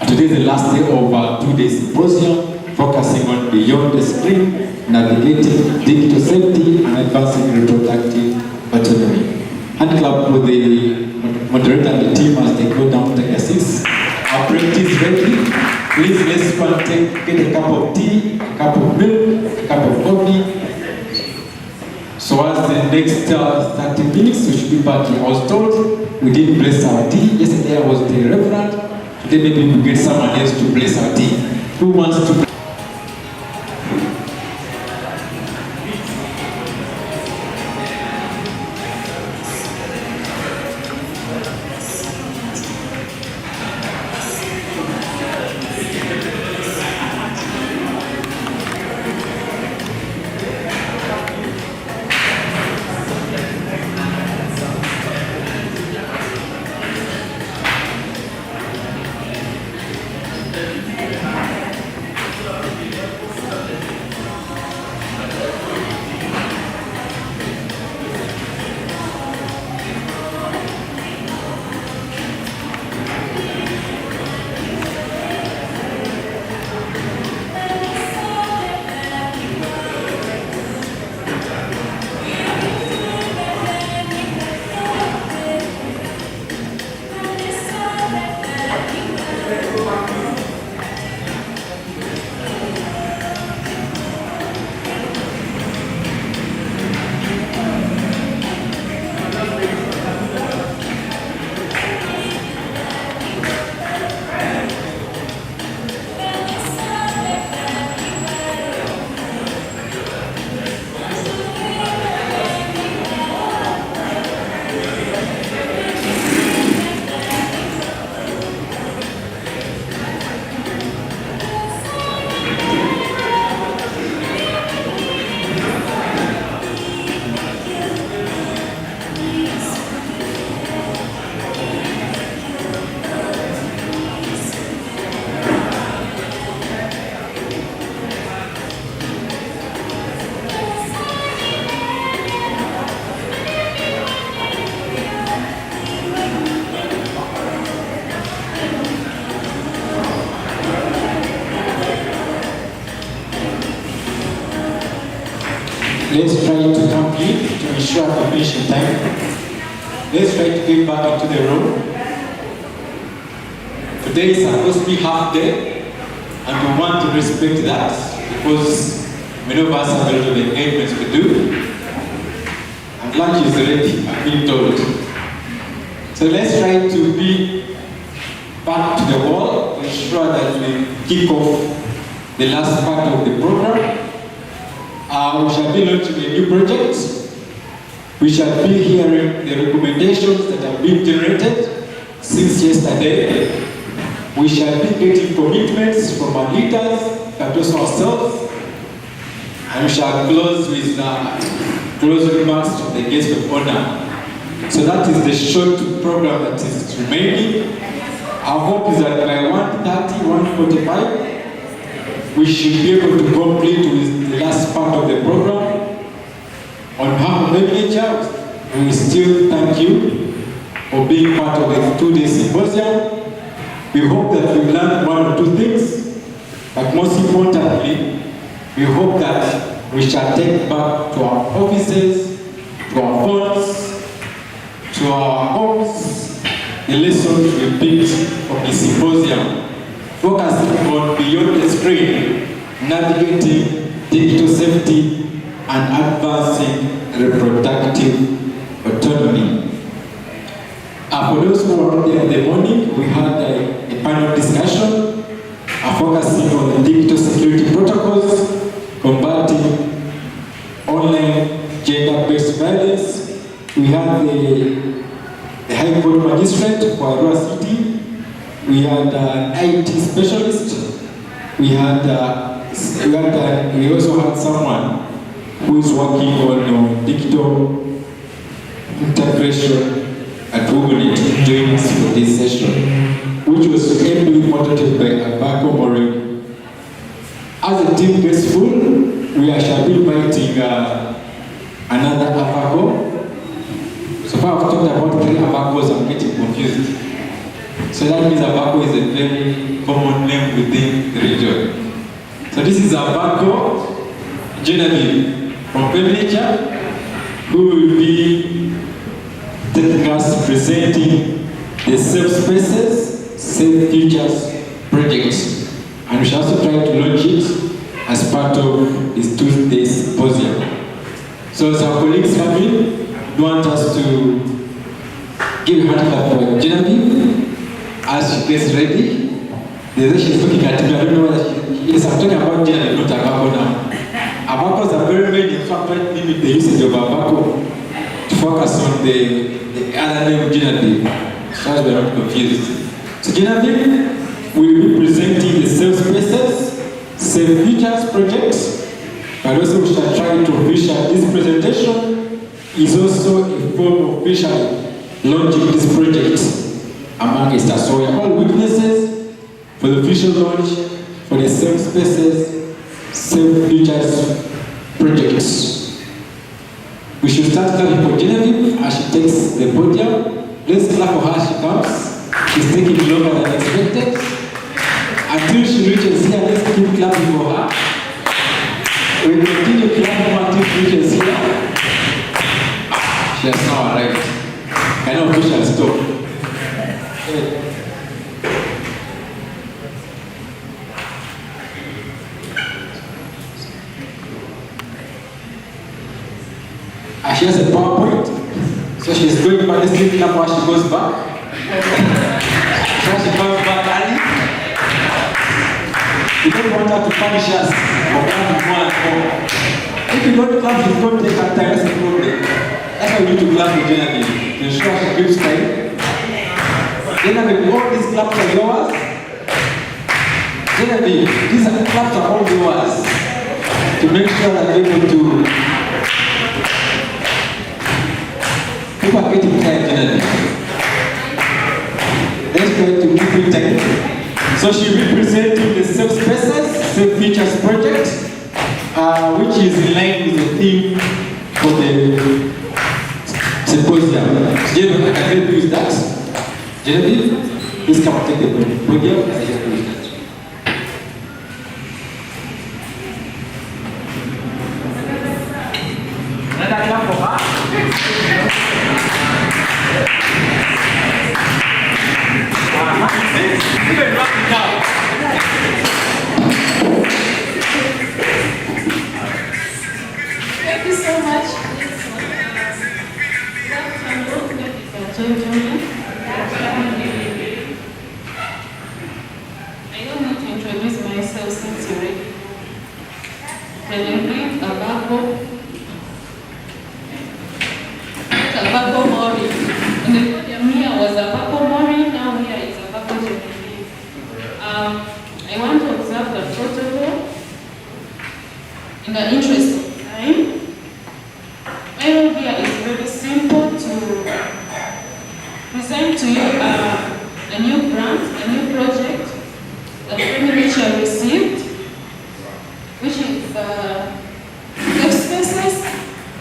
Today is the last day of our 2-day symposium, focusing on beyond the screen, navigating digital safety and advancing reproductive autonomy. Hand clap with the moderator and the team as they go down to exercise. Our break is ready. Please let's go and get a cup of tea, a cup of milk, a cup of coffee. So as the next 30 minutes we should be back here. I was told we didn't bless our tea. Yesterday I was the reverend. Today maybe we get someone else to bless our tea. Who wants to? Let's try to complete to ensure completion time. Let's try to get back into the room. Today is supposed to be half day, and we want to respect that because many of us have a lot of engagements to do. And lunch is ready, I've been told. So let's try to be back to the wall to ensure that we kick off the last part of the program. We shall be launching a new project. We shall be hearing the recommendations that have been generated since yesterday. We shall be getting commitments from our leaders, but also ourselves. And we shall close with close remarks to the guest of honor. So that is the short program that is remaining. Our hope is that by 1:30, 1:45, we should be able to complete with the last part of the program. On behalf of the we still thank you for being part of the 2-day symposium. We hope that we learned one or two things, but most importantly, we hope that we shall take back to our offices, to our phones, to our homes, the lessons we picked from the symposium, focusing on beyond the screen, navigating digital safety and advancing reproductive autonomy. For those who were there in the morning, we had a panel discussion focusing on the digital security protocols, combating online gender-based violence. We had the High Court Magistrate for Arua City. We had an IT specialist. We also had someone who is working on digital integration at Google joining us for this session, which was ably moderated by Abako Moreno. As the team gets full, we shall be inviting another Abako. So far I've talked about 3 Abakos, I'm getting confused. So that means Abako is a very common name within the region. So this is Abako Genevieve from Furniture, who will be taking us presenting the Safe Spaces, Safe Futures project. And we shall also try to launch it as part of this 2-day symposium. So as our colleagues come in, we want us to give a hand clap for Genevieve as she gets ready. She's looking at me, I don't know whether she is. I'm talking about Genevieve, not Abako now. Abakos are very many, in fact, limit the usage of Abako to focus on the other name Genevieve, so as we are not confused. So Genevieve will be presenting the Safe Spaces, Safe Futures project, but also we shall try to official. This presentation is also a form of officially launching this project amongst us. So we are all witnesses for the official launch for the Safe Spaces, Safe Futures projects. We should start clapping for Genevieve as she takes the podium. Let's clap for her as she comes. She's taking longer than expected. Until she reaches here, let's keep clapping for her. We continue clapping until she reaches here. She has now arrived. I know we shall stop. She has a PowerPoint, so she's going back. Let's take clap while she goes back. So she comes back early. We don't want her to punish us for clapping more and more. If you don't clap, she's going to take her time. That's the problem. That's why we need to clap for Genevieve to ensure she gives time. Genevieve, all these claps are yours. Genevieve, these claps are all yours to make sure that we're able to. People are getting tired generally. Let's try to keep it tight. So she'll be presenting the Safe Spaces, Safe Futures project, which is in line with the theme for the symposium. Genevieve, I can help you with that. Genevieve, please come and take the podium. I can help you with that. Thank you so much. I don't need to introduce myself since you're ready. Can you read Abako? Abako Mori. In the podium here was Abako Mori, now here is Abako Genevieve. I want to observe the protocol in the interest of time. My role here is very simple to present to you a new grant, a new project that Reproductive received, which is Safe Spaces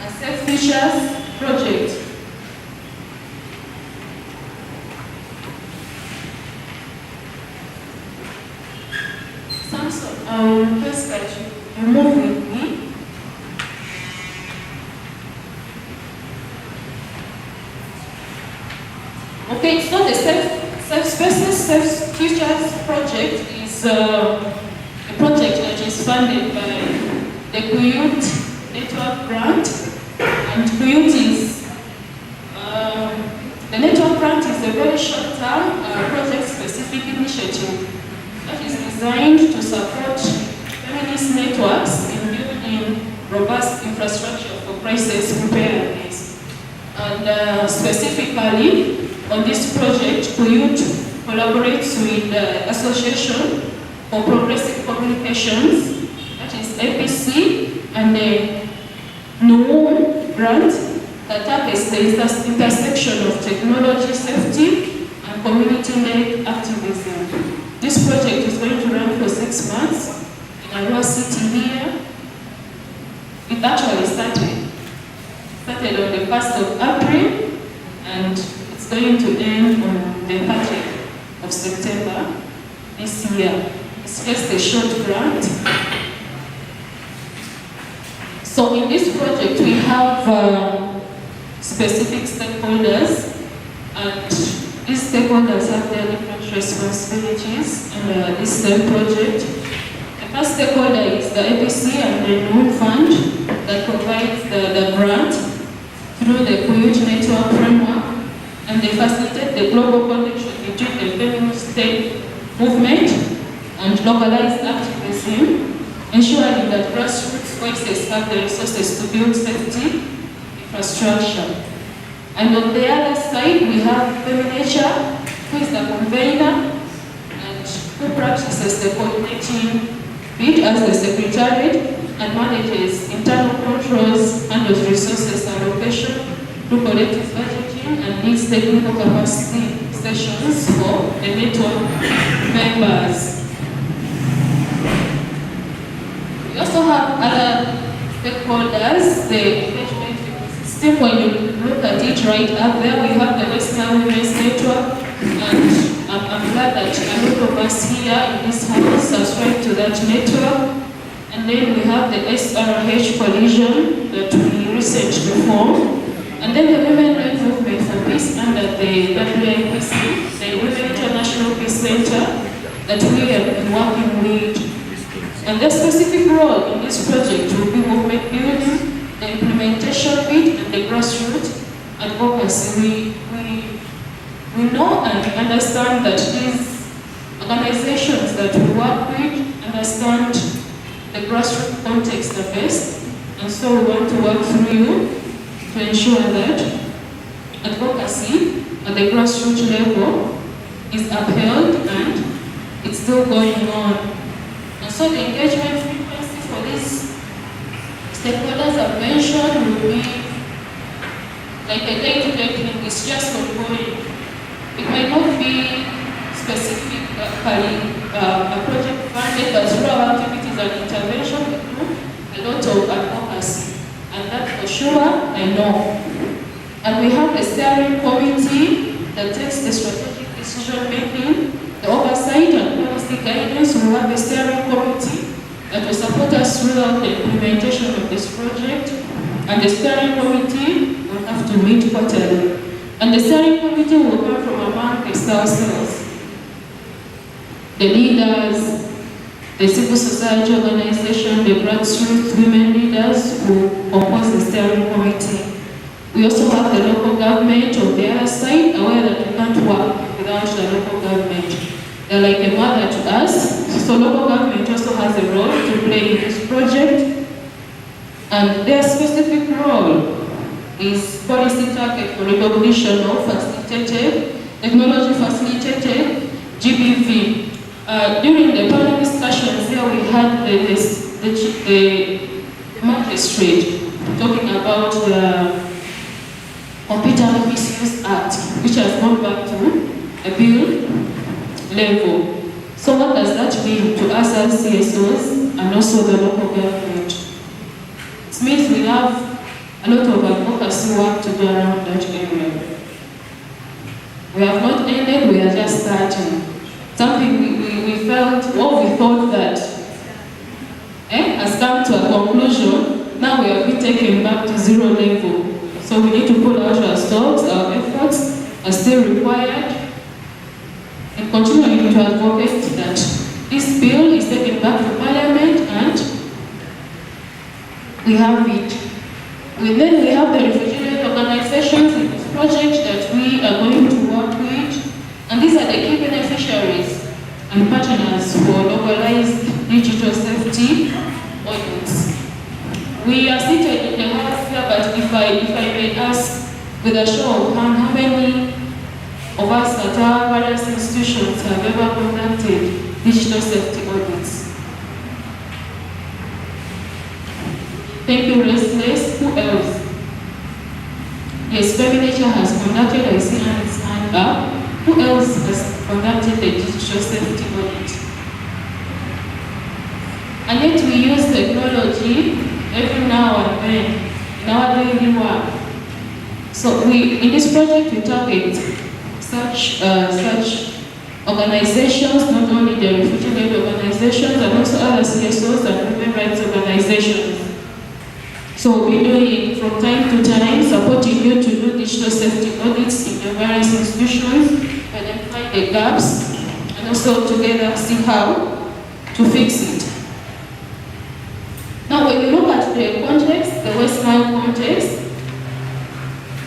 and Safe Futures project. Samson, I will request that you move with me. Okay, it's not a Safe Spaces, Safe Futures project. It's a project that is funded by the Kuyut Network Grant, and Kuyut is, the network grant is a very short-term project-specific initiative that is designed to support feminist networks in building robust infrastructure for crisis preparedness. And specifically, on this project, Kuyut collaborates with the Association for Progressive Communications, that is APC, and the NUOM grant that targets the intersection of technology safety and community-led activism. This project is going to run for 6 months in Arua City here. It actually started on the 1st of April, and it's going to end on the 30th of September this year. It's just a short grant. So in this project, we have specific stakeholders, and these stakeholders have their different responsibilities in this same project. The first stakeholder is the APC and the NUOM fund that provides the grant through the Kuyut Network framework, and they facilitate the global connection between the feminist state movement and localized activism, ensuring that grassroots voices have the resources to build safety infrastructure. And on the other side, we have Feminature, who is the convener and who practices the coordinating bit as the secretariat and manages internal controls, handles resources allocation, through collective budgeting, and leads technical capacity sessions for the network members. We also have other stakeholders, the engagement system. When you look at it right up there, we have the Western Women's Network, and I'm glad that a lot of us here in this house subscribe to that network. And then we have the Srh coalition that we recently formed. And then the Women Rights Movement for Peace under the WIPC, the Women International Peace Center, that we have been working with. And their specific role in this project will be movement building, the implementation bit, and the grassroots advocacy. We know and understand that these organizations that we work with understand the grassroots context the best, and so we want to work through you to ensure that advocacy at the grassroots level is upheld and it's still going on. And so the engagement frequency for these stakeholders I've mentioned will be like a day-to-day thing. It's just ongoing. It might not be specifically a project funded, but through our activities and intervention, we do a lot of advocacy. And that for sure, I know. And we have a steering committee that takes the strategic decision making, the oversight and policy guidance. We have a steering committee that will support us throughout the implementation of this project. And the steering committee will have to meet quarterly. And the steering committee will come from among the South cells, the leaders, the civil society organization, the grassroots women leaders who compose the steering committee. We also have the local government on the other side, aware that we can't work without the local government. They're like a mother to us, so local government also has a role to play in this project. And their specific role is policy target for recognition of facilitated, technology facilitated GBV. During the panel discussions here, we had the magistrate talking about the Computer Misuse Act, which has gone back to a bill level. So what does that mean to us as CSOs and also the local government? It means we have a lot of advocacy work to do around that area. We have not ended, we are just starting. Something we felt, or we thought that has come to a conclusion. Now we have been taken back to zero level. So we need to pull out our stops, our efforts are still required, and continuing to advocate that this bill is taken back to Parliament and we have it. Then we have the refugee organizations in this project that we are going to work with, and these are the key beneficiaries and partners for localized digital safety audits. We are seated in the house here, but if I may ask with a show of hand, how many of us at our various institutions have ever conducted digital safety audits? Thank you, Restless. Who else? Yes, Feminature has conducted, I see hands hand up. Who else has conducted the digital safety audit? And yet we use technology every now and then in our daily work. So in this project we target such organizations, not only the refugee-led organizations, but also other CSOs and human rights organizations. So we'll be doing from time to time, supporting you to do digital safety audits in your various institutions, identify the gaps, and also together see how to fix it. Now when you look at the context, the West Nile context,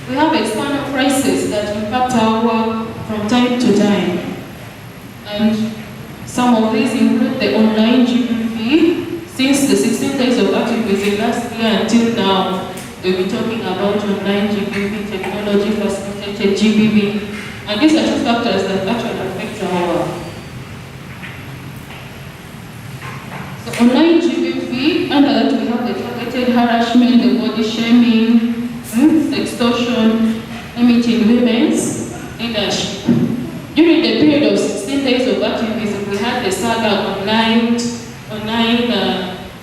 we have external crises that impact our work from time to time. And some of these include the online GBV. Since the 16 days of activism last year until now, we've been talking about online GBV, technology facilitated GBV. And these are two factors that actually affect our work. So online GBV, under that we have the targeted harassment, the body shaming, extortion, limiting women's leadership. During the period of 16 days of activism, we had the saga online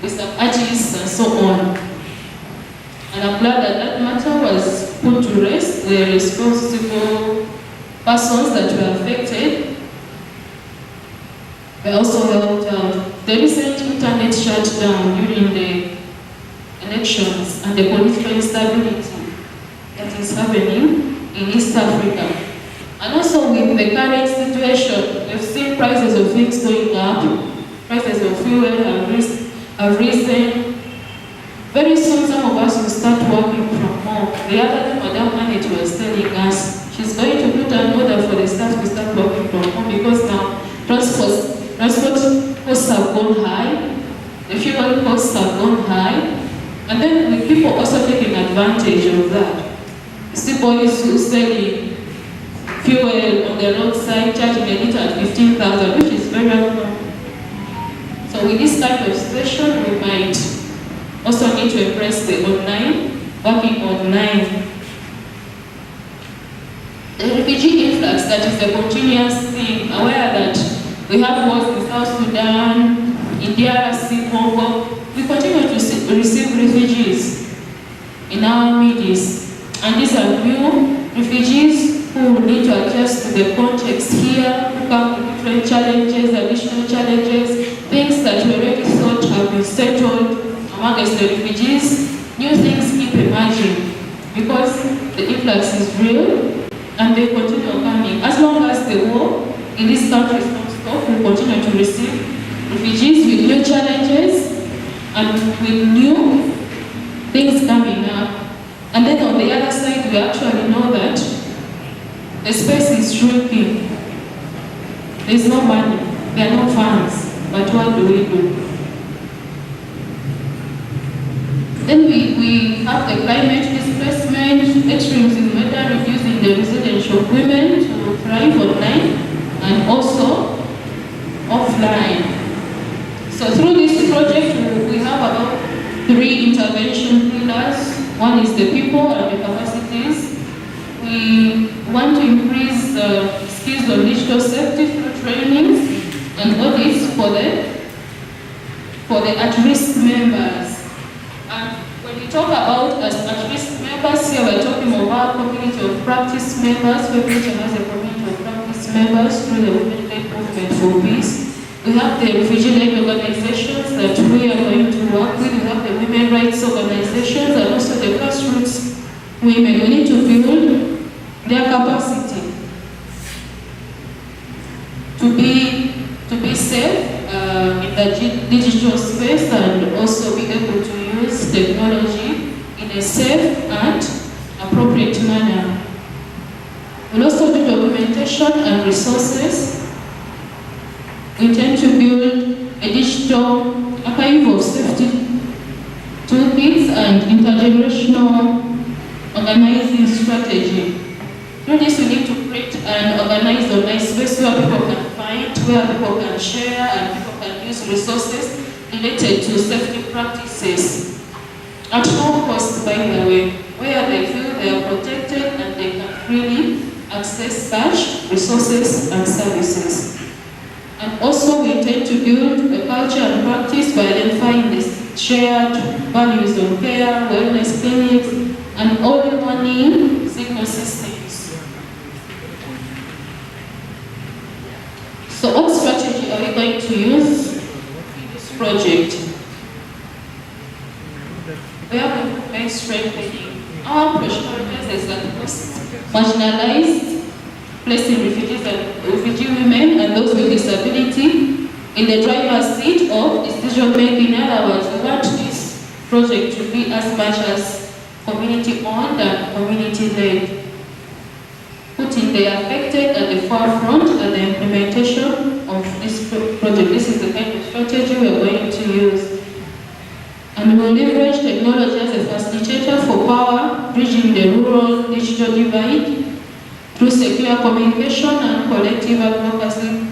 with some artists and so on. And I'm glad that that matter was put to rest. The responsible persons that were affected were also helped out. The recent internet shutdown during the elections and the political instability that is happening in East Africa. And also with the current situation, we've seen prices of things going up. Prices of fuel have risen. Very soon some of us will start working from home. The other day, Madam Annette was telling us she's going to put an order for the staff to start working from home because now transport costs have gone high, the fuel costs have gone high, and then with people also taking advantage of that. You see boys who selling fuel on the roadside, charging a liter at 15,000, which is very uncommon. So with this type of situation, we might also need to embrace the online, working online. The refugee influx, that is a continuous thing, aware that we have wars in South Sudan, in DRC, Congo. We continue to receive refugees in our midst. And these are new refugees who need to adjust to the context here, who come with different challenges, additional challenges, things that we already thought have been settled amongst the refugees. New things keep emerging because the influx is real, and they continue coming. As long as the war in these countries don't stop, we continue to receive refugees with new challenges and with new things coming up. And then on the other side, we actually know that the space is shrinking. There's no money, there are no funds, but what do we do? Then we have the climate displacement, extremes in weather, reducing the resilience of women to thrive online and also offline. So through this project, we have about 3 intervention pillars. One is the people and the capacities. We want to increase skills on digital safety through trainings and audits for the at-risk members. And when we talk about at-risk members, here we're talking about community of practice members. Federation has a community of practice members through the Women-led Movement for Peace. We have the refugee-led organizations that we are going to work with. We have the women rights organizations and also the grassroots women. We need to build their capacity to be safe in the digital space and also be able to use technology in a safe and appropriate manner. We'll also do documentation and resources. We intend to build a digital archive of safety toolkits and intergenerational organizing strategy. Through this, we need to create an organized online space where people can find, where people can share, and people can use resources related to safety practices. At no cost, by the way, where they feel they are protected and they can freely access such resources and services. And also, we intend to build a culture and practice by identifying the shared values of care, wellness clinics, and early warning signal systems. So what strategy are we going to use in this project? We have been strengthening our prioritizes that most marginalized, placing refugee women and those with disability in the driver's seat of decision making. In other words, we want this project to be as much as community-owned and community-led, putting the affected at the forefront at the implementation of this project. This is the kind of strategy we are going to use. And we will leverage technology as a facilitator for power, bridging the rural digital divide through secure communication and collective advocacy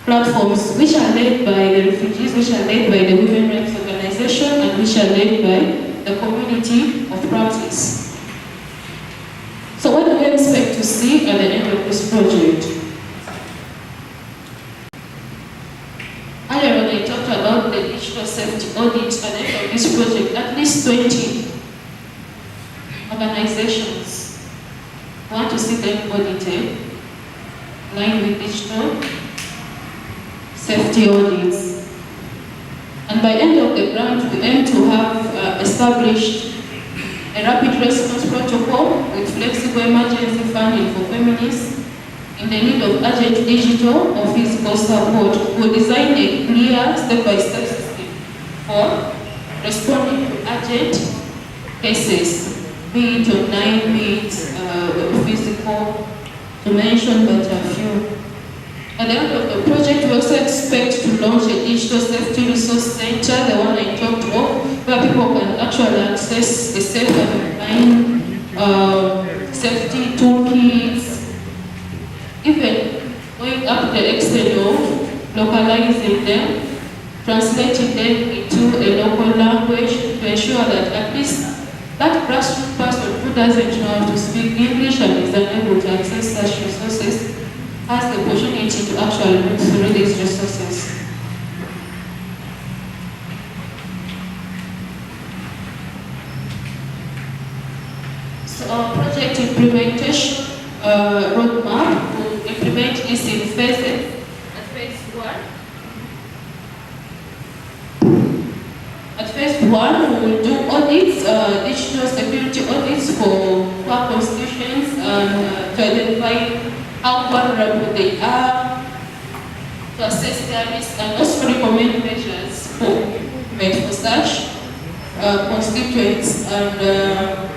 platforms, which are led by the refugees, which are led by the women rights organization, and which are led by the community of practice. So what do we expect to see at the end of this project? Earlier on, I talked about the digital safety audit. At the end of this project, at least 20 organizations want to see them audited, aligned with digital safety audits. And by end of the grant, we aim to have established a rapid response protocol with flexible emergency funding for feminists in the need of urgent digital or physical support. We'll design a clear step-by-step system for responding to urgent cases, be it online, be it physical, to mention but a few. At the end of the project, we also expect to launch a digital safety resource center, the one I talked of, where people can actually access the safe and online safety toolkits, even going up to the extent of localizing them, translating them into a local language to ensure that at least that grassroots person who doesn't know how to speak English and is unable to access such resources has the opportunity to actually look through these resources. So our project implementation roadmap will implement this in phases. At phase 1, one, we will do audits, digital security audits for poor constitutions and to identify how vulnerable they are, to assess their risk, and also recommend measures for improvement for such constituents. And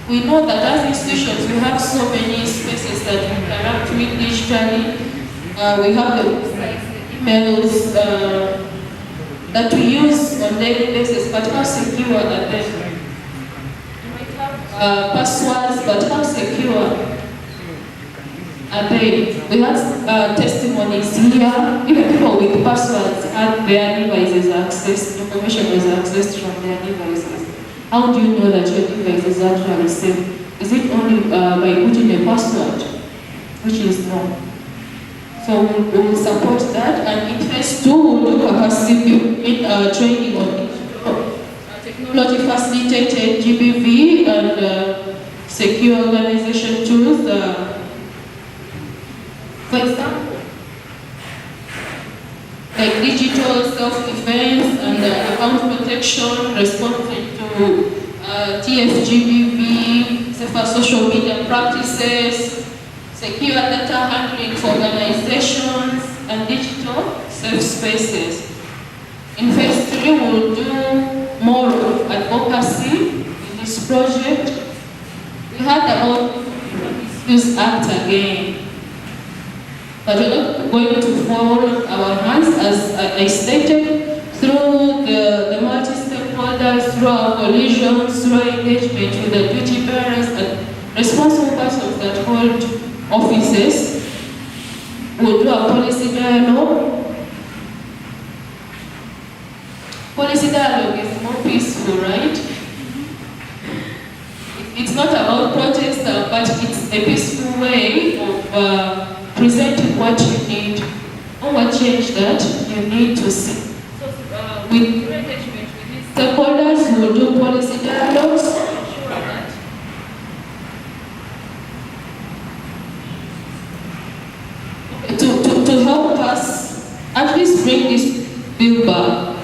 we know that as institutions, we have so many spaces that we interact with digitally. We have the websites, the emails that we use on daily basis, but how secure are they? We might have passwords, but how secure are they? We had testimonies here, even people with passwords had their devices accessed, information was accessed from their devices. How do you know that your device is actually safe? Is it only by putting a password? Which is no. So we will support that, and in phase 2 we will do capacity training on technology facilitated GBV and secure organization tools. For example, like digital self-defense and account protection, responding to TFGBV, safer social media practices, secure data handling for organizations, and digital safe spaces. In phase 3, we will do more advocacy in this project. We had about this act again. But we're not going to fold our hands, as I stated, through the multi-stakeholders, through our coalitions, through engagement with the duty bearers and responsible persons that hold offices. We'll do a policy dialogue. Policy dialogue is more peaceful, right? It's not about protest, but it's a peaceful way of presenting what you need or what change that you need to see. So, with engagement with these stakeholders, we will do policy dialogues to ensure that to help us at least bring this bill back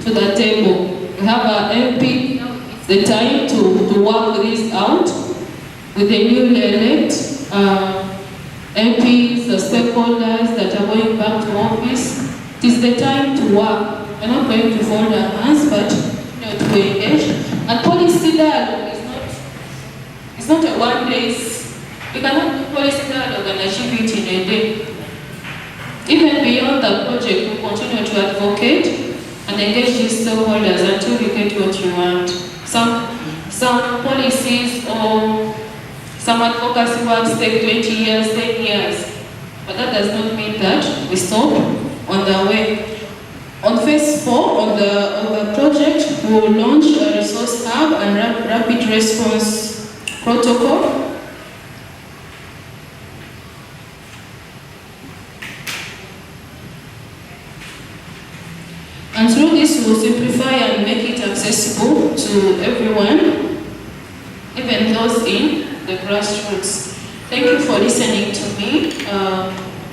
to the table. We have our MP. It's the time to work this out with the newly elected MPs, the stakeholders that are going back to office. It is the time to work. We're not going to fold our hands, but to engage. And policy dialogue is not a one-day. We cannot do policy dialogue and achieve it in a day. Even beyond the project, we continue to advocate and engage these stakeholders until we get what you want. Some policies or some advocacy works take 20 years, 10 years. But that does not mean that we stop on the way. On phase 4 of the project, we will launch a resource hub and rapid response protocol. And through this, we will simplify and make it accessible to everyone, even those in the grassroots. Thank you for listening to me.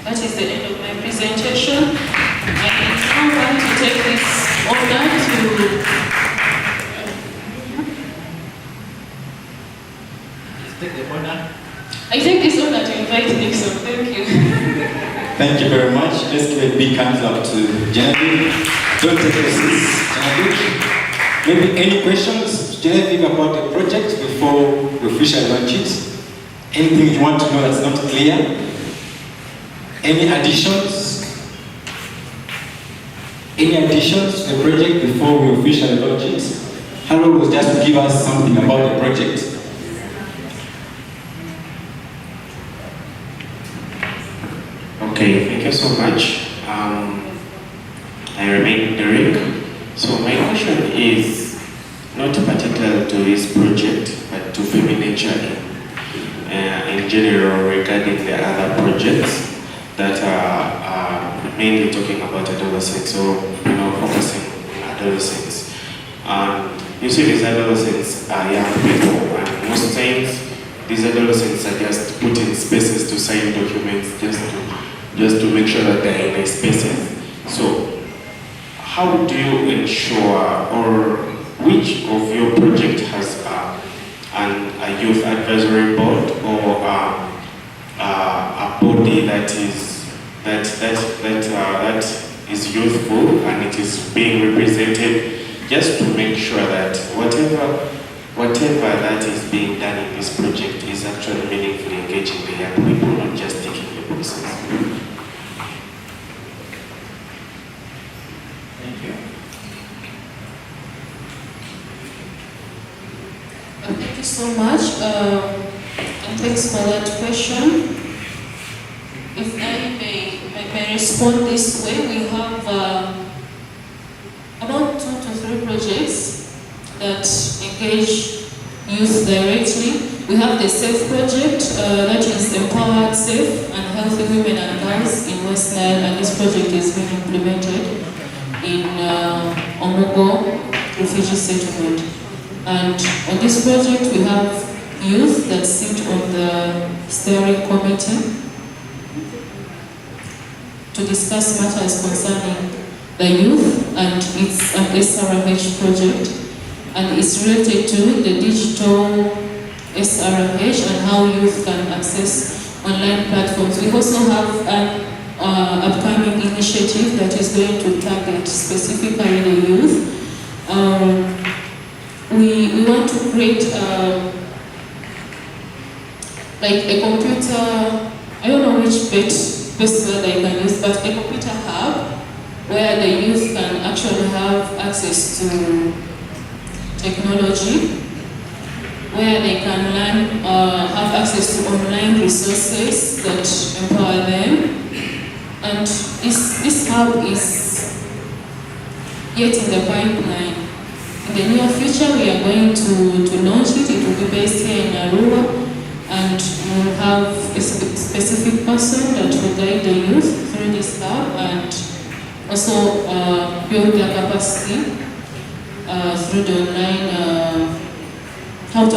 That is the end of my presentation. I now want to take this honor to... I take this honor to invite Nixon. Thank you. Thank you very much. Let's give a big hands up to Genevieve. Don't take your seats, Genevieve. Maybe any questions, Genevieve, about the project before we officially launch it? Anything you want to know that's not clear? Any additions? Any additions to the project before we officially launch it? Harold was just to give us something about the project. Okay, thank you so much. I remain Derek. So my question is not particular to this project, but to female nature in general regarding the other projects that are mainly talking about adolescents, or focusing on adolescents. And you see, these adolescents are young people, and most times these adolescents are just put in spaces to sign documents just to make sure that they're in a spaces. So how do you ensure, or which of your project has a youth advisory board or a body that is youthful and it is being represented, just to make sure that whatever that is being done in this project is actually meaningfully engaging the young people, not just ticking the boxes. Thank you. Thank you so much, and thanks for that question. If I may respond this way, we have about 2 to 3 projects that engage youth directly. We have the SAFE project, that is Empowered, Safe and Healthy Women and Girls in West Nile, and this project is being implemented in Omogo refugee settlement. And on this project we have youth that sit on the steering committee to discuss matters concerning the youth, and it's an SRH project, and it's related to the digital SRH and how youth can access online platforms. We also have an upcoming initiative that is going to target specifically the youth. We want to create like a computer, I don't know which best word I can use, but a computer hub where the youth can actually have access to technology, where they can learn, have access to online resources that empower them. And this hub is yet in the pipeline. In the near future, we are going to launch it. It will be based here in Arua, and we will have a specific person that will guide the youth through this hub and also build their capacity through the online, how to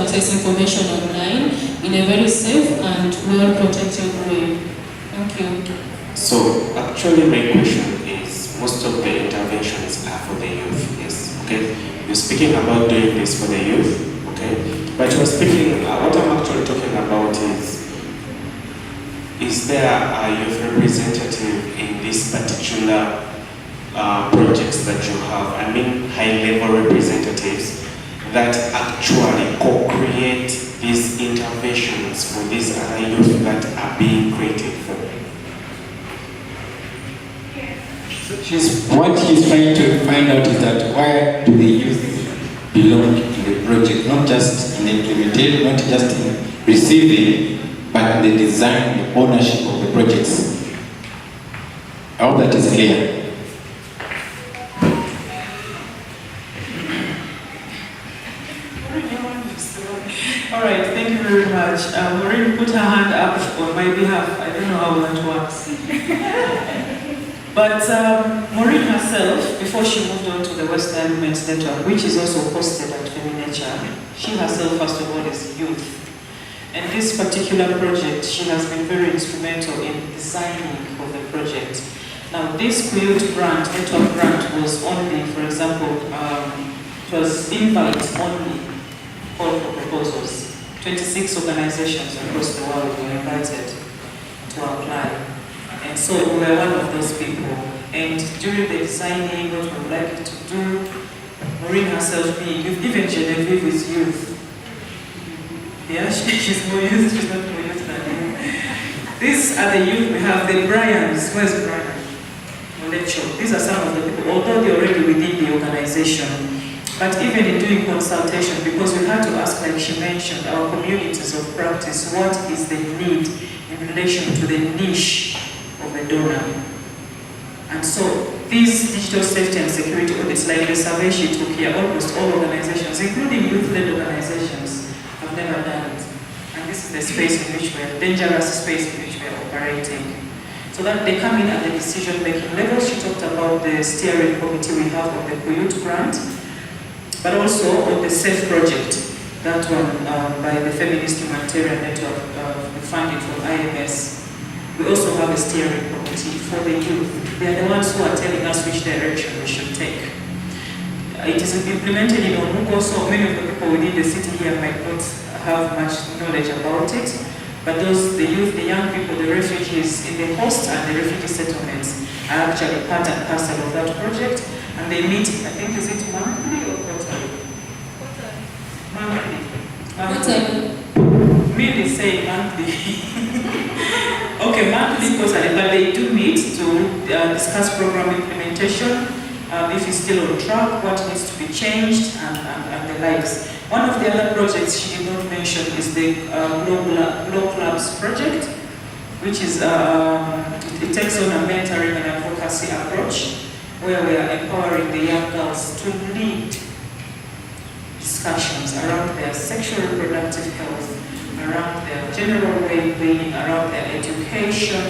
access information online in a very safe and well-protected way. Thank you. So actually my question is, most of the interventions are for the youth, yes, okay? You're speaking about doing this for the youth, okay? But you're speaking, what I'm actually talking about is there a youth representative in this particular projects that you have? I mean high-level representatives that actually co-create these interventions for these other youth that are being created for. What he's trying to find out is that where do the youth belong in the project, not just in implementation, not just in receiving, but in the design, the ownership of the projects. I hope that is clear. All right, thank you very much. Maureen put her hand up on my behalf. I don't know how that works. But Maureen herself, before she moved on to the West Nile Women's Network, which is also hosted at Feminature, she herself, first of all, is youth. And this particular project, she has been very instrumental in designing of the project. Now, this Coyote grant, network grant, was only, for example, it was invite only call for proposals. 26 organizations across the world were invited to apply. And so we were one of those people. And during the designing, what we would like to do, Maureen herself being youth, even Genevieve is youth. Yeah, she's more youth, she's not more youth than you. These are the youth we have, the Bryans. Where's Brian? Molecho. These are some of the people, although they're already within the organization. But even in doing consultation, because we had to ask, like she mentioned, our communities of practice, what is the need in relation to the niche of the donor. And so these digital safety and security audits, like the survey she took here, almost all organizations, including youth-led organizations, have never done it. And this is the space in which we're, dangerous space in which we're operating. So that they come in at the decision-making level. She talked about the steering committee we have on the Coyote grant, but also on the SAFE project, that one by the Feminist Humanitarian Network, funded from IMS. We also have a steering committee for the youth. They are the ones who are telling us which direction we should take. It is implemented in Omugo, so many of the people within the city here might not have much knowledge about it. But those, the youth, the young people, the refugees in the host and the refugee settlements are actually part and parcel of that project. And they meet, I think, is it monthly or quarterly? Monthly. Really say monthly. Okay, monthly quarterly, but they do meet to discuss program implementation, if it's still on track, what needs to be changed, and the likes. One of the other projects she did not mention is the Glow Clubs project, which is, it takes on a mentoring and advocacy approach, where we are empowering the young girls to lead discussions around their sexual reproductive health, around their general well-being, around their education,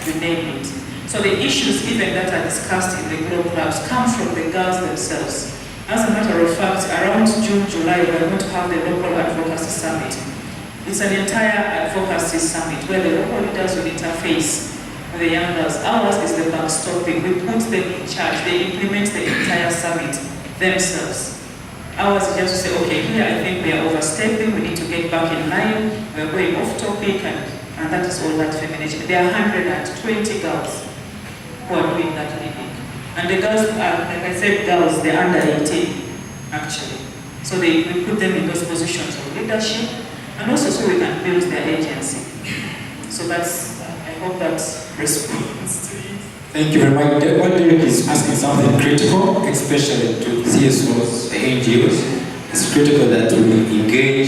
you name it. So the issues even that are discussed in the Glow Clubs come from the girls themselves. As a matter of fact, around June, July, we are going to have the local advocacy summit. It's an entire advocacy summit where the local leaders will interface with the young girls. Ours is the backstopping. We put them in charge. They implement the entire summit themselves. Ours is just to say, okay, here I think we are overstepping, we need to get back in line, we are going off topic, and that is all that feminism. There are 120 girls who are doing that living. And the girls are, like I said, girls, they're under 18, actually. So we put them in those positions of leadership, and also so we can build their agency. So that's, I hope that responds to it. Thank you very much. What Derek is asking something critical, especially to CSOs, NGOs. It's critical that we engage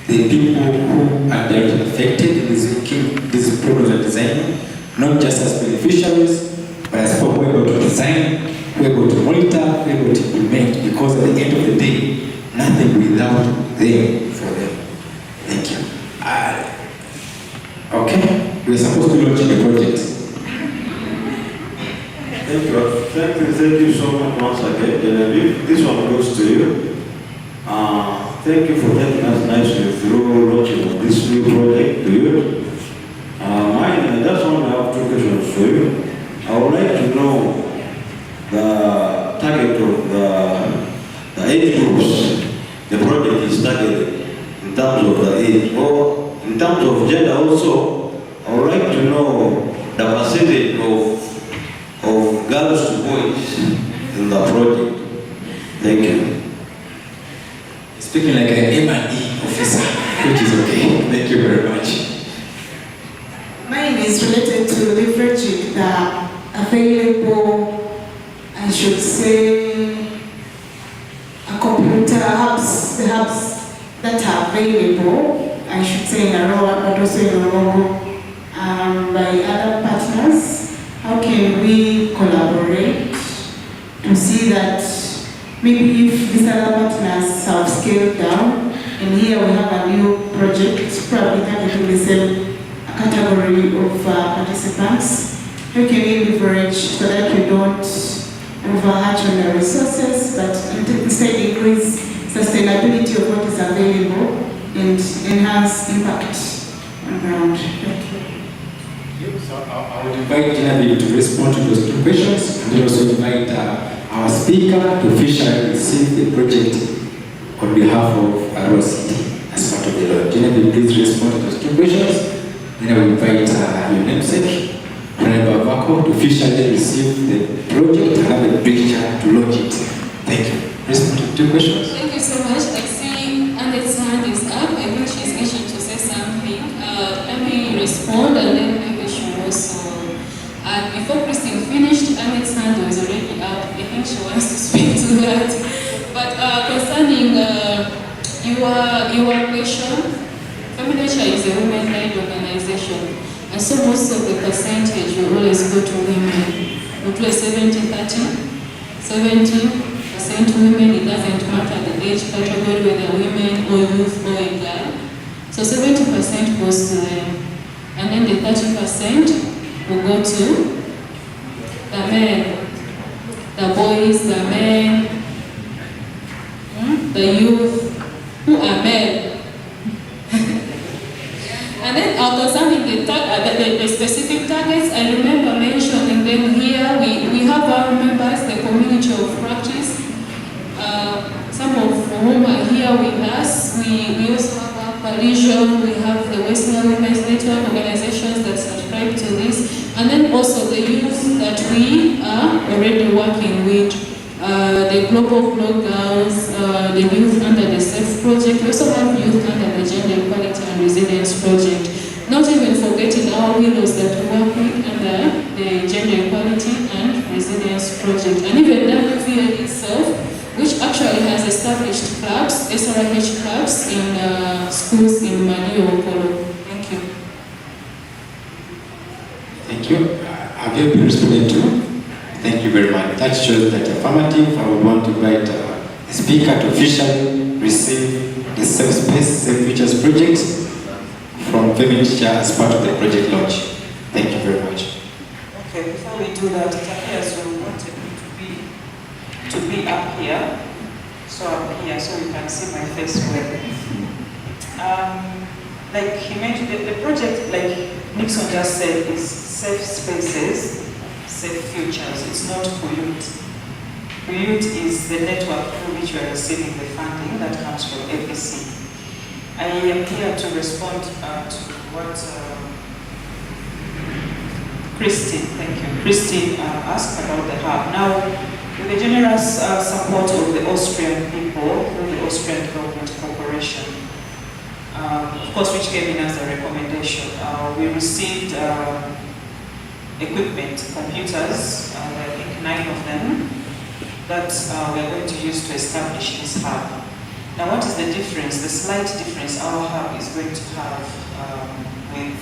the people who are directly affected in these programs of design, not just as beneficiaries, but as people who are able to design, who are able to monitor, who are able to implement, because at the end of the day, nothing without them for them. Thank you. Okay, we're supposed to launch the project. Thank you so much once again, Genevieve. This one goes to you. Thank you for taking us nicely through launching of this new project to you. I just want to have two questions for you. I would like to know the target of the age groups the project is targeted in terms of the age, or in terms of gender also. I would like to know the percentage of girls to boys in the project. Thank you. Speaking like an M&E officer, which is okay. Thank you very much. Mine is related to leveraging the available, I should say, a computer hubs, the hubs that are available, I should say in Aroa, but also in Orogo, by other partners. How can we collaborate to see that maybe if these other partners have scaled down, and here we have a new project, probably targeting the same category of participants, how can we leverage so that we don't overhatch on the resources, but instead increase sustainability of what is available and enhance impact on ground? Thank you. So I would invite Genevieve to respond to those two questions, and then also invite our speaker to officially receive the project on behalf of Arrow City as part of the law. Genevieve, please respond to those two questions. Then I will invite your namesake, Honorable Vako, to officially receive the project and have a picture to launch it. Thank you. Respond to the two questions. Thank you so much. I see Annette's hand is up. I think she's itching to say something. Let me respond, and then maybe she will also. Before Christine finished, Annette's hand was already up. I think she wants to speak to that. But concerning your question, Feminature is a women-led organization, and so most of the percentage will always go to women. We do a 70-30, 70% women, it doesn't matter the age category, whether women or youth or a girl. So 70% goes to them. And then the 30% will go to the men, the boys, the men, the youth, who are men. And then concerning the specific targets, I remember mentioning them here. We have our members, the community of practice, some of whom are here with us. We also have our coalition, we have the Western Women's Network organizations that subscribe to this, and then also the youth that we are already working with, the Global Blog Girls, the youth under the SAFE project. We also have youth under the Gender Equality and Resilience project. Not even forgetting our widows that we work with under the Gender Equality and Resilience project. And even WVA itself, which actually has established clubs, SRH clubs in schools in Manio Okolo. Thank you. Thank you. Have you been responded to? Thank you very much. That shows that affirmative. I would want to invite a speaker to officially receive the Safe Space, Safe Futures project from Feminist Chair as part of the project launch. Thank you very much. Okay, before we do that, it appears we wanted to be up here. So up here, so you can see my face well. Like he mentioned, the project, like Nixon just said, is safe spaces, safe futures. It's not Kuyut. Kuyut is the network through which we are receiving the funding that comes from APC. I am here to respond to what Christine asked about the hub. Now, with the generous support of the Austrian people through the Austrian Government Corporation, of course, which came in as a recommendation, we received equipment, computers, I think 9 of them, that we are going to use to establish this hub. Now, what is the difference, the slight difference our hub is going to have with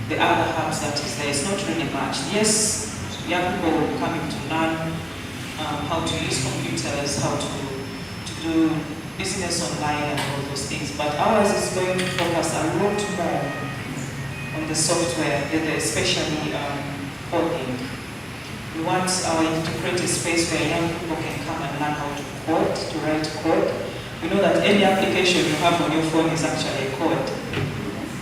the other hubs that is there? It's not really much. Yes, young people will be coming to learn how to use computers, how to do business online and all those things, but ours is going to focus a lot more on the software, especially coding. We want to create a space where young people can come and learn how to code, to write code. We know that any application you have on your phone is actually a code.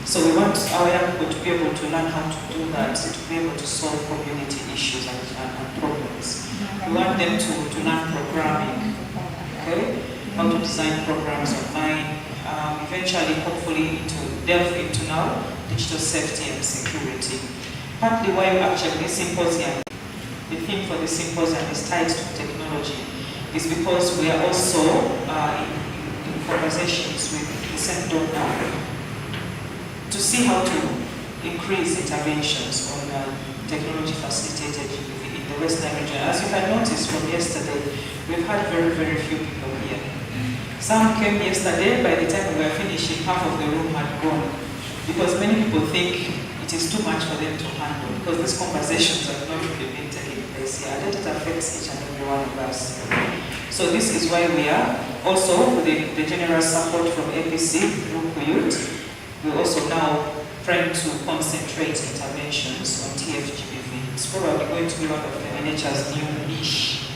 So we want our young people to be able to learn how to do that, to be able to solve community issues and problems. We want them to learn programming, okay? How to design programs online, eventually, hopefully, to delve into now digital safety and security. Partly why actually this symposium, the theme for the symposium is tied to technology, is because we are also in conversations with the same donor to see how to increase interventions on technology facilitated in the Western region. As you can notice from yesterday, we've had very, very few people here. Some came yesterday, by the time we were finishing, half of the room had gone, because many people think it is too much for them to handle, because these conversations have not really been taking place here, and it affects each and every one of us. So this is why we are also, with the generous support from APC through Kuyut, we're also now trying to concentrate interventions on TFGBV. It's probably going to be one of Feminature's new niche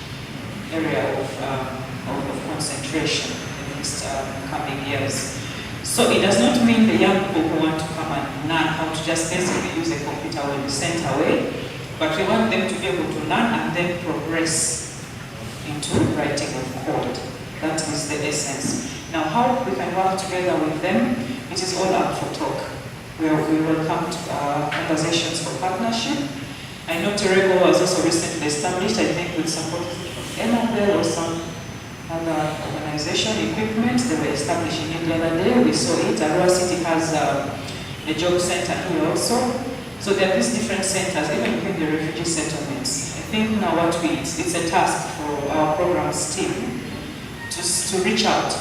area of concentration in the next coming years. So it does not mean the young people who want to come and learn how to just basically use a computer will be sent away, but we want them to be able to learn and then progress into writing of code. That is the essence. Now, how we can work together with them, it is all up for talk. We will come to conversations for partnership. I know Terego was also recently established, I think with support from NRL or some other organization, equipment. They were established in India the other day. We saw it. Arua City has a job center here also. So there are these different centers, even within the refugee settlements. I think now it's a task for our programs team to reach out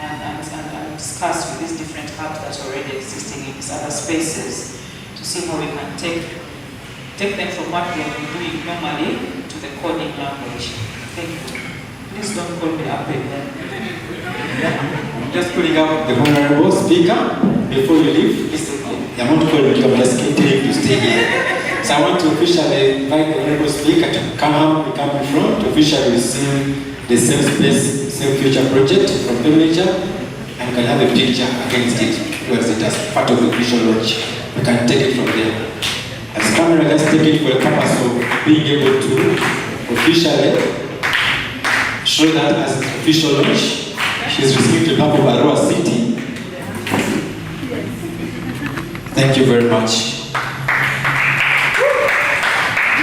and discuss with these different hubs that are already existing in these other spaces to see how we can take them from what they are doing normally to the coding language. Thank you. Please don't call me up again. I'm just putting up the honorable speaker before you leave. I want to call you, I'm just telling you to stay here. So I want to officially invite the honorable speaker to come in front to officially receive the Safe Space, Safe Future project from Femilature, and you can have a picture against it towards it as part of the visual launch. You can take it from there. As camera, let's take it for the purpose of being able to officially show that as an official launch. She's received a map of Arua City. Thank you very much.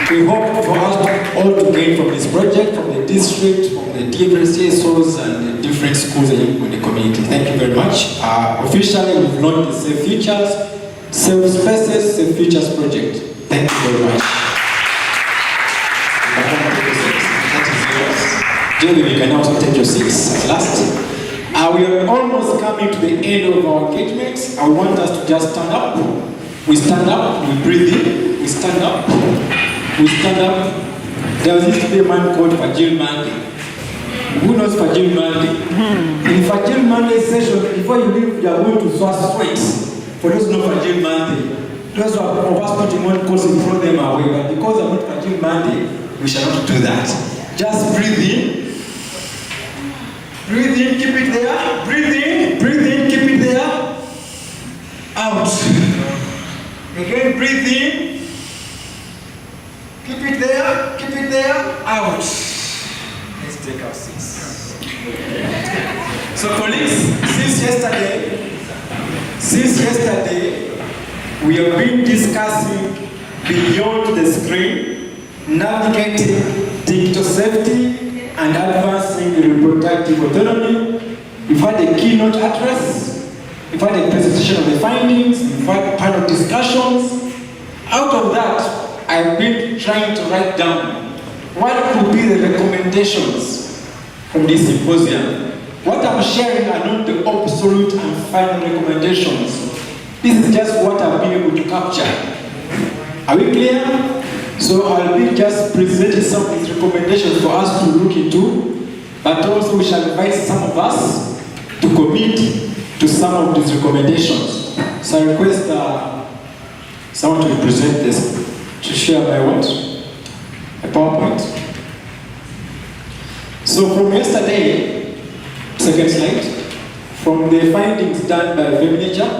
We hope for us all to gain from this project, from the district, from the different CSOs and the different schools in the community. Thank you very much. Officially, we've launched the Safe Futures, Safe Spaces, Safe Futures project. Thank you very much. David, you can also take your seats at last. We are almost coming to the end of our engagement. I want us to just stand up. We stand up, we breathe in, we stand up, we stand up. There used to be a man called Fajil Mandi. Who knows Fajil Mandi? In Fajil Mandi's session, before you leave, you are going to source sweat. For those who know Fajil Mandi, those of us putting on course and throw them away, but because I'm not Fajil Mandi, we shall not do that. Just breathe in. Breathe in, keep it there. Breathe in, keep it there. Out. Again, breathe in. Keep it there, out. Let's take our seats. So colleagues, since yesterday, we have been discussing beyond the screen, navigating digital safety and advancing the reproductive autonomy. We've had a keynote address, we've had a presentation of the findings, we've had panel discussions. Out of that, I've been trying to write down what could be the recommendations from this symposium. What I'm sharing are not the absolute and final recommendations. This is just what I've been able to capture. Are we clear? So I'll be just presenting some of these recommendations for us to look into, but also we shall invite some of us to commit to some of these recommendations. So I request someone to present this, to share my what? A PowerPoint. So from yesterday, second slide, from the findings done by Feminature,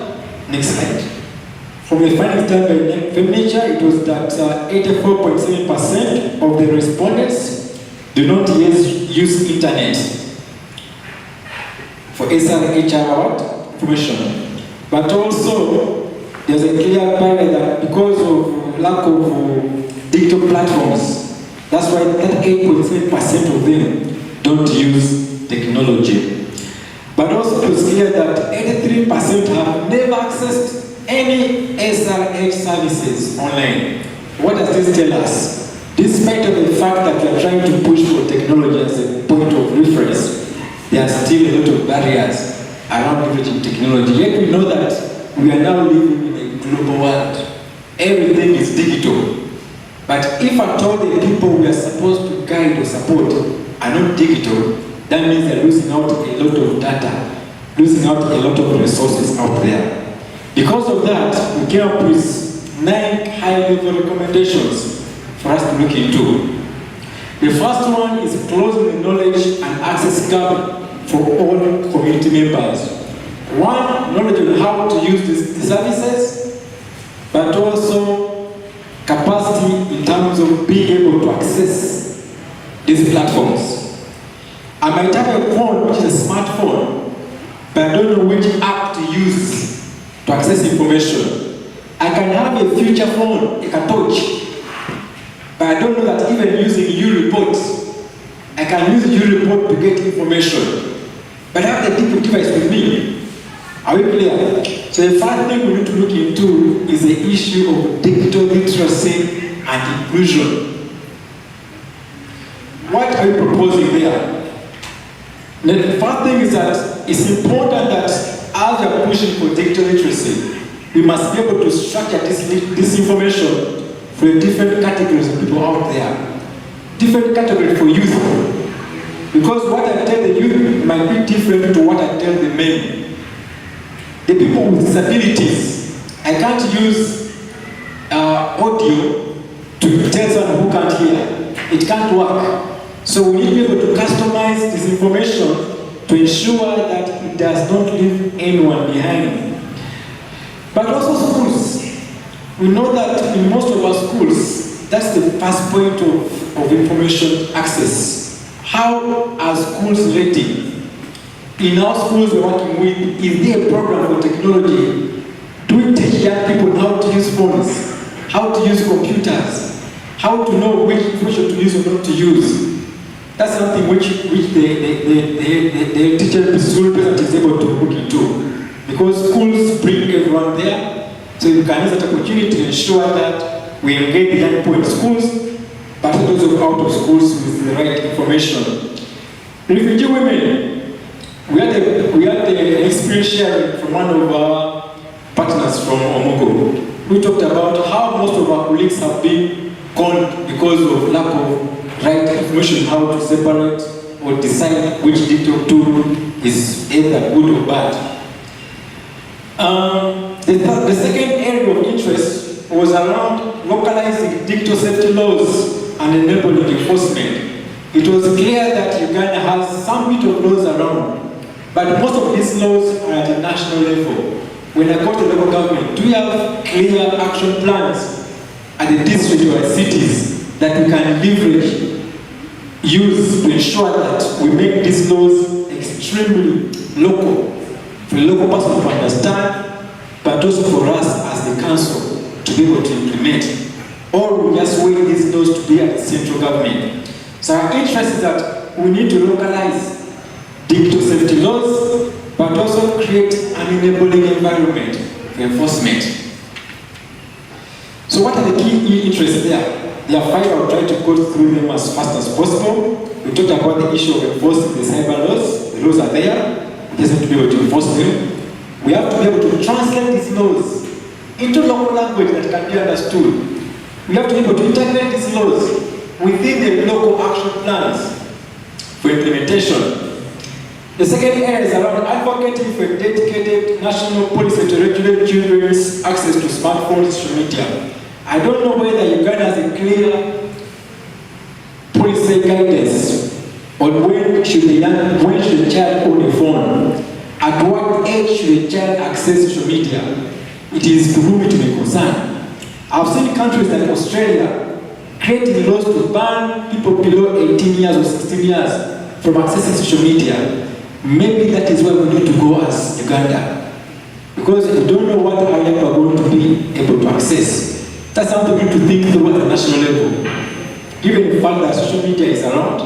next slide. From the findings done by Feminature, it was that 84.7% of the respondents do not use internet for SRH information. But also, there's a clear barrier that because of lack of digital platforms, that's why that 8.7% of them don't use technology. But also it was clear that 83% have never accessed any SRH services online. What does this tell us? Despite of the fact that we are trying to push for technology as a point of reference, there are still a lot of barriers around leveraging technology. Yet we know that we are now living in a global world. Everything is digital. But if at all the people we are supposed to guide or support are not digital, that means they're losing out a lot of data, losing out a lot of resources out there. Because of that, we came up with 9 high-level recommendations for us to look into. The first one is closing the knowledge and access gap for all community members. One, knowledge on how to use the services, but also capacity in terms of being able to access these platforms. I might have a phone which is a smartphone, but I don't know which app to use to access information. I can have a future phone, like a touch, but I don't know that even using U-Report, I can use U-Report to get information. But I have the digital device with me. Are we clear? So the first thing we need to look into is the issue of digital literacy and inclusion. What are we proposing there? The first thing is that it's important that as we are pushing for digital literacy, we must be able to structure this information for the different categories of people out there. Different categories for youth. Because what I tell the youth might be different to what I tell the men. The people with disabilities, I can't use audio to tell someone who can't hear. It can't work. So we need to be able to customize this information to ensure that it does not leave anyone behind. But also schools. We know that in most of our schools, that's the first point of information access. how are schools rating? In our schools we're working with, is there a program for technology? Do we teach young people how to use phones, how to use computers, how to know which information to use or not to use? That's something which the teacher, the school president is able to look into. Because schools bring everyone there, so you can use that opportunity to ensure that we engage the young people in schools, but those who are out of schools with the right information. Refugee women, we had the experience sharing from one of our partners from Omogo. We talked about how most of our colleagues have been gone because of lack of right information, how to separate or decide which digital tool is either good or bad. The second area of interest was around localizing digital safety laws and enabling enforcement. It was clear that Uganda has some bit of laws around, but most of these laws are at a national level. When I go to the local government, do we have clear action plans at the district or cities that we can leverage, use to ensure that we make these laws extremely local, for the local person to understand, but also for us as the council to be able to implement? Or we just wait these laws to be at the central government? So our interest is that we need to localize digital safety laws, but also create an enabling environment for enforcement. So what are the key interests there? There are 5. I'll try to go through them as fast as possible. We talked about the issue of enforcing the cyber laws. The laws are there. We just have to be able to enforce them. We have to be able to translate these laws into local language that can be understood. We have to be able to integrate these laws within the local action plans for implementation. The second area is around advocating for a dedicated national policy to regulate children's access to smartphones and social media. I don't know whether Uganda has a clear policy guidance on when should a child own a phone, at what age should a child access social media. It is to whom it may concern. I've seen countries like Australia creating laws to ban people below 18 years or 16 years from accessing social media. Maybe that is where we need to go as Uganda, because we don't know what our young are going to be able to access. That's something we need to think through at the national level. Given the fact that social media is around,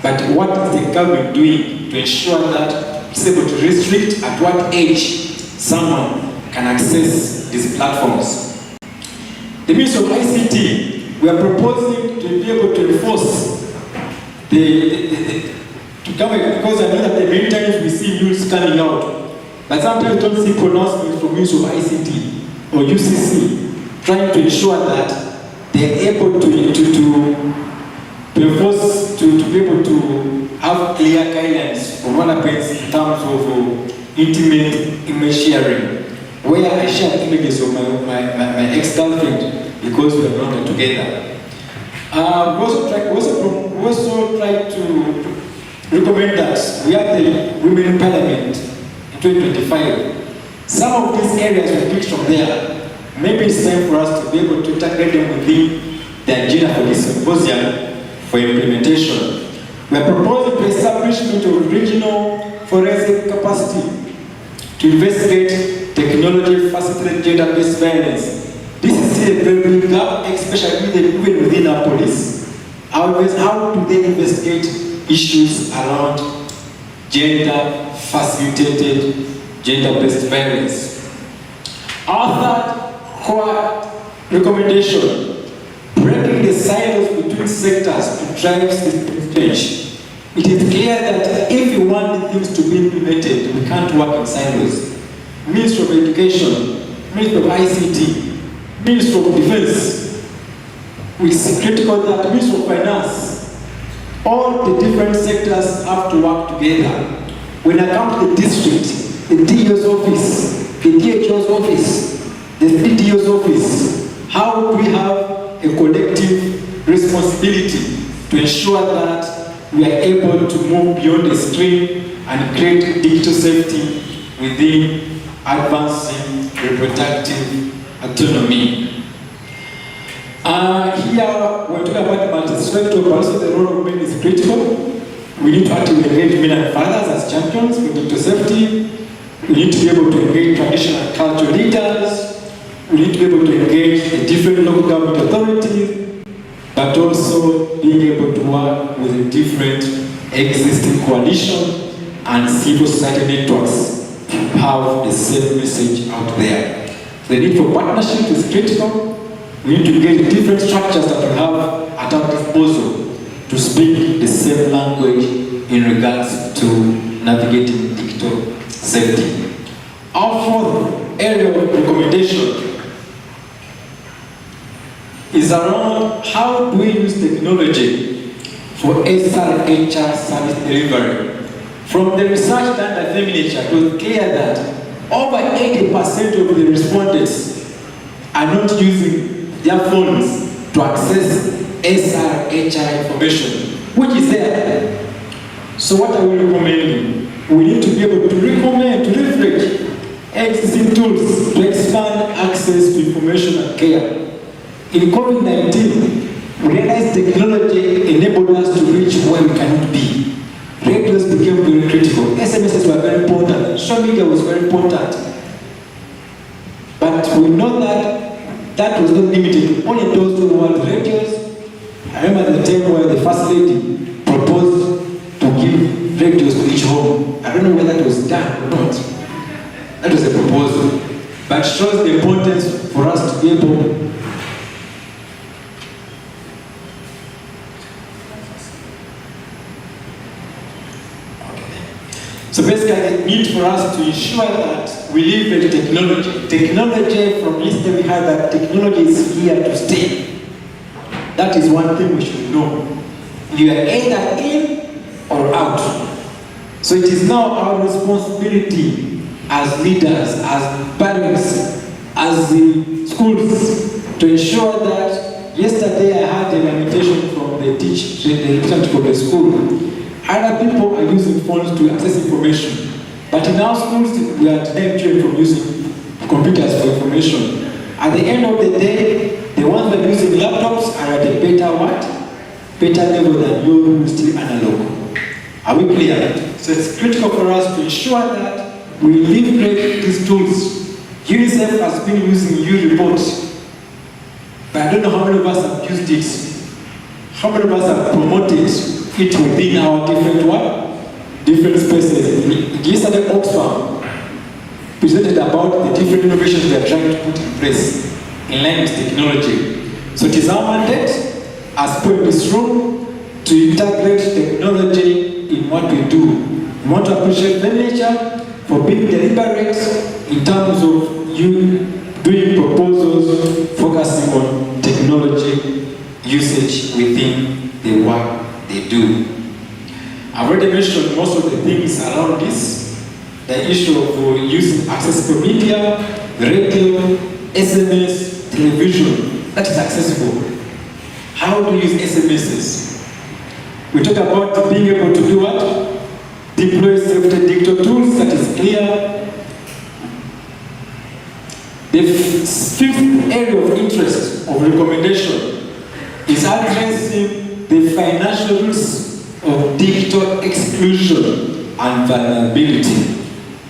but what is the government doing to ensure that it's able to restrict at what age someone can access these platforms? The Ministry of ICT, we are proposing to be able to enforce because I know that many times we see news coming out, but sometimes we don't see pronouncements from Ministry of ICT or UCC trying to ensure that they are able to enforce, to be able to have clear guidelines on what happens in terms of intimate image sharing, where I share images of my ex-girlfriend because we are not together. We also try to recommend that we have the Women in Parliament in 2025. Some of these areas we picked from there, maybe it's time for us to be able to integrate them within the agenda for this symposium for implementation. We are proposing the establishment of regional forensic capacity to investigate technology facilitate gender-based violence. This is still a very big gap, especially even within our police. How do they investigate issues around gender-facilitated, gender-based violence? Our third core recommendation, breaking the silos between sectors to drive system change. It is clear that if we want the things to be implemented, we can't work in silos. Ministry of Education, Ministry of ICT, Ministry of Defense, it's critical that Ministry of Finance, all the different sectors have to work together. When I come to the district, the DO's office, the DHO's office, the CDO's office, how do we have a collective responsibility to ensure that we are able to move beyond the screen and create digital safety within advancing reproductive autonomy? Here, we're talking about multi-sector, but also the role of women is critical. We need to actively engage men and fathers as champions for digital safety. We need to be able to engage traditional and cultural leaders. We need to be able to engage the different local government authorities, but also being able to work with the different existing coalition and civil society networks to have the same message out there. The need for partnership is critical. We need to get different structures that we have at our disposal to speak the same language in regards to navigating digital safety. Our fourth area of recommendation is around how do we use technology for Srhr service delivery. From the research done by Feminature, it was clear that over 80% of the respondents are not using their phones to access Srhr information, which is there. So what are we recommending? We need to be able to recommend, to leverage existing tools to expand access to information and care. In COVID-19, we realized technology enabled us to reach where we cannot be. Radios became very critical. SMSs were very important. Social media was very important. But we know that that was not limited only those who wanted radios. I remember the time where the first lady proposed to give radios to each home. I don't know whether that was done or not. That was a proposal. But it shows the importance for us to be able So basically, the need for us to ensure that we leverage technology. Technology, from yesterday we heard that technology is here to stay. That is one thing we should know. You are either in or out. So it is now our responsibility as leaders, as parents, as the schools, to ensure that yesterday I had a lamentation from the representative of the school. Other people are using phones to access information. But in our schools, we are trained from using computers for information. At the end of the day, the ones that are using laptops are at a better level than you who are still analog. Are we clear? So it's critical for us to ensure that we leverage these tools. UNICEF has been using U-Report, but I don't know how many of us have used it. How many of us have promoted it within our different spaces. Yesterday, Oxfam presented about the different innovations they are trying to put in place in line with technology. So it is our mandate as people in this room to integrate technology in what we do. We want to appreciate Feminature for being deliberate in terms of you doing proposals focusing on technology usage within the work they do. I've already mentioned most of the things around this. The issue of using accessible media, radio, SMS, television, that is accessible. How do you use SMSs? We talk about being able to do what? Deploy safety digital tools, that is clear. The fifth area of interest of recommendation is addressing the financial risks of digital exclusion and vulnerability.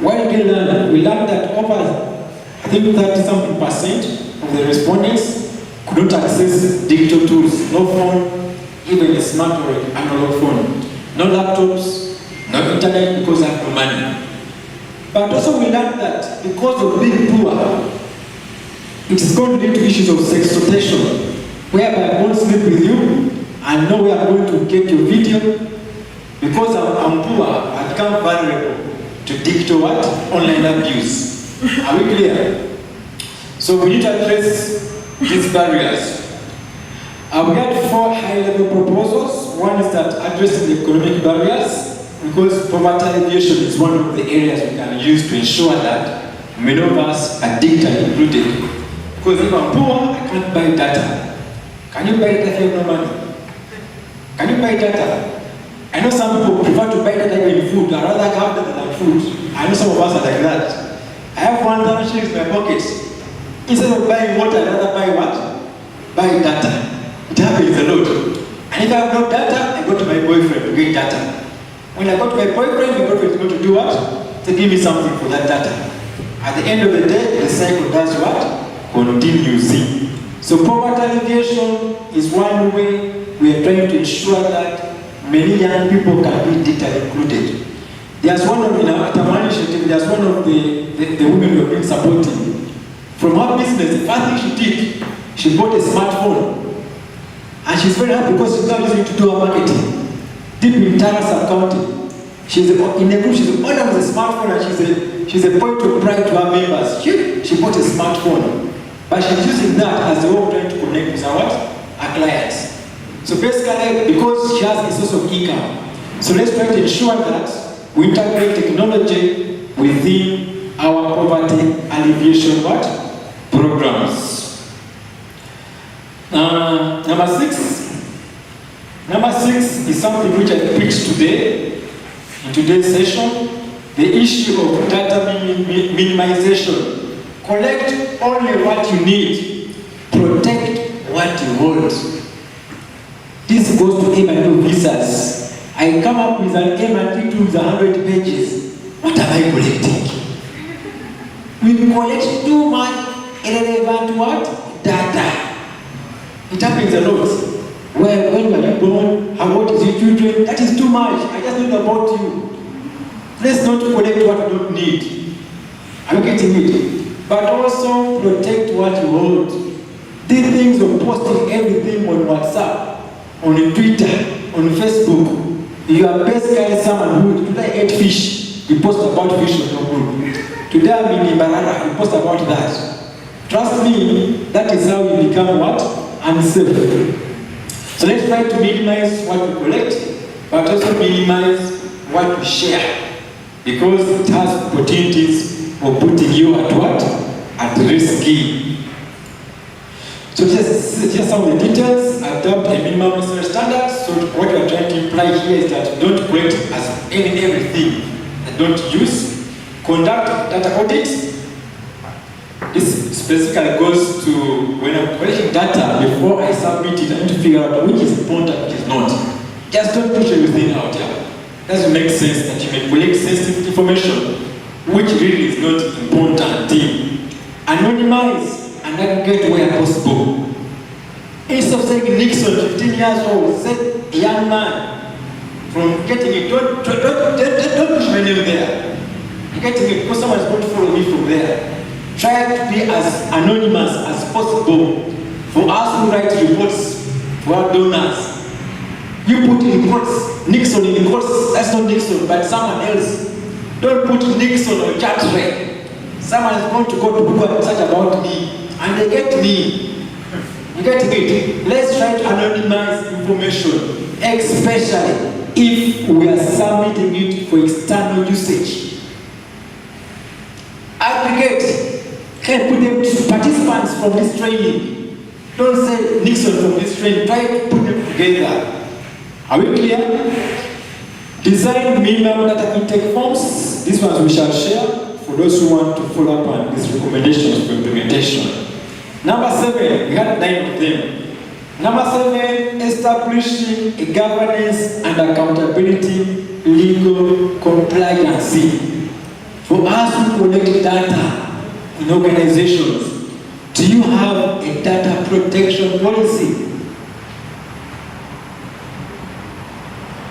What did we learn? We learned that over, I think 30-something% of the respondents could not access digital tools. No phone, even a smart or an analog phone. No laptops, no internet because they have no money. But also we learned that because of being poor, it is going to lead to issues of sextortion, whereby I won't sleep with you, I know we are going to get your video. Because I'm poor, I become vulnerable to digital what? Online abuse. Are we clear? So we need to address these barriers. We had 4 high-level proposals. One is that addressing the economic barriers, because poverty alleviation is one of the areas we can use to ensure that many of us are digitally included. Because if I'm poor, I can't buy data. Can you buy data if you have no money? Can you buy data? I know some people prefer to buy data in food. I'd rather have data than food. I know some of us are like that. I have 1,000 shillings in my pocket. Instead of buying water, I'd rather buy what? Buy data. It happens a lot. And if I have no data, I go to my boyfriend to get data. When I got my boyfriend, my boyfriend is going to do what? To give me something for that data. At the end of the day, the cycle does what? Continues. So poverty alleviation is one way we are trying to ensure that many young people can be data included. There's one of, at our initiative, there's one of the women who have been supporting. From her business, the first thing she did, she bought a smartphone. And she's very happy because she's now using it to do her marketing. Deep in Tara County. She's in a group, she's the owner of the smartphone, and she's a point of pride to her members. She bought a smartphone. But she's using that as a way of trying to connect with her clients. So basically, because she has a source of income, so let's try to ensure that we integrate technology within our poverty alleviation programs. Number six is something which I preached today, in today's session, the issue of data minimization. Collect only what you need, protect what you hold. This goes to M&E visas. I come up with an M&E with 100 pages. What am I collecting? We collect too much irrelevant data. It happens a lot. Well, when were you born? How old is your children? That is too much. I just know about you. Let's not collect what we don't need. Are you getting it? But also protect what you hold. These things of posting everything on WhatsApp, on Twitter, on Facebook. You are basically someone who today ate fish. You post about fish on your group. Today I'm in Ibarara. You post about that. Trust me, that is how you become what? Unsafe. So let's try to minimize what we collect, but also minimize what we share, because it has opportunities of putting you at what? At risk. So just some of the details. Adopt a minimum necessary standard. So what we are trying to imply here is that don't collect as everything and don't use. Conduct data audits. This specifically goes to when I'm collecting data, before I submit it, I need to figure out which is important, which is not. Just don't push everything out there. Doesn't make sense that you may collect sensitive information, which really is not important thing. Anonymize and aggregate where possible. Instead of saying Nixon, 15 years old, said a young man from getting it, don't push my name there. Getting it because someone is going to follow me from there. Try to be as anonymous as possible for us who write reports for our donors. You put in quotes, Nixon in quotes, that's not Nixon, but someone else. Don't put Nixon or Chatre. Someone is going to go to Google and search about me, and they get me. You get it? Let's try to anonymize information, especially if we are submitting it for external usage. Aggregate. Can put them participants from this training. Don't say Nixon from this training. Try to put them together. Are we clear? Design minimum data intake forms. These ones we shall share for those who want to follow up on these recommendations for implementation. Number 7, we had 9 of them. Number 7, establishing a governance and accountability legal compliance. For us who collect data in organizations, do you have a data protection policy?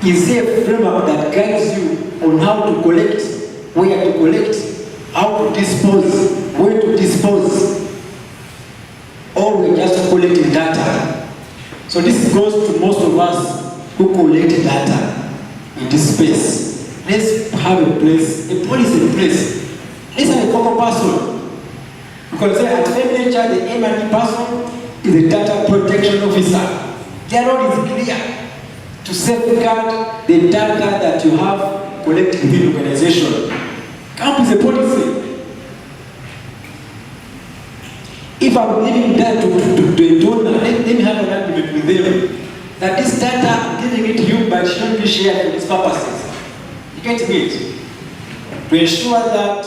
Is there a framework that guides you on how to collect, where to collect, how to dispose, where to dispose? Or we're just collecting data? So this goes to most of us who collect data in this space. Let's have a place, a policy in place. Let's have a common person. Because at FEMNATURE, the M&E person is a data protection officer. Their role is clear to safeguard the data that you have collected within the organization. Come with a policy. If I'm giving that to a donor, let me have an agreement with them that this data I'm giving it to you, but it shouldn't be shared for these purposes. You get it? To ensure that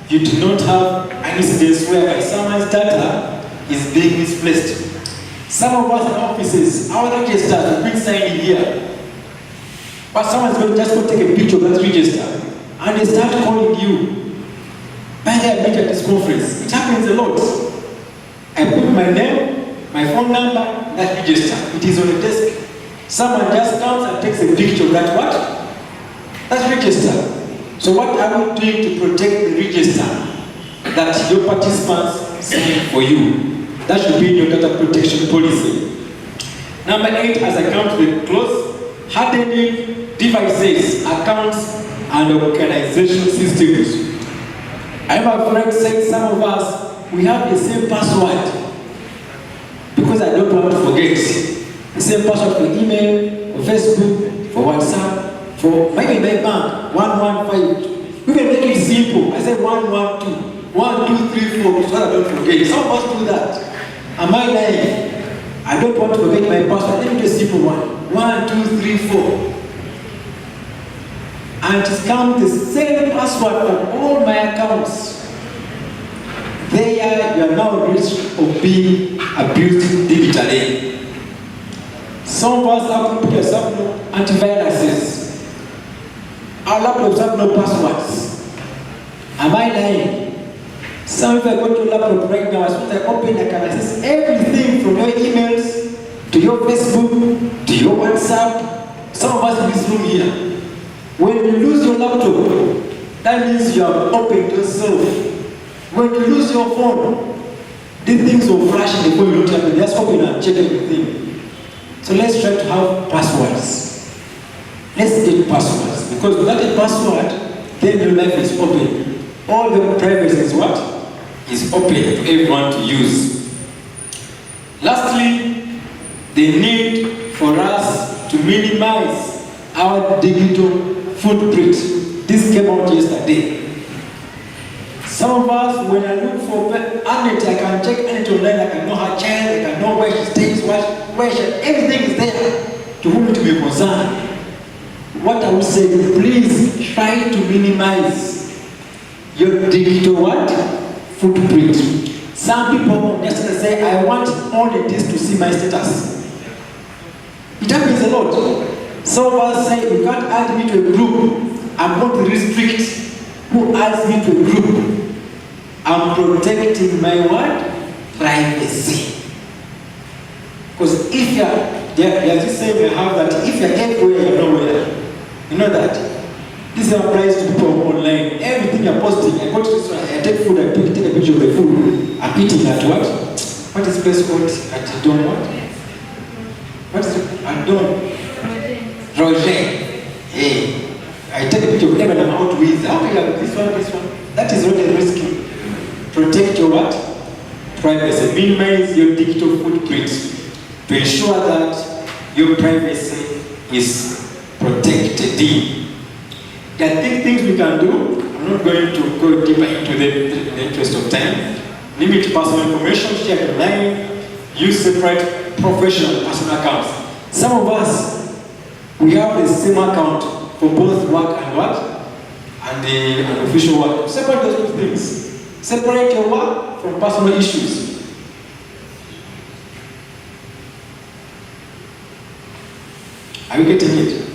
you do not have an incident whereby someone's data is being misplaced. Some of us in offices, our registers have been signed here. But someone's going to just go take a picture of that register and they start calling you. By the way, I met at this conference. It happens a lot. I put my name, my phone number, that register. It is on the desk. Someone just comes and takes a picture of that what? That register. So what are we doing to protect the register that your participants sign for you? That should be in your data protection policy. Number 8, as I come to the close, hardening devices, accounts, and organization systems. I have a friend saying some of us, we have the same password because I don't want to forget. The same password for email, for Facebook, for WhatsApp, for maybe my bank, 115. We can make it simple. I say 112, 1, 2, 3, 4, so I don't forget. Some of us do that. Am I lying? I don't want to forget my password. Let me do a simple one. 1, 2, 3, 4. And it comes the same password for all my accounts. There you are now at risk of being abused digitally. Some of us have put yourself no antiviruses. Our laptops have no passwords. Am I lying? Some of you go to your laptop right now, as soon as I open, I can access everything from your emails, to your Facebook, to your WhatsApp. Some of us in this room here. When you lose your laptop, that means you have opened yourself. When you lose your phone, these things will flash in the phone, you don't have to just open and check everything. So let's try to have passwords. Let's get passwords. Because without a password, then your life is open. All the privacy is what? Is open to everyone to use. Lastly, the need for us to minimize our digital footprint. This came out yesterday. Some of us, when I look for Annette, I can check Annette online, I can know her child, I can know where she stays, where she, everything is there to whom to be concerned. What I would say is, please try to minimize your digital what? Footprint. Some people just say, I want only this to see my status. It happens a lot. Some of us say, you can't add me to a group. I'm going to restrict who adds me to a group. I'm protecting my what? Privacy. Because if you're, there's this saying we have that if you're everywhere, you're nowhere. You know that? This applies to people online. Everything you're posting, I go to this one, I take food, I take a picture of the food. I'm eating at what? What is the place called? At Don what? What is it? At Don? Roger. Hey. I take a picture of them and I'm out with. How can you have this one? That is really risky. Protect your what? Privacy. Minimize your digital footprint to ensure that your privacy is protected. There are things we can do. I'm not going to go deeper into the interest of time. Limit personal information, share online, use separate professional personal accounts. Some of us, we have the same account for both work and what? And the official work. Separate those two things. Separate your work from personal issues. Are you getting it?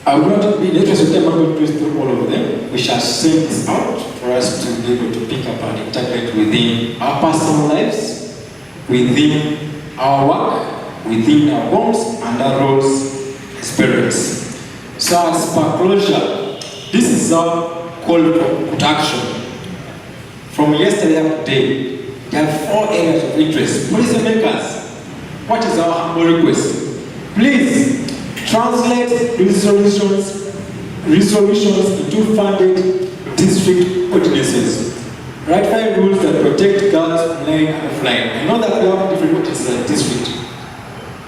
I will not be in the interest of time, I'm going to go through all of them. We shall send this out for us to be able to pick up and integrate within our personal lives, within our work, within our homes and our roles as parents. So as per closure, this is our call to action. From yesterday up to today, there are 4 areas of interest. Policymakers, what is our humble request? Please translate resolutions into funded district ordinances. Ratify rules that protect girls online and offline. I know that we have different ordinances at district,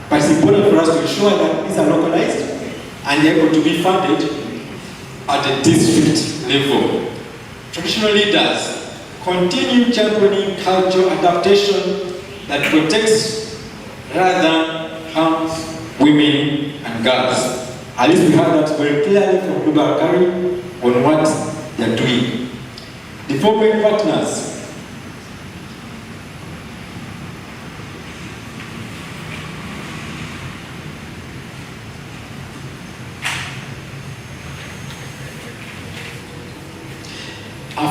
but it's important for us to ensure that these are localized and able to be funded at the district level. Traditional leaders continue championing cultural adaptation that protects rather than harms women and girls. At least we heard that very clearly from Global Carry on what they are doing. Development partners.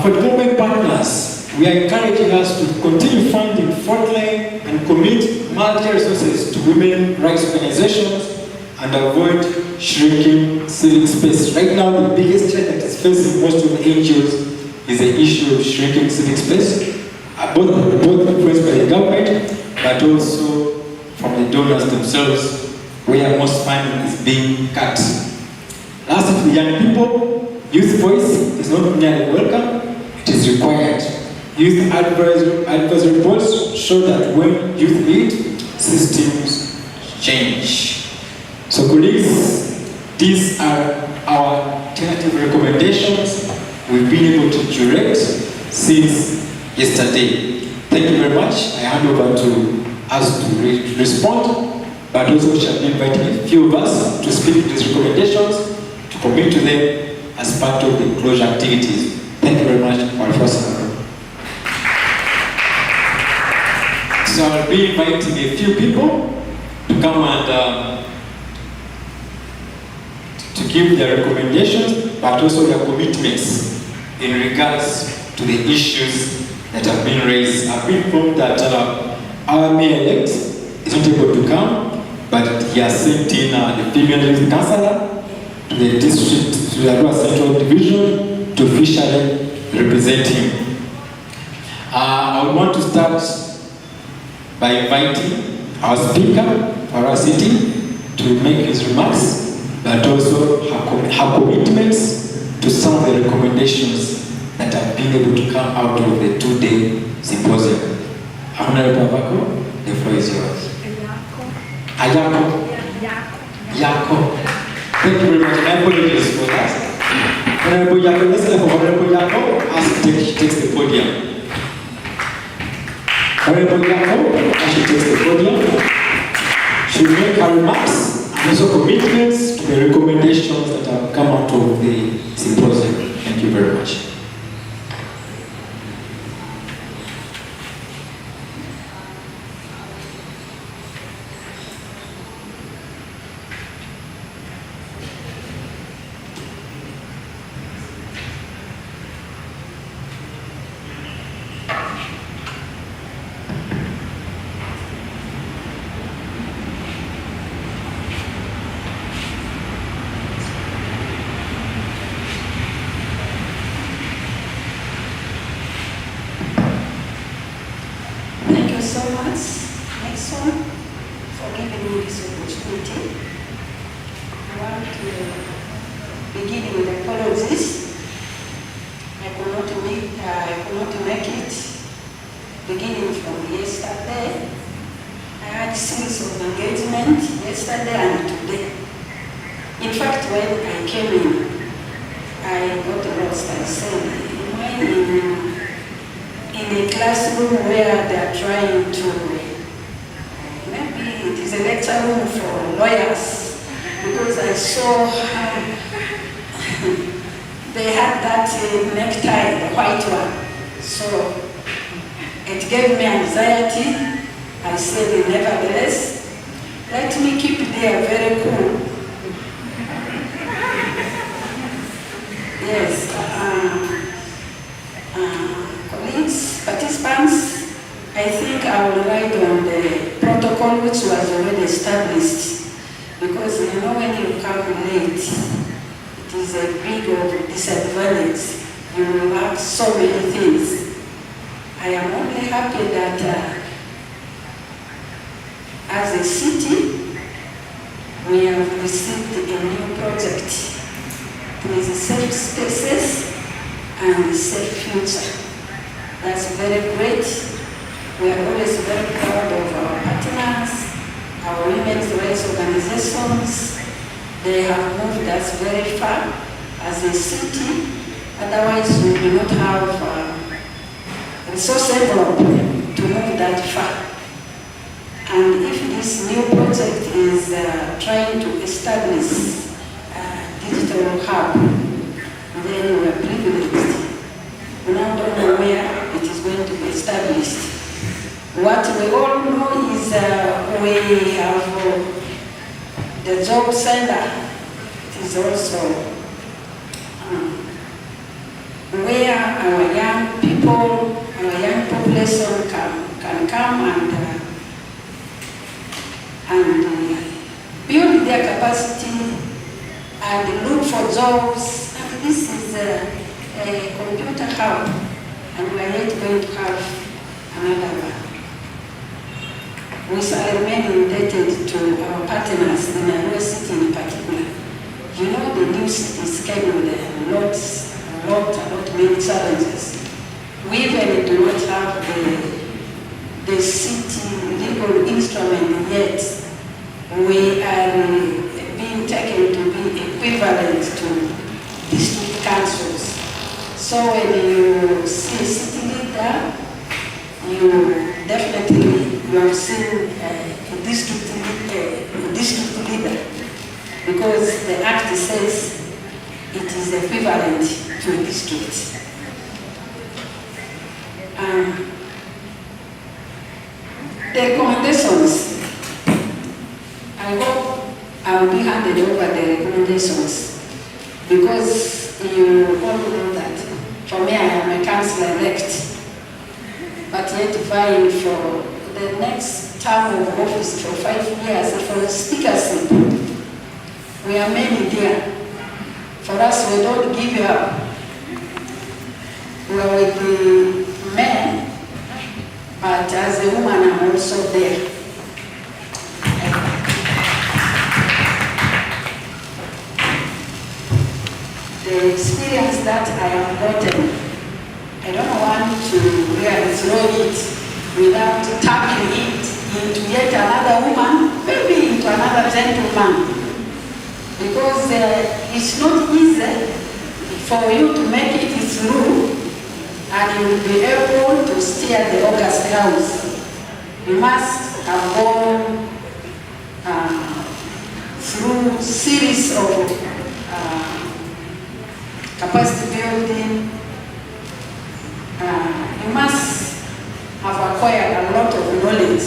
For development partners, we are encouraging us to continue funding frontline and commit multi-resources to women rights organizations and avoid shrinking civic space. Right now, the biggest threat that is facing most of the NGOs is the issue of shrinking civic space, both influenced by the government, but also from the donors themselves, where most funding is being cut. Lastly, to young people, youth voice is not merely welcome, it is required. Youth advisory reports show that when youth lead, systems change. So colleagues, these are our tentative recommendations we've been able to curate since yesterday. Thank you very much. I hand over to us to respond, but also shall be inviting a few of us to speak to these recommendations, to commit to them as part of the closure activities. Thank you very much for the first one. So I'll be inviting a few people to come and to give their recommendations, but also their commitments in regards to the issues that have been raised. I've been informed that our mayor-elect is not able to come, but he has sent in the female youth councillor to the district, to the Arua Central Division, to officially represent him. I would want to start by inviting our speaker for our city to make his remarks, but also her commitments to some of the recommendations that have been able to come out of the two-day symposium. Honorable Avako, the floor is yours. Ayako. Yako. Thank you very much. My apologies for that. Honorable Yako, let's have Honorable Yako as she takes the podium. Honorable Yako, as she takes the podium, she will make her remarks and also commitments to the recommendations that have come out of the symposium. Thank you very much. where our young people, our young population can come and build their capacity and look for jobs. And this is a computer hub, and we are yet going to have another one. We shall remain indebted to our partners in Nairobi City in particular. You know, the new cities came with a lot many challenges. We even do not have the city legal instrument yet. We are being taken to be equivalent to district councils. So when you see a city leader, you definitely have seen a district leader, because the act says it is equivalent to a district. The recommendations, I hope I will be handed over the recommendations, because you all know that for me I am a councillor-elect, but yet vying for the next term of office for 5 years for speakership. We are many there. For us, we don't give up. We are with the men, but as a woman, I'm also there. The experience that I have gotten, I don't want to really throw it without tapping it into yet another woman, maybe into another gentleman. Because it's not easy for you to make it through and you will be able to steer the August House. You must have gone through series of capacity building. You must have acquired a lot of knowledge.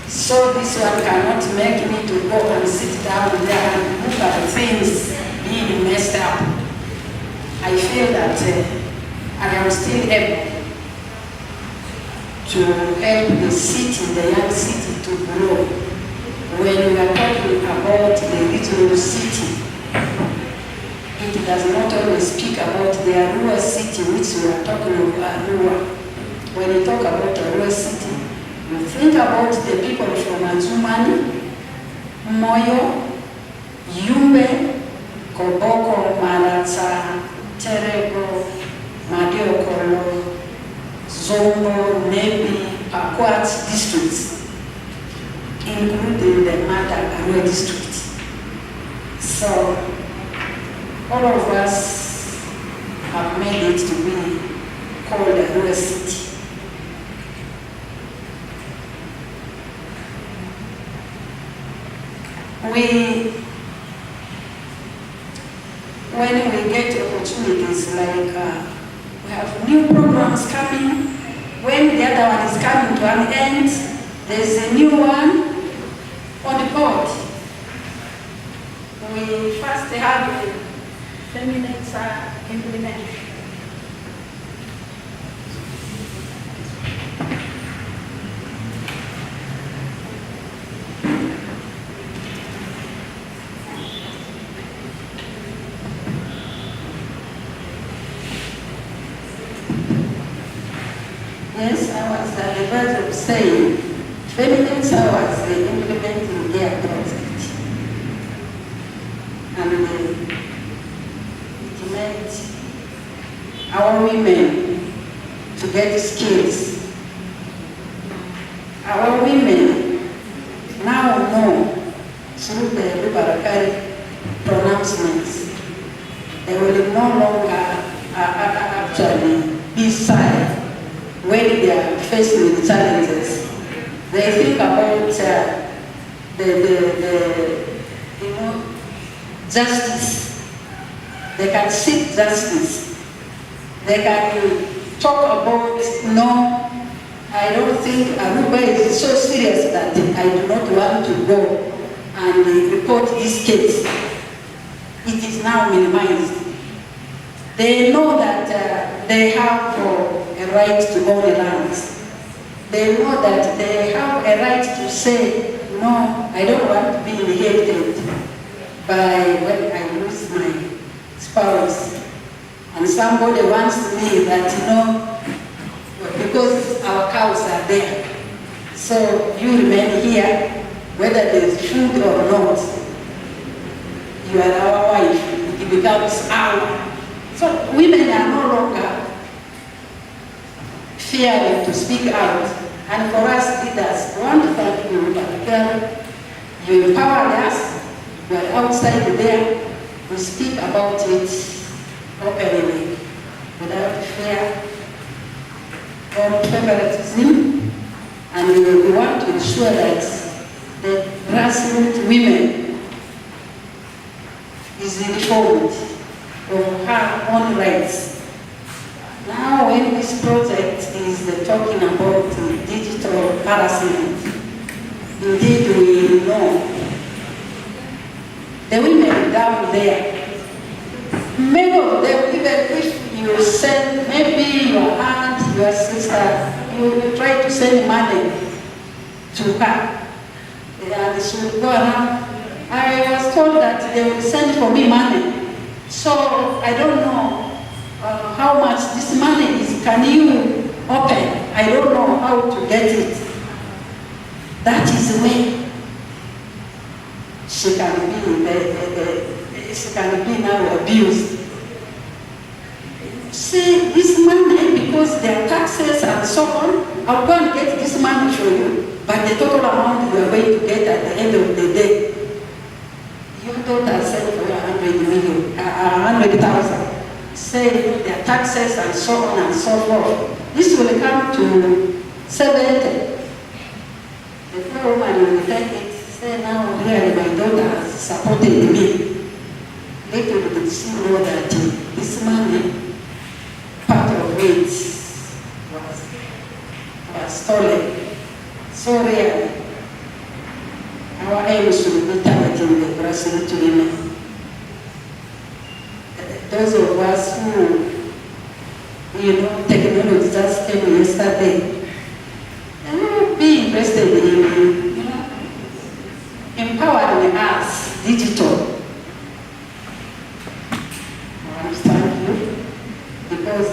So this one cannot make me to go and sit down there and look at things being messed up. I feel that I am still able to help the city, the young city, to grow. When we are talking about the regional city, it does not always speak about the Arua city, which we are talking about Arua. When you talk about Arua city, you think about the people from Azumani, Moyo, Yumbe, Koboko, Maratsa, Terego, Madiokolo, Zombo, Nebi, Pakwat districts, including the Mada district. So, all of us have made it to be called Arua city. When we get opportunities like we have new programs coming, when the other one is coming to an end, there's a new one on the board. We first have the feminine implementation. Yes, I was at the verge of saying, feminine hours, they implementing their project. And it meant our women to get skills. Our women now know through the Barakari pronouncements, they will no longer actually be silent when they are faced with challenges. They think about justice. They can seek justice. They can talk about, no, I don't think Aruba is so serious that I do not want to go and report this case. It is now minimized. They know that they have a right to own land. They know that they have a right to say, no, I don't want to be inherited by when I lose my spouse. And somebody wants me that, because our cows are there. So you remain here, whether there is food or not. You are our wife, it becomes our. So women are no longer fearing to speak out. And for us leaders, I want to thank you, Dr. You empowered us. We are outside there. We speak about it openly, without fear or favoritism. And we want to ensure that the grassroots women is informed of her own rights. Now when this project is talking about digital harassment, indeed we know the women down there, many of them, even if you send maybe your aunt, your sister, you try to send money to her, and she will go around. I was told that they will send for me money, so I don't know how much this money is. Can you open? I don't know how to get it. That is the way she can be now abused. See, this money, because there are taxes and so on, I'll go and get this money for you, but the total amount you are going to get at the end of the day, your daughter said for 100,000. Say their taxes and so on and so forth. This will come to 70. The poor woman will take it, say now really my daughter has supported me. Little did she know that this money, part of it was stolen. So really, our aim should be targeting the grassroots women. Those of us who, technology just came yesterday, be interested in, empowering us, digital. I understand you, because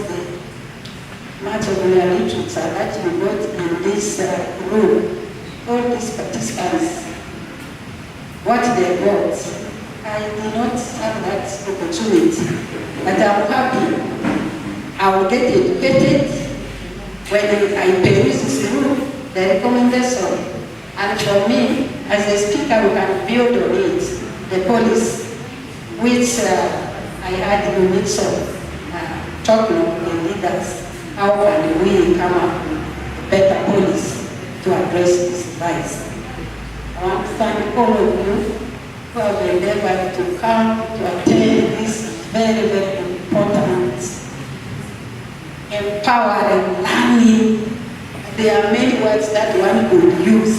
much of the literates are actually got in this room, all these participants, what they got. I did not have that opportunity, but I'm happy. I will get educated when I peruse this through the recommendation. And for me, as a speaker, we can build on it. The police, which I had in Nixon, talking of the leaders, how can we come up with better police to address this vice? I want to thank all of you who have endeavored to come to attend this very, very important empowering learning. There are many words that one could use.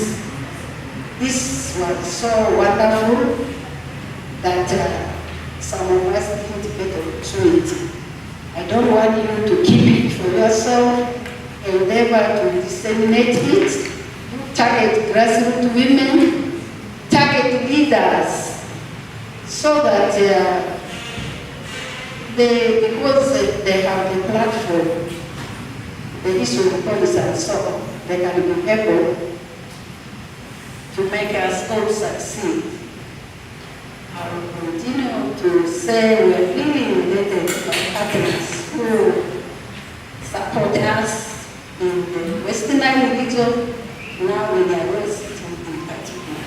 This was so wonderful that some of us didn't get the opportunity. I don't want you to keep it for yourself, endeavor to disseminate it, target grassroots women, target leaders, so that because they have the platform, the issue of policy and so on, they can be able to make us all succeed. I will continue to say we are really related to our partners who support us in the Western Nile region, now in the West in particular.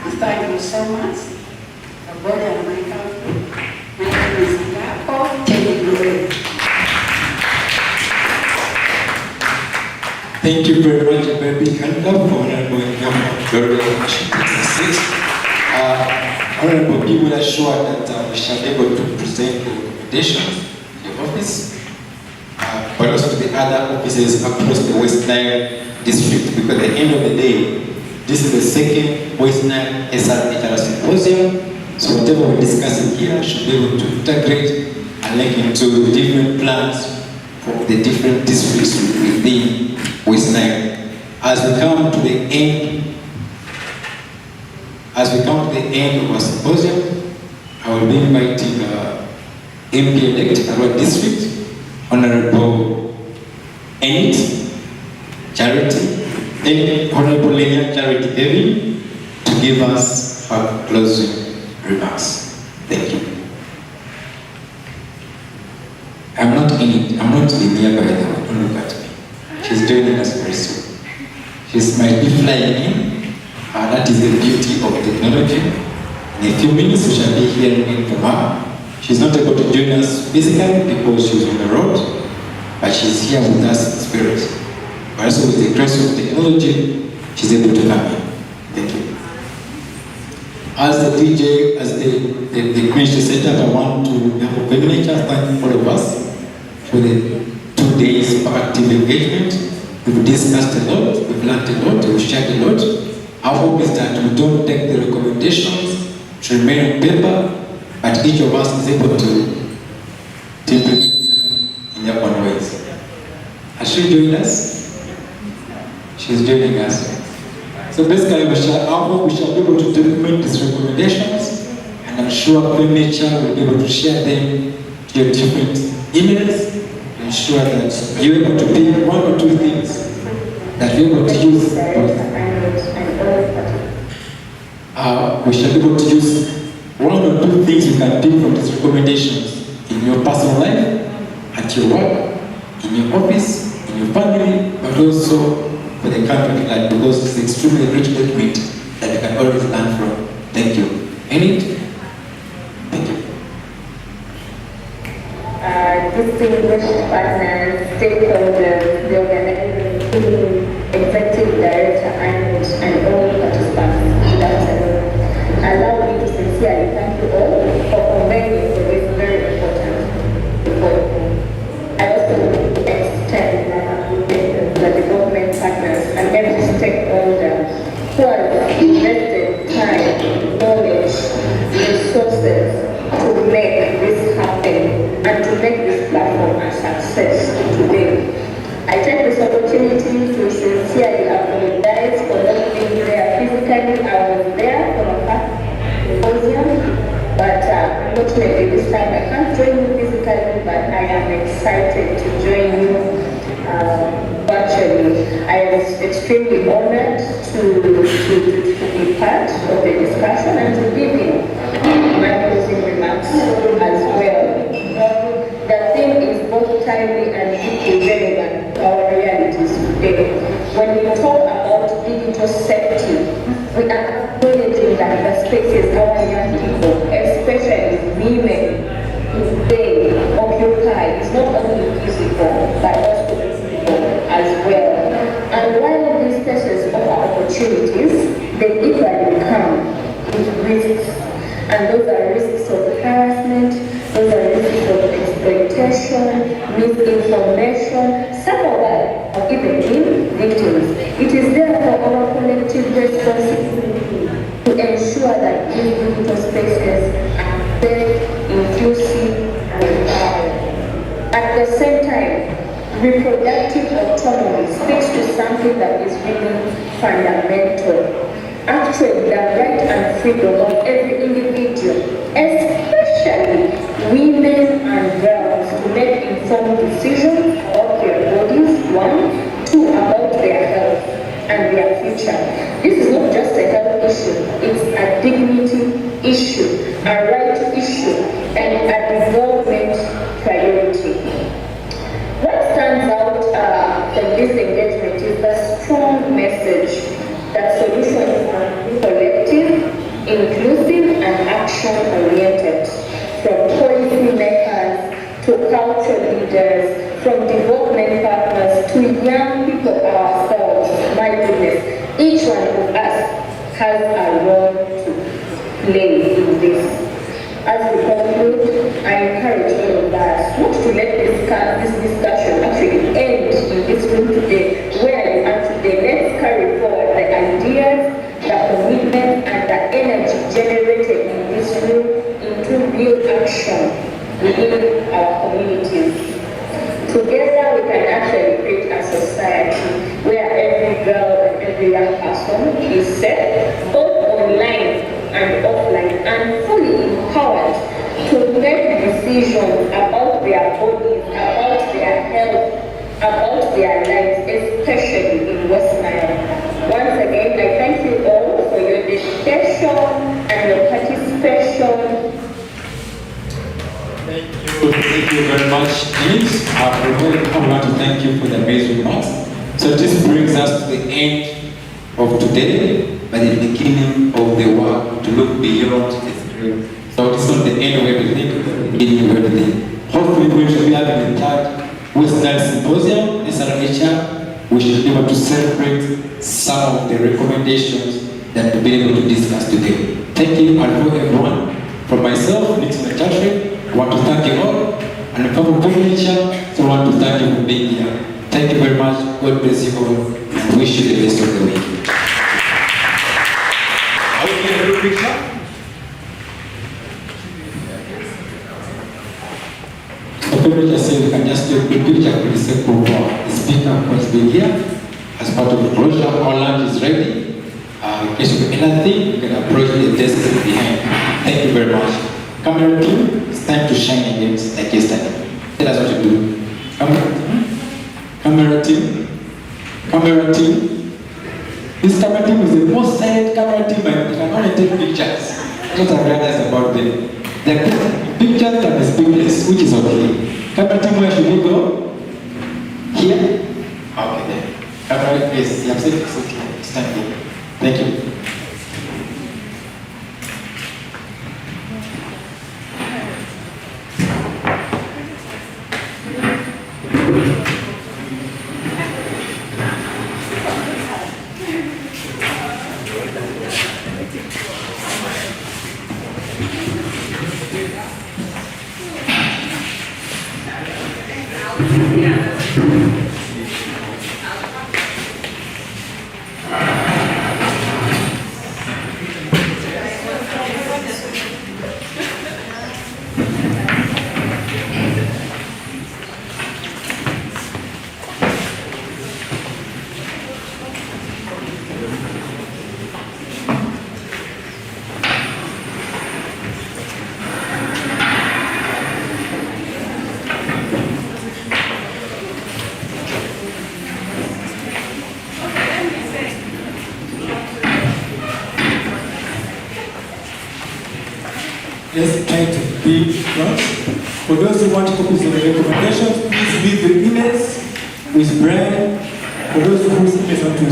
We thank you so much. God and my country. My name is Ngapo Tenigure. Thank you very much, a very big hand up for Honorable Ngapo. Very much. Honorable, be well assured that we shall be able to present the recommendations to the office, but also to the other offices across the West Nile district, because at the end of the day, this is the second West Nile Srhr Symposium. So whatever we're discussing here should be able to integrate and linking to the different plans for the different districts within West Nile. As we come to the end of our symposium, I will be inviting MP-elect Arua District, Honorable Enid Charity, Honorable Lenia Charity Evie, to give us her closing remarks. Thank you. I'm not in here by the way, don't look at me. She's joining us very soon. She might be flying in. That is the beauty of technology. In a few minutes we shall be hearing from her. She's not able to join us physically because she's on the road, but she's here with us in spirit. But also with the grace of technology, she's able to come in. Thank you. As the DJ, as the Christian setup, I want to have a privilege to thank all of us for the 2 days of active engagement. We've discussed a lot, we've learned a lot, we've shared a lot. Our hope is that we don't take the recommendations to remain on paper, but each of us is able to implement them in their own ways. Has she joined us? She's joining us. So basically, our hope we shall be able to document these recommendations, and I'm sure Nature will be able to share them to your different emails to ensure that you're able to pick 1 or 2 things that you're able to use. We shall be able to use 1 or 2 things you can pick from these recommendations in your personal life, at your work, in your office, in your family, but also for the country at large, because it's extremely rich document that you can always learn from. Thank you. Any? Thank you. Distinguished partners, stakeholders, the organizing executive director, and all participants. Good afternoon. Allow me to sincerely thank you all for convening for this very important report. I also extend the development partners and every stakeholder who has invested time, knowledge, resources to make this happen and to make this platform a success today. I take this opportunity to sincerely apologize for not being there physically. I was there for a symposium, but unfortunately this time I can't join you physically, but I am excited to join you virtually. I am extremely honored to be part of the discussion and to give you my closing remarks as well. The theme is both timely and deeply relevant to our realities today. When we talk about digital safety, we are acknowledging that the spaces our young people, especially women, today occupy is not only physical but also physical as well. And while these spaces offer opportunities, they equally come with risks. And those are risks of harassment, those are risks of exploitation, misinformation, some of us have even been victims. It is therefore our collective responsibility to ensure that these digital spaces are safe, inclusive, and empowered. At the same time, reproductive autonomy speaks to something that is really fundamental. Actually, the right and freedom of every individual, especially women and girls, to make informed decisions about their bodies, 1, 2, about their health and their future. This is not just a health issue, it's a dignity issue, a right issue, and a development priority. What stands out from this engagement is the strong message that solutions are collective, inclusive, and action-oriented. From policy makers to cultural leaders, from development partners to young people ourselves, my goodness, each one of us has a role to play in this. As we conclude, I encourage all of us not to let this discussion actually end in this room today, where you are today. Let's carry forward the ideas, the commitment, and the energy generated in this room into real action within our communities. Together, we can actually create a society where every girl and every young person is safe, both online and offline, and fully empowered to make decisions about their bodies, about their health, about their lives, especially in West Nile. Once again, I thank you all for your dedication and your participation. Thank you very much, James. I want to thank you for the amazing remarks. So this brings us to the end of today, but the beginning of the work to look beyond the screen. So it's not the end of everything, the beginning of everything. Hopefully we should be having the third Western Symposium, Srhr. We should be able to celebrate some of the recommendations that we've been able to discuss today. Thank you, and for everyone. From myself, Nixon and Chatrick, I want to thank you all, and the public nature, so I want to thank you for being here. Thank you very much. God bless you all, and wish you the best of the week. Are we getting a good picture? So people just say we can just do a quick picture for the sake of the speaker who has been here. As part of the closure, our lunch is ready. In case of anything, you can approach the desk behind. Thank you very much. Camera team, it's time to shine again like yesterday. Tell us what to do. Camera team. Camera team. This camera team is the most silent camera team, and they can only take pictures. That's what I realized about them. They're taking pictures that is speechless, which is okay. Camera team, where should we go? Here? Okay, then. Camera, yes, you have said it's okay. It's time here. Thank you. Let's try to be front. For those who want copies of the recommendations, please leave the emails with Brian. For those whose emails want to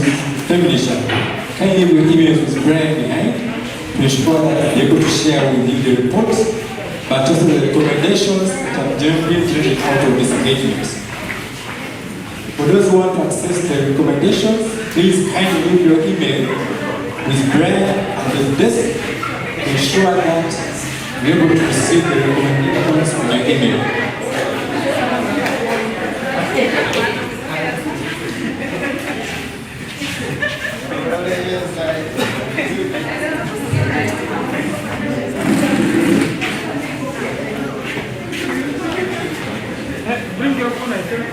feminism, kindly leave your emails with Brian behind to ensure that you're able to share with you the reports, but also the recommendations that have been generated out of these engagements. For those who want to access the recommendations, please kindly leave your email with Brian at the desk to ensure that you're able to receive the recommendations from your email. Bring your phone, I think.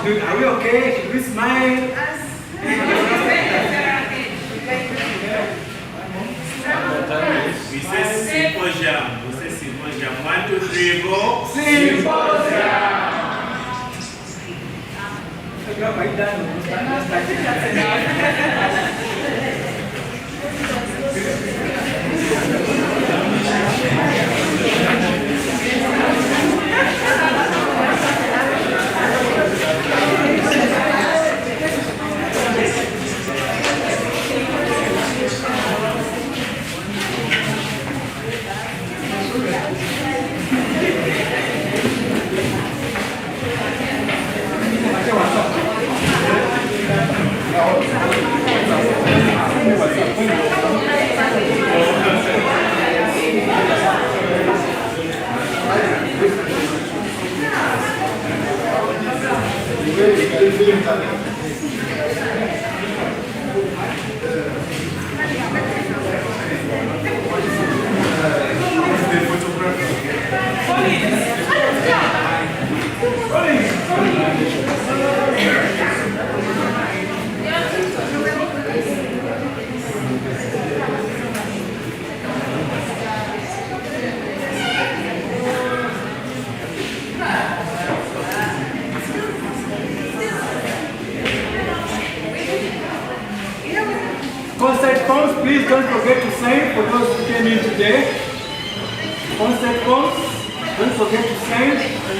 Are we okay? Should we smile? We say symposium. We say symposium. 1, 2, 3, go. Symposium. Concert forms, please don't forget to sign for those who came in today. Concert forms, don't forget to sign.